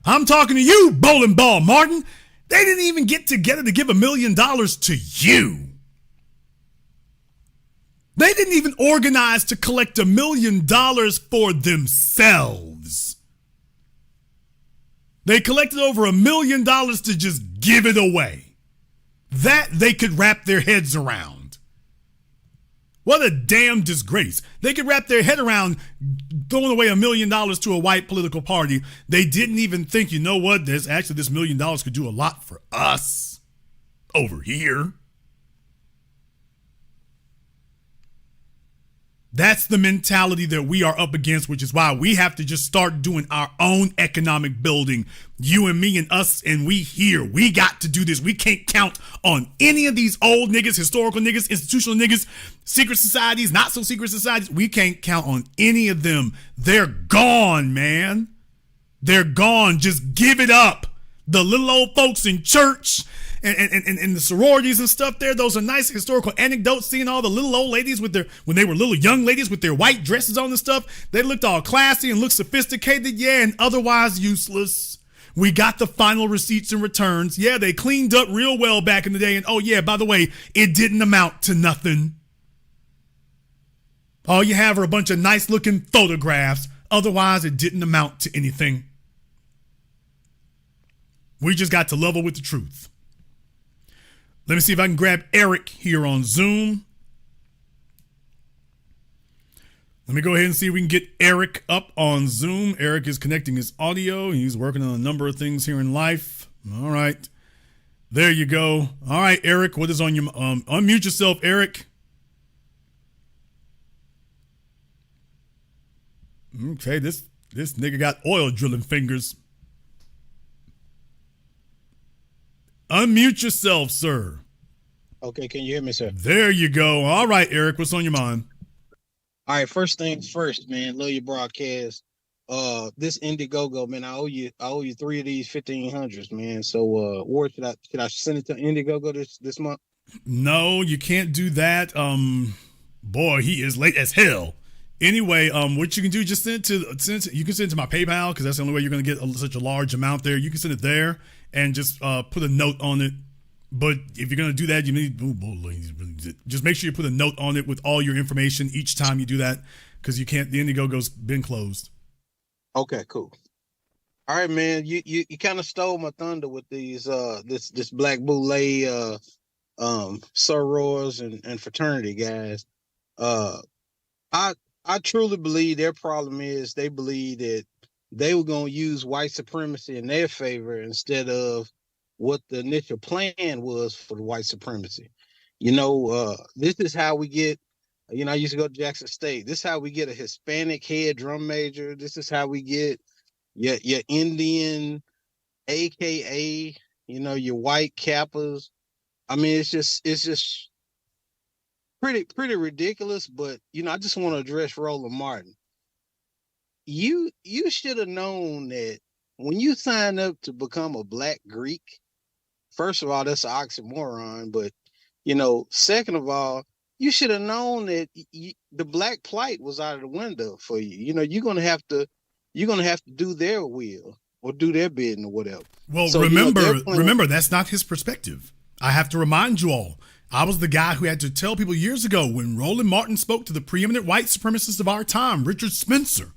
I'm talking to you, bowling ball Martin. They didn't even get together to give $1 million to you. They didn't even organize to collect $1 million for themselves. They collected over $1 million to just give it away. That they could wrap their heads around. What a damn disgrace. They could wrap their head around throwing away $1 million to a white political party. They didn't even think, you know what, this $1 million could do a lot for us over here. That's the mentality that we are up against, which is why we have to just start doing our own economic building. You and me and us and we here. We got to do this. We can't count on any of these old niggas, historical niggas, institutional niggas, secret societies, not so secret societies. We can't count on any of them. They're gone, man. They're gone. Just give it up. The little old folks in church and the sororities and stuff there, those are nice historical anecdotes, seeing all the little old ladies with when they were little young ladies with their white dresses on and stuff. They looked all classy and looked sophisticated, yeah, and otherwise useless. We got the final receipts and returns. Yeah, they cleaned up real well back in the day, and oh yeah, by the way, it didn't amount to nothing. All you have are a bunch of nice looking photographs. Otherwise, it didn't amount to anything. We just got to level with the truth. Let me see if I can grab Eric here on Zoom. Let me go ahead and see if we can get Eric up on Zoom. Eric is connecting his audio. He's working on a number of things here in life. All right. There you go. All right, Eric, what is on your... unmute yourself, Eric. Okay, this nigga got oil drilling fingers. Unmute yourself, sir. Okay, can you hear me, sir? There you go. All right, Eric, what's on your mind? All right, first things first, man. Love your broadcast. This Indiegogo, man, I owe you 3 of these 1500s, man. So where should I send it to Indiegogo this month? No, you can't do that. Boy, he is late as hell. Anyway, what you can do, just send it you can send it to my PayPal, because that's the only way you're going to get such a large amount there. You can send it there and just put a note on it. But if you're going to do that, you need just make sure you put a note on it with all your information each time you do that, because you can't. The Indiegogo's been closed. Okay, cool. All right, man. You kind of stole my thunder with these this Black Boule sorors and fraternity guys. I truly believe their problem is they believe that they were going to use white supremacy in their favor instead of what the initial plan was for the white supremacy. This is how we get, I used to go to Jackson State. This is how we get a Hispanic head drum major. This is how we get your Indian, AKA, your white Kappas. I mean, it's just pretty ridiculous, but I just want to address Roland Martin. You should have known that when you sign up to become a Black Greek, first of all, that's an oxymoron, but second of all, you should have known that the Black plight was out of the window for you. You're gonna have to do their will or do their bidding or whatever. Well, so, remember, that's not his perspective. I have to remind you all. I was the guy who had to tell people years ago when Roland Martin spoke to the preeminent white supremacist of our time, Richard Spencer.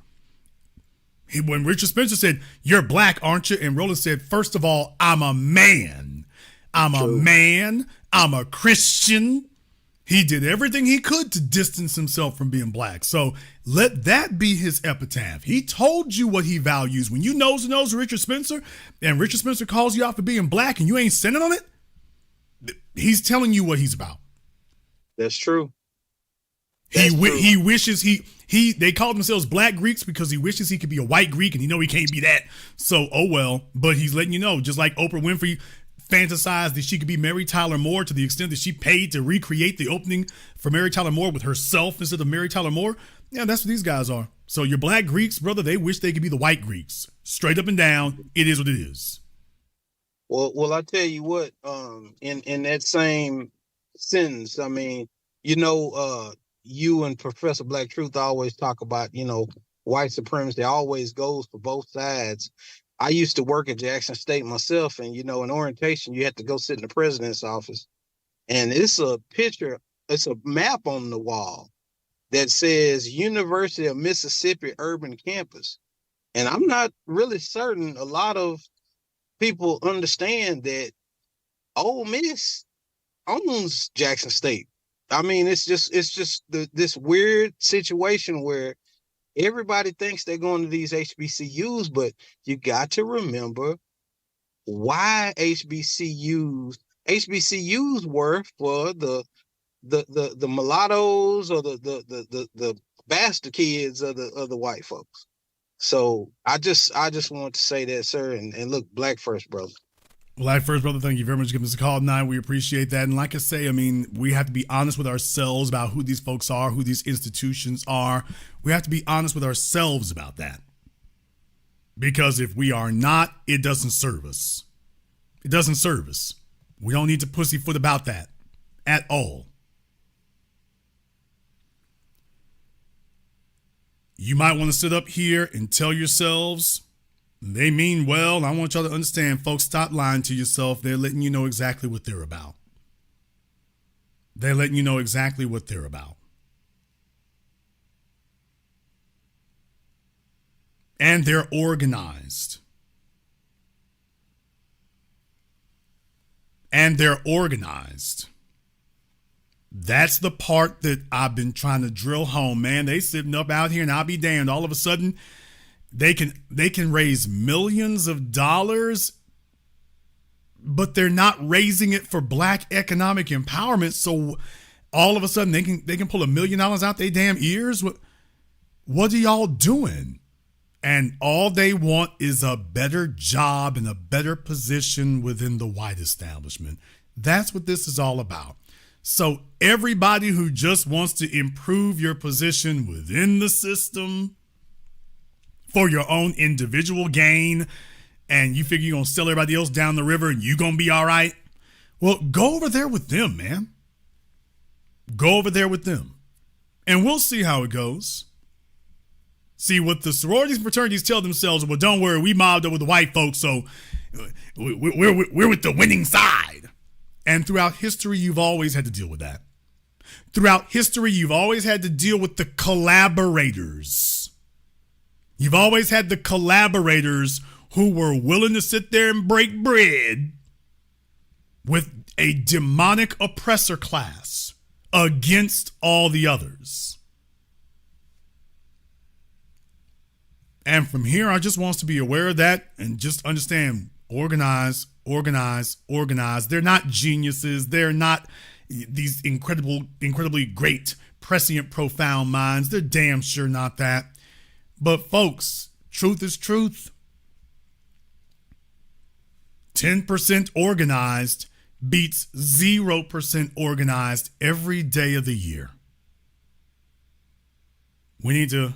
When Richard Spencer said, "You're Black, aren't you?" And Roland said, "First of all, I'm a man. I'm a man. I'm a Christian." He did everything he could to distance himself from being Black. So let that be his epitaph. He told you what he values. When you nose to nose with Richard Spencer and Richard Spencer calls you out for being Black and you ain't sending on it, he's telling you what he's about. That's true. He wishes they call themselves Black Greeks because he wishes he could be a white Greek, and he can't be that. So, oh well. But he's letting you know, just like Oprah Winfrey fantasized that she could be Mary Tyler Moore to the extent that she paid to recreate the opening for Mary Tyler Moore with herself instead of Mary Tyler Moore. Yeah, that's what these guys are. So your Black Greeks, brother, they wish they could be the white Greeks. Straight up and down, it is what it is. Well, I tell you what, in that same sentence, I mean, you and Professor Black Truth always talk about, white supremacy always goes for both sides. I used to work at Jackson State myself, and, in orientation, you had to go sit in the president's office. And it's a map on the wall that says University of Mississippi Urban Campus. And I'm not really certain a lot of people understand that Ole Miss owns Jackson State. I mean, it's just this weird situation where everybody thinks they're going to these HBCUs, but you got to remember why HBCUs were for the the mulattoes or the bastard kids of the white folks. So I just want to say that, sir, and look, black first, brother. Black first, brother. Thank you very much for giving us a call tonight. We appreciate that. And like I say, I mean, we have to be honest with ourselves about who these folks are, who these institutions are. We have to be honest with ourselves about that. Because if we are not, it doesn't serve us. It doesn't serve us. We don't need to pussyfoot about that at all. You might want to sit up here and tell yourselves they mean well. And I want y'all to understand, folks, stop lying to yourself. They're letting you know exactly what they're about. They're letting you know exactly what they're about. And they're organized. And they're organized. That's the part that I've been trying to drill home, man. They sitting up out here and I'll be damned. All of a sudden, they can raise millions of dollars, but they're not raising it for black economic empowerment. So all of a sudden they can pull $1 million out their damn ears. What are y'all doing? And all they want is a better job and a better position within the white establishment. That's what this is all about. So everybody who just wants to improve your position within the system for your own individual gain, and you figure you're going to sell everybody else down the river and you're going to be all right, well, go over there with them, man. Go over there with them. And we'll see how it goes. See, what the sororities and fraternities tell themselves, well, don't worry, we mobbed up with the white folks, so we're with the winning side. And throughout history, you've always had to deal with that. Throughout history, you've always had to deal with the collaborators. You've always had the collaborators who were willing to sit there and break bread with a demonic oppressor class against all the others. And from here, I just want us to be aware of that and just understand, organize. They're not geniuses. They're not these incredibly great, prescient, profound minds. They're damn sure not that. But folks, truth is truth. 10% organized beats 0% organized every day of the year. We need to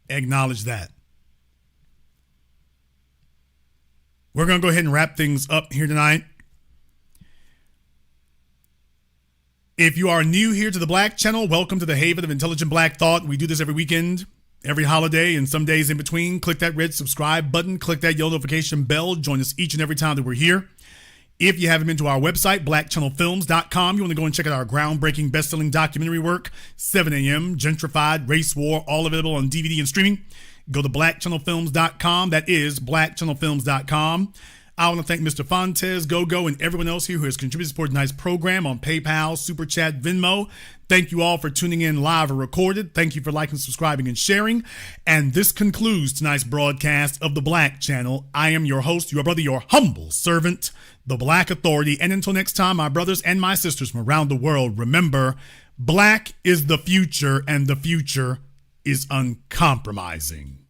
acknowledge that. We're going to go ahead and wrap things up here tonight. If you are new here to the Black Channel, welcome to the Haven of Intelligent Black Thought. We do this every weekend, every holiday, and some days in between. Click that red subscribe button. Click that yellow notification bell. Join us each and every time that we're here. If you haven't been to our website, blackchannelfilms.com, you want to go and check out our groundbreaking best-selling documentary work, 7 a.m., Gentrified, Race War, all available on DVD and streaming. Go to blackchannelfilms.com. That is blackchannelfilms.com. I want to thank Mr. Fontes, Go-Go, and everyone else here who has contributed to support tonight's program on PayPal, Super Chat, Venmo. Thank you all for tuning in live or recorded. Thank you for liking, subscribing, and sharing. And this concludes tonight's broadcast of the Black Channel. I am your host, your brother, your humble servant, the Black Authority. And until next time, my brothers and my sisters from around the world, remember, Black is the future, and the future is uncompromising.